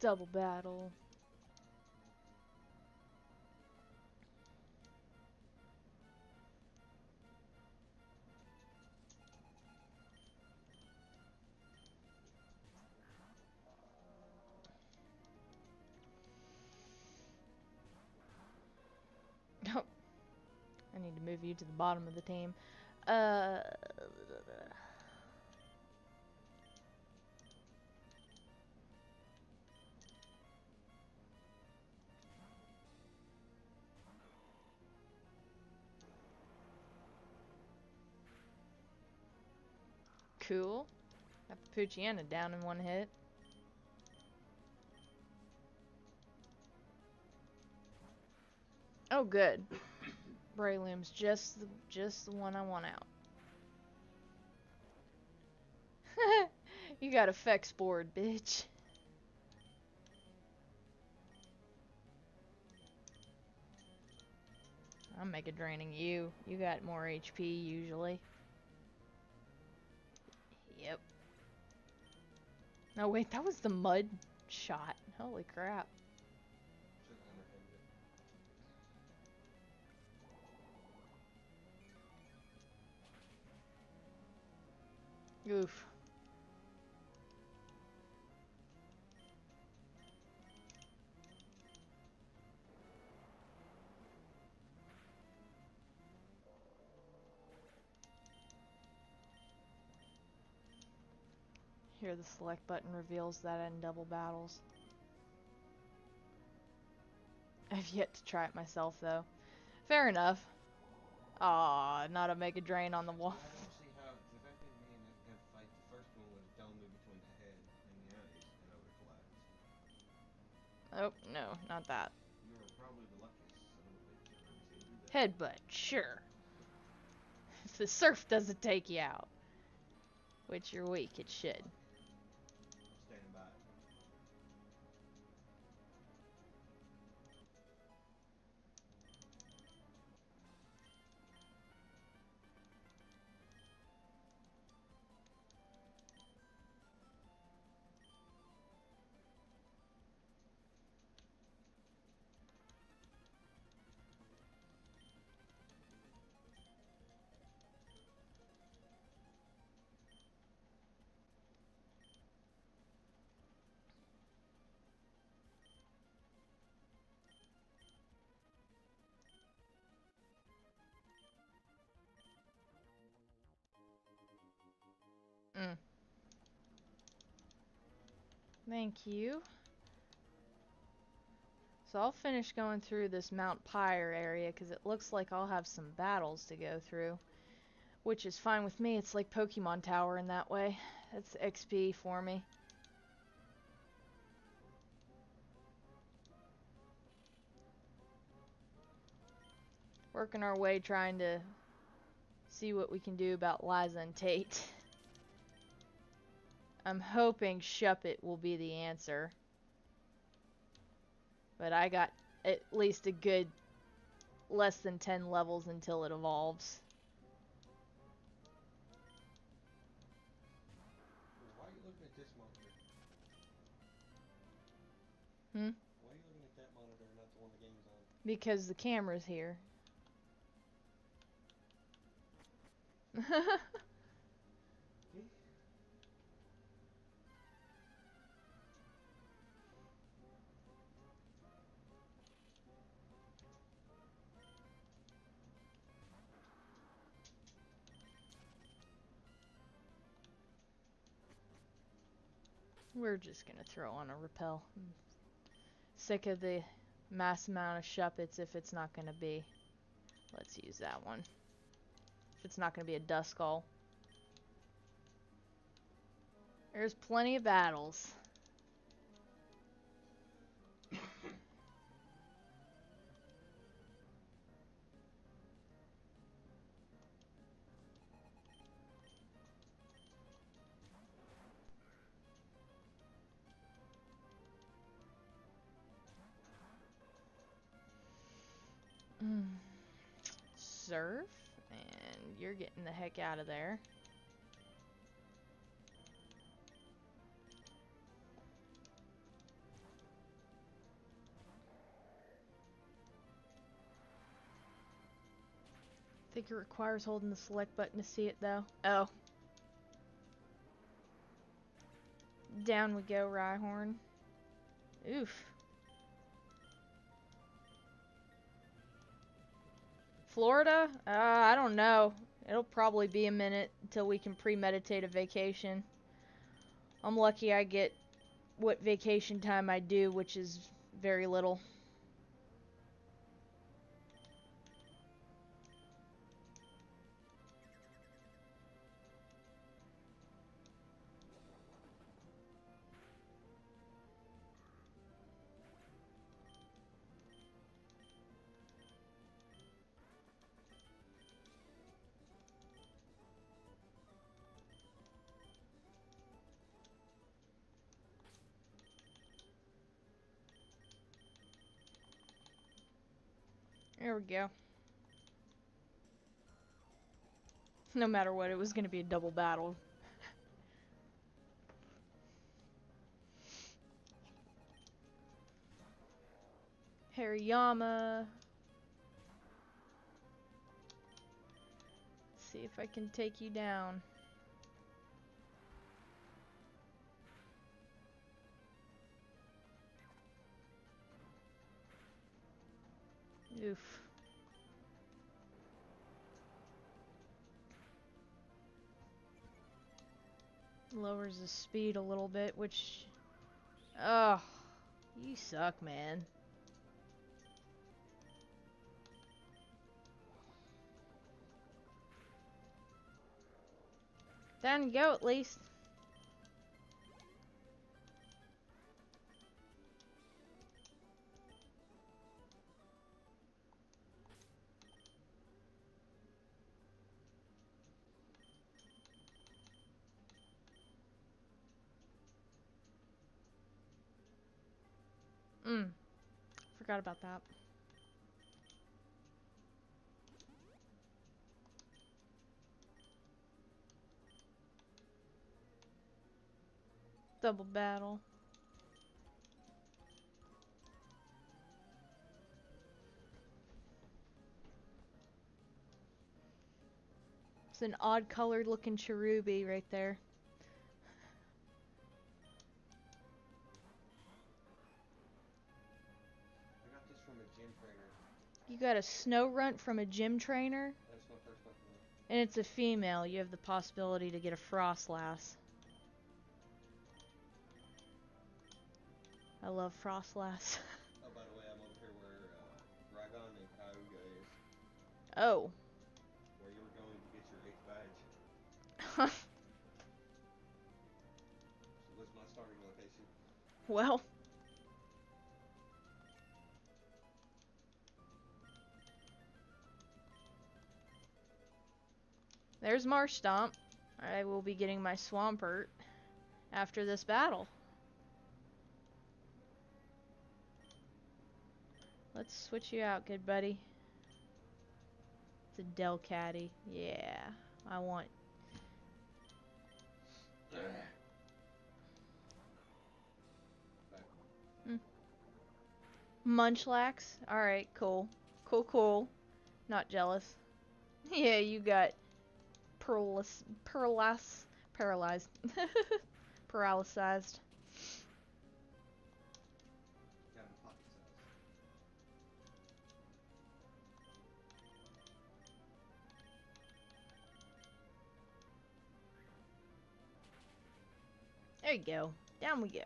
[SPEAKER 1] Double battle. need to move you to the bottom of the team. Uh... Cool. Got Poochyena down in one hit. Oh, good. Breloom's just the one I want out. You got effects board, bitch. I'm mega draining you. You got more HP usually. Yep. No, wait, that was the mud shot. Holy crap.
[SPEAKER 2] Should've underhanded it.
[SPEAKER 1] Oof. Here, the select button reveals that in double battles. I've yet to try it myself, though. Fair enough. Aw, not a Mega Drain on the wall.
[SPEAKER 2] I don't see how, because if I think me and that fight, the first one would have done me between the head and the eyes, and I would have collapsed.
[SPEAKER 1] Oh, no, not that.
[SPEAKER 2] You were probably the luckiest son of a bitch I've ever seen do that.
[SPEAKER 1] Headbutt, sure. If the surf doesn't take you out. Which you're weak, it should.
[SPEAKER 2] I'm standing by it.
[SPEAKER 1] Mm. Thank you. So I'll finish going through this Mount Pyre area because it looks like I'll have some battles to go through. Which is fine with me. It's like Pokemon Tower in that way. It's XP for me. Working our way trying to see what we can do about Liza and Tate. I'm hoping Shuppet will be the answer. But I got at least a good less than 10 levels until it evolves.
[SPEAKER 2] Why are you looking at this monitor?
[SPEAKER 1] Hmm?
[SPEAKER 2] Why are you looking at that monitor and not the one the game's on?
[SPEAKER 1] Because the camera's here. We're just gonna throw on a repel. I'm sick of the mass amount of Shuppets if it's not gonna be. Let's use that one. If it's not gonna be a Duskull. There's plenty of battles. Surf, and you're getting the heck out of there. I think it requires holding the select button to see it though. Oh. Down we go, Rhyhorn. Oof. Florida? I don't know. It'll probably be a minute until we can premeditate a vacation. I'm lucky I get what vacation time I do, which is very little. There we go. No matter what, it was going to be a double battle. Hariyama. Let's see if I can take you down. Oof. Lowers the speed a little bit, which... Oh, you suck, man. Down you go, at least. Forgot about that. Double battle. It's an odd colored looking cherubi right there.
[SPEAKER 2] I got this from a gym trainer.
[SPEAKER 1] You got a snow runt from a gym trainer?
[SPEAKER 2] That's my first Pokemon.
[SPEAKER 1] And it's a female. You have the possibility to get a Frostlass. I love Frostlass.
[SPEAKER 2] Oh, by the way, I'm over here where Raygon and Kyogre is.
[SPEAKER 1] Oh.
[SPEAKER 2] Where you were going to get your 8th badge. So what's my starting location?
[SPEAKER 1] Well. There's Marshtomp. I will be getting my Swampert after this battle. Let's switch you out, good buddy. It's a Delcatty. Yeah, I want... Munchlax? Alright, cool. Cool. Not jealous. Yeah, you got... Paralyzed. Paralyzed.
[SPEAKER 2] Got him pocket size.
[SPEAKER 1] There you go. Down we go.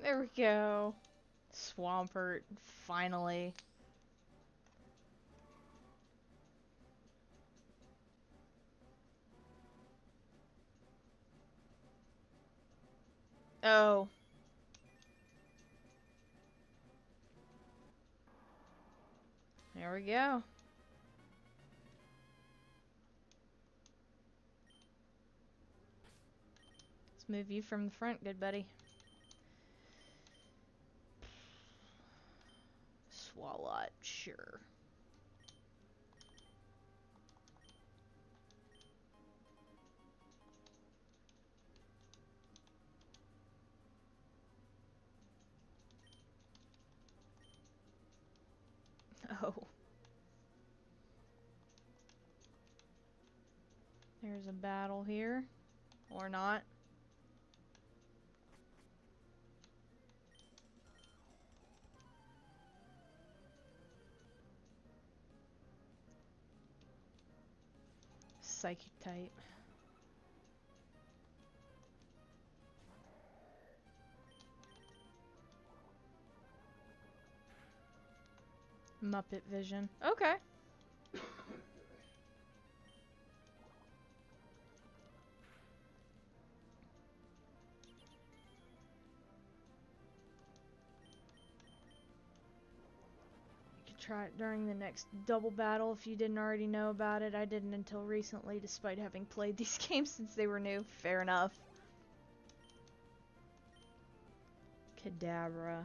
[SPEAKER 1] There we go. Swampert, finally. Oh. There we go. Let's move you from the front, good buddy. Swalot, sure. Oh. There's a battle here. Or not. psychic type. Muppet vision. Okay. Try it during the next double battle if you didn't already know about it. I didn't until recently, despite having played these games since they were new. Fair enough. Kadabra.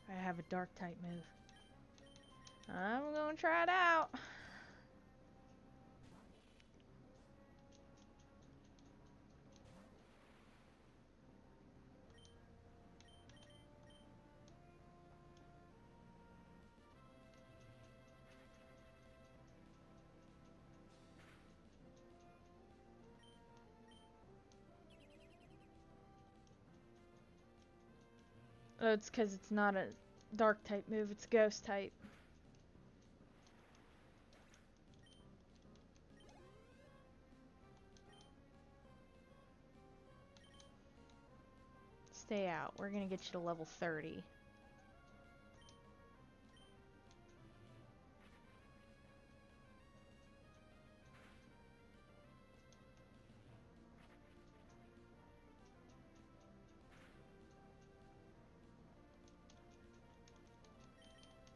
[SPEAKER 1] I have a dark type move. I'm gonna try it out. Oh, it's because it's not a dark type move, it's ghost type. Stay out. We're gonna get you to level 30.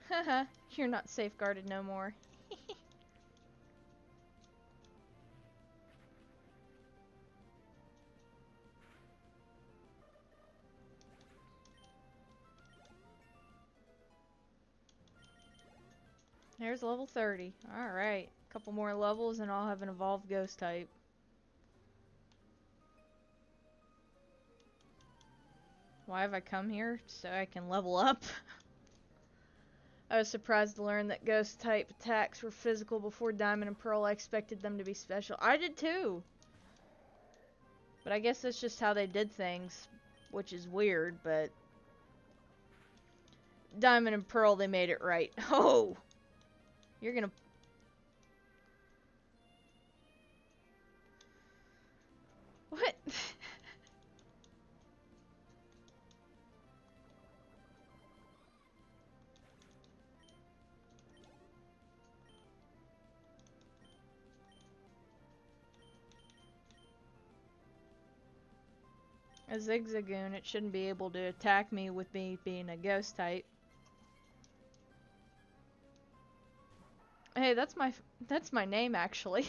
[SPEAKER 1] Haha, you're not safeguarded no more. There's level 30. Alright. Couple more levels and I'll have an evolved ghost type. Why have I come here? So I can level up? I was surprised to learn that ghost type attacks were physical before Diamond and Pearl. I expected them to be special. I did too! But I guess that's just how they did things, which is weird, but Diamond and Pearl, they made it right. Oh! You're gonna... What? A Zigzagoon, it shouldn't be able to attack me with me being a ghost type. Hey, that's my name actually.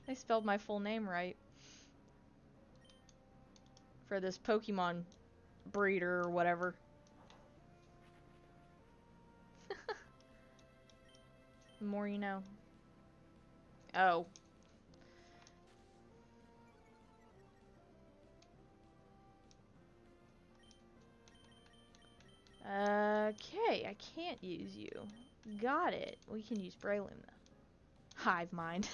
[SPEAKER 1] They spelled my full name right. For this Pokemon breeder or whatever. The more you know. Oh. Okay, I can't use you. Got it. We can use Breloom though. Hive mind.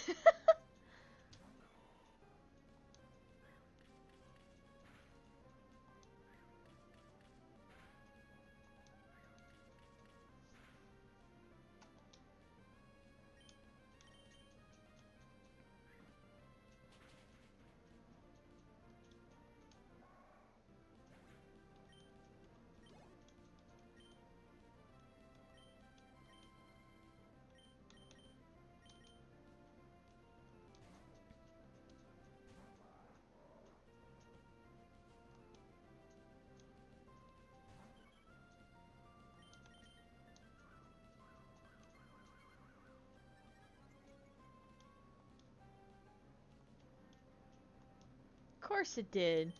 [SPEAKER 1] Of course it did.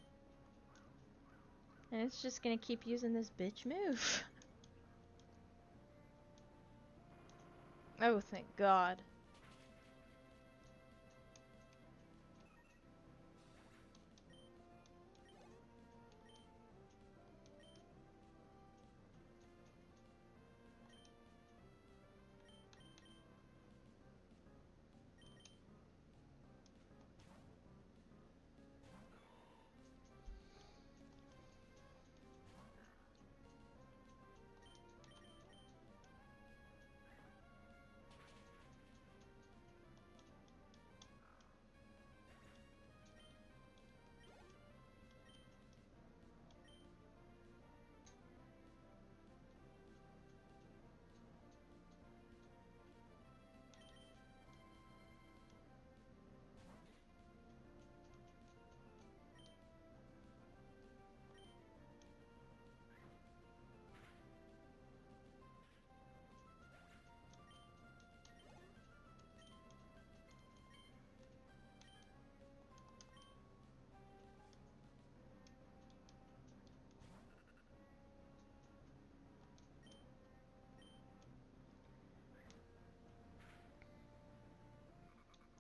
[SPEAKER 1] And it's just gonna keep using this bitch move. Oh, thank God.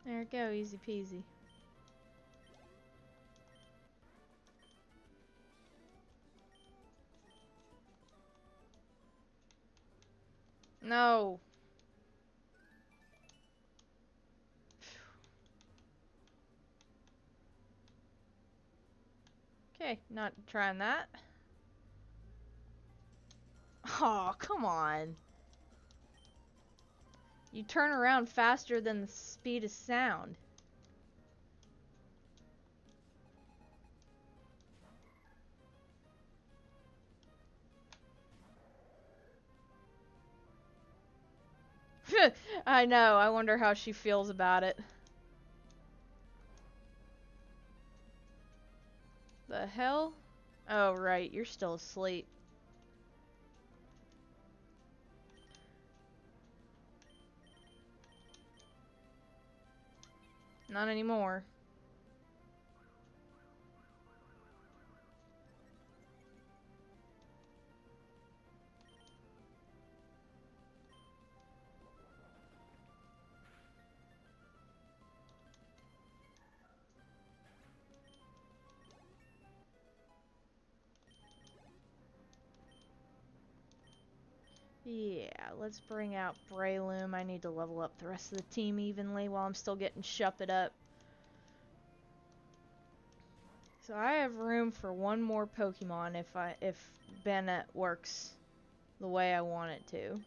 [SPEAKER 1] There we go, easy peasy. No. Okay, not trying that. Oh, come on. You turn around faster than the speed of sound. I know, I wonder how she feels about it. The hell? Oh, right, you're still asleep. Not anymore. Yeah, let's bring out Breloom. I need to level up the rest of the team evenly while I'm still getting Shuppet up. So I have room for one more Pokemon if Bennett works the way I want it to.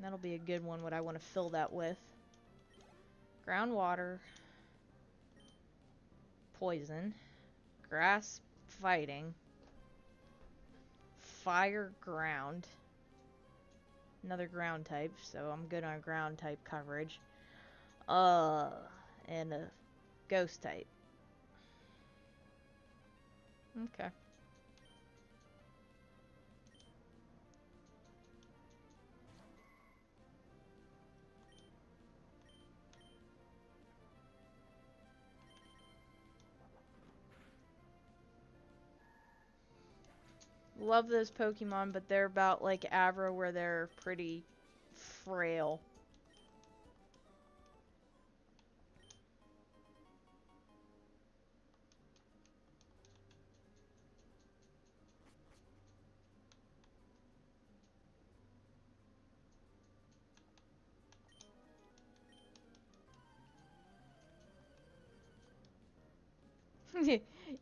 [SPEAKER 1] That'll be a good one, what I want to fill that with. Groundwater. Poison. Grass fighting. Fire ground. Another ground type, so I'm good on ground type coverage. And a ghost type. Okay. Love those Pokemon, but they're about like Avra, where they're pretty frail.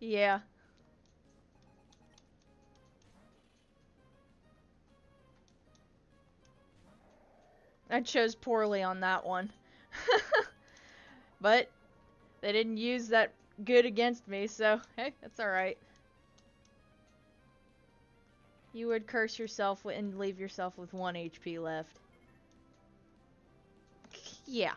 [SPEAKER 1] Yeah. I chose poorly on that one. But they didn't use that good against me, so hey, that's alright. You would curse yourself and leave yourself with 1 HP left. Yeah.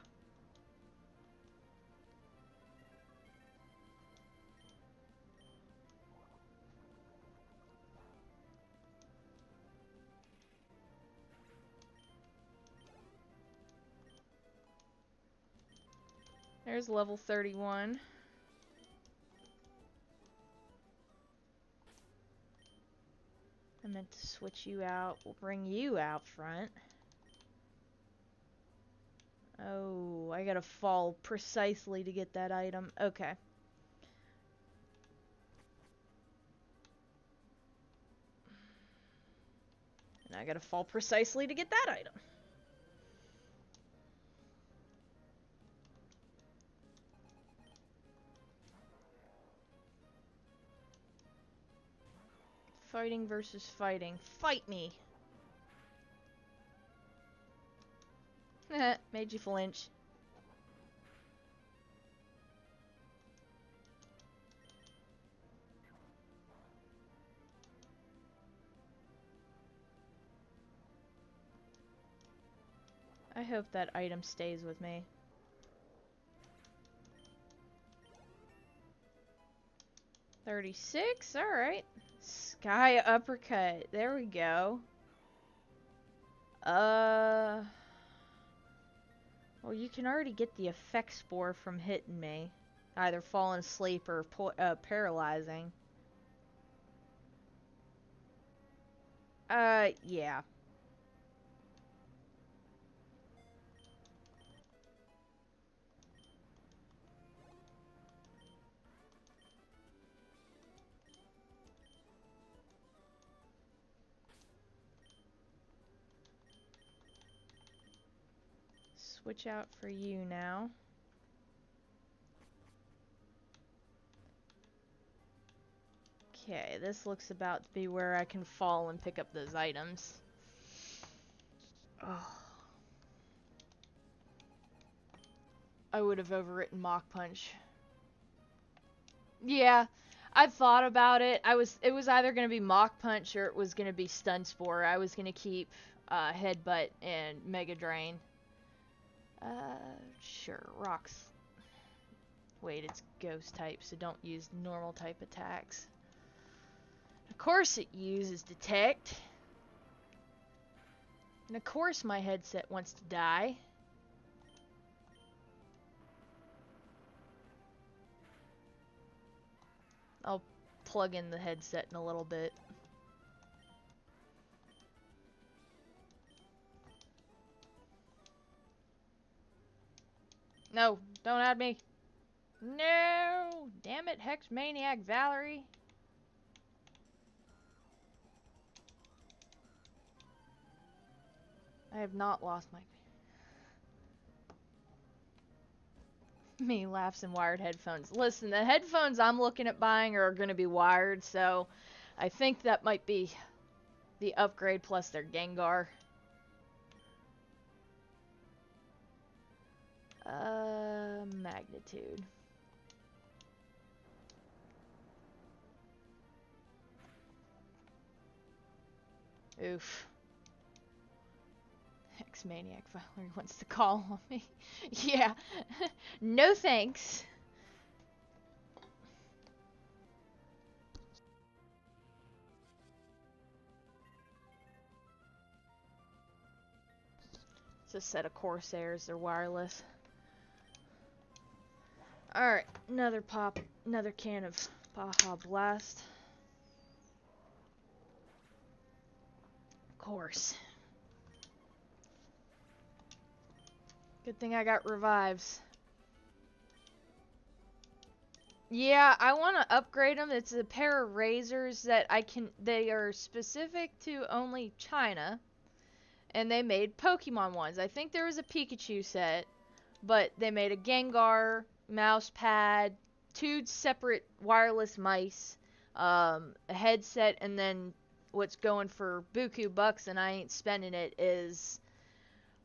[SPEAKER 1] There's level 31. I meant to switch you out. We'll bring you out front. Oh, I gotta fall precisely to get that item. Okay. And I gotta fall precisely to get that item. Fighting versus fighting. Fight me! Made you flinch. I hope that item stays with me. $36? Alright. Sky Uppercut. There we go. Well, you can already get the effect spore from hitting me. Either falling asleep or paralyzing. Yeah. switch out for you now. Okay, this looks about to be where I can fall and pick up those items. Oh. I would have overwritten Mach Punch. Yeah, I thought about it. It was either gonna be Mach Punch or it was gonna be Stun Spore. I was gonna keep Headbutt and Mega Drain. Sure, Rocks. Wait, it's Ghost type, so don't use normal type attacks. Of course it uses Detect. And of course my headset wants to die. I'll plug in the headset in a little bit. No, don't add me. No! Damn it, Hex Maniac Valerie. I have not lost my... Me laughs and wired headphones. Listen, the headphones I'm looking at buying are going to be wired, so I think that might be the upgrade plus their Gengar. Magnitude. Oof. X-Maniac finally wants to call on me. Yeah. No thanks. It's a set of Corsairs. They're wireless. Alright. Another can of Baja Blast. Of course. Good thing I got revives. Yeah, I want to upgrade them. It's a pair of razors that they are specific to only China. And they made Pokemon ones. I think there was a Pikachu set. But they made a Gengar, mouse pad, 2 separate wireless mice, a headset, and then what's going for buku bucks, and I ain't spending it, is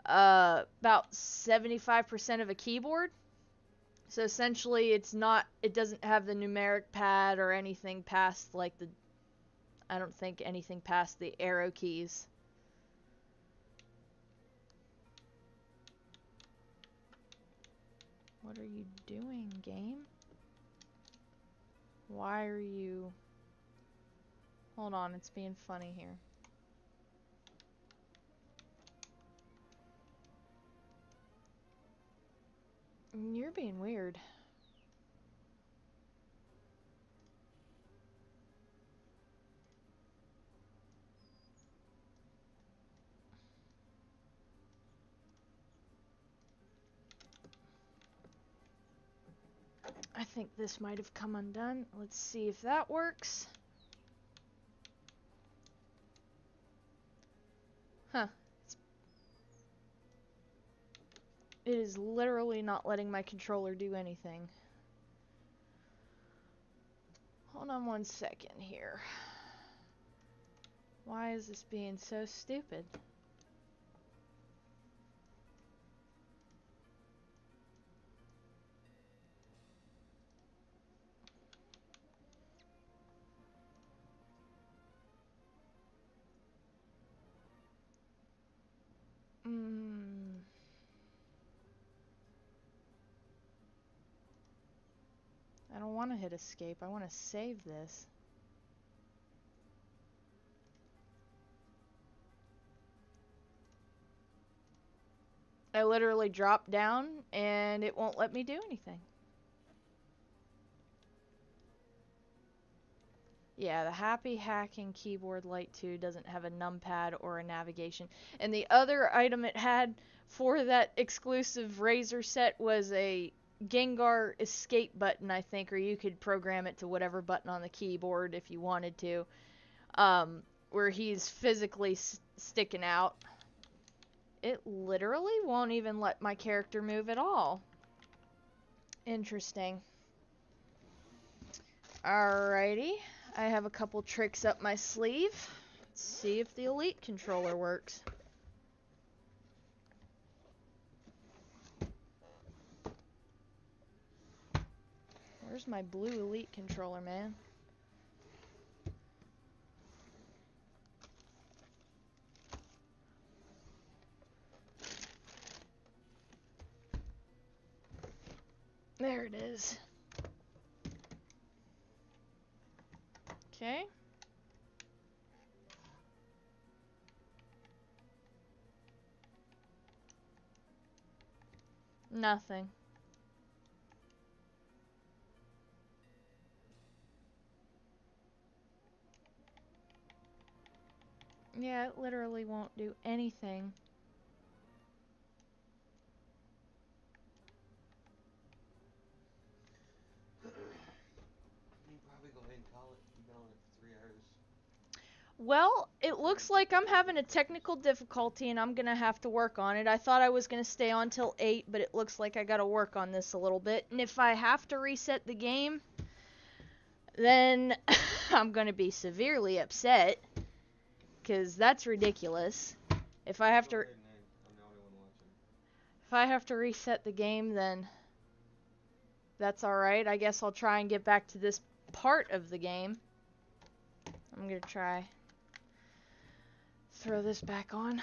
[SPEAKER 1] about 75% of a keyboard. So essentially it doesn't have the numeric pad or anything past I don't think anything past the arrow keys. What are you doing, game? Why are you... Hold on, it's being funny here. You're being weird. I think this might have come undone. Let's see if that works. Huh. It is literally not letting my controller do anything. Hold on 1 second here. Why is this being so stupid? I don't want to hit escape. I want to save this. I literally dropped down and it won't let me do anything. Yeah, the Happy Hacking Keyboard Lite 2 doesn't have a numpad or a navigation. And the other item it had for that exclusive Razer set was a Gengar escape button, I think, or you could program it to whatever button on the keyboard if you wanted to, where he's physically sticking out. it literally won't even let my character move at all. Interesting. Alrighty. I have a couple tricks up my sleeve. Let's see if the Elite controller works. Where's my blue Elite controller, man? There it is. Okay. Nothing. Yeah, it literally won't do anything.
[SPEAKER 2] You probably go ahead and call it. You've been on it for 3 hours.
[SPEAKER 1] Well, it looks like I'm having a technical difficulty and I'm going to have to work on it. I thought I was going to stay on till 8, but it looks like I got to work on this a little bit. And if I have to reset the game, then I'm going to be severely upset. Because that's ridiculous. If I have
[SPEAKER 2] Go
[SPEAKER 1] to...
[SPEAKER 2] ahead and I'm the only one watching.
[SPEAKER 1] If I have to reset the game, then that's alright. I guess I'll try and get back to this part of the game. I'm gonna try. Throw this back on.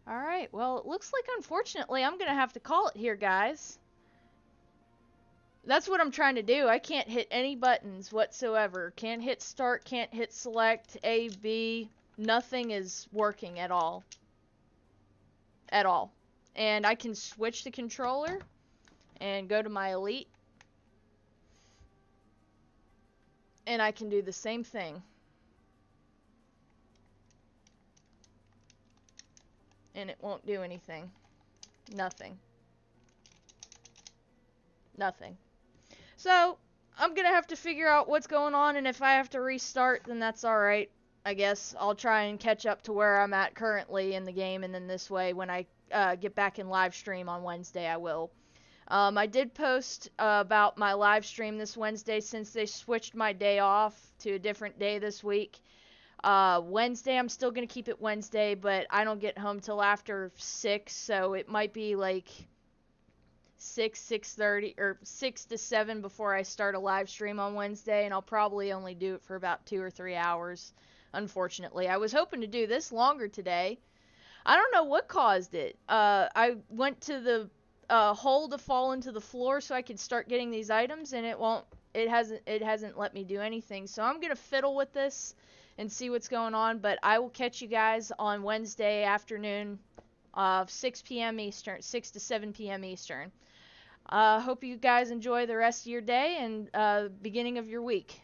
[SPEAKER 1] Alright, well, it looks like, unfortunately, I'm gonna have to call it here, guys. That's what I'm trying to do. I can't hit any buttons whatsoever. Can't hit start, can't hit select, A, B. Nothing is working at all. At all. And I can switch the controller and go to my Elite. And I can do the same thing. And it won't do anything. Nothing. Nothing. So, I'm gonna have to figure out what's going on, and if I have to restart, then that's alright. I guess I'll try and catch up to where I'm at currently in the game, and then this way, when I get back in live stream on Wednesday, I will. I did post about my live stream this Wednesday since they switched my day off to a different day this week. Wednesday, I'm still going to keep it Wednesday, but I don't get home till after 6, so it might be like 6:30, or 6 to 7 before I start a live stream on Wednesday, and I'll probably only do it for about 2 or 3 hours, unfortunately. I was hoping to do this longer today. I don't know what caused it. I went to the hole to fall into the floor so I could start getting these items, and it hasn't let me do anything. So I'm gonna fiddle with this and see what's going on, but I will catch you guys on Wednesday afternoon, 6 p.m. Eastern, 6 to 7 p.m. Eastern. Hope you guys enjoy the rest of your day and beginning of your week.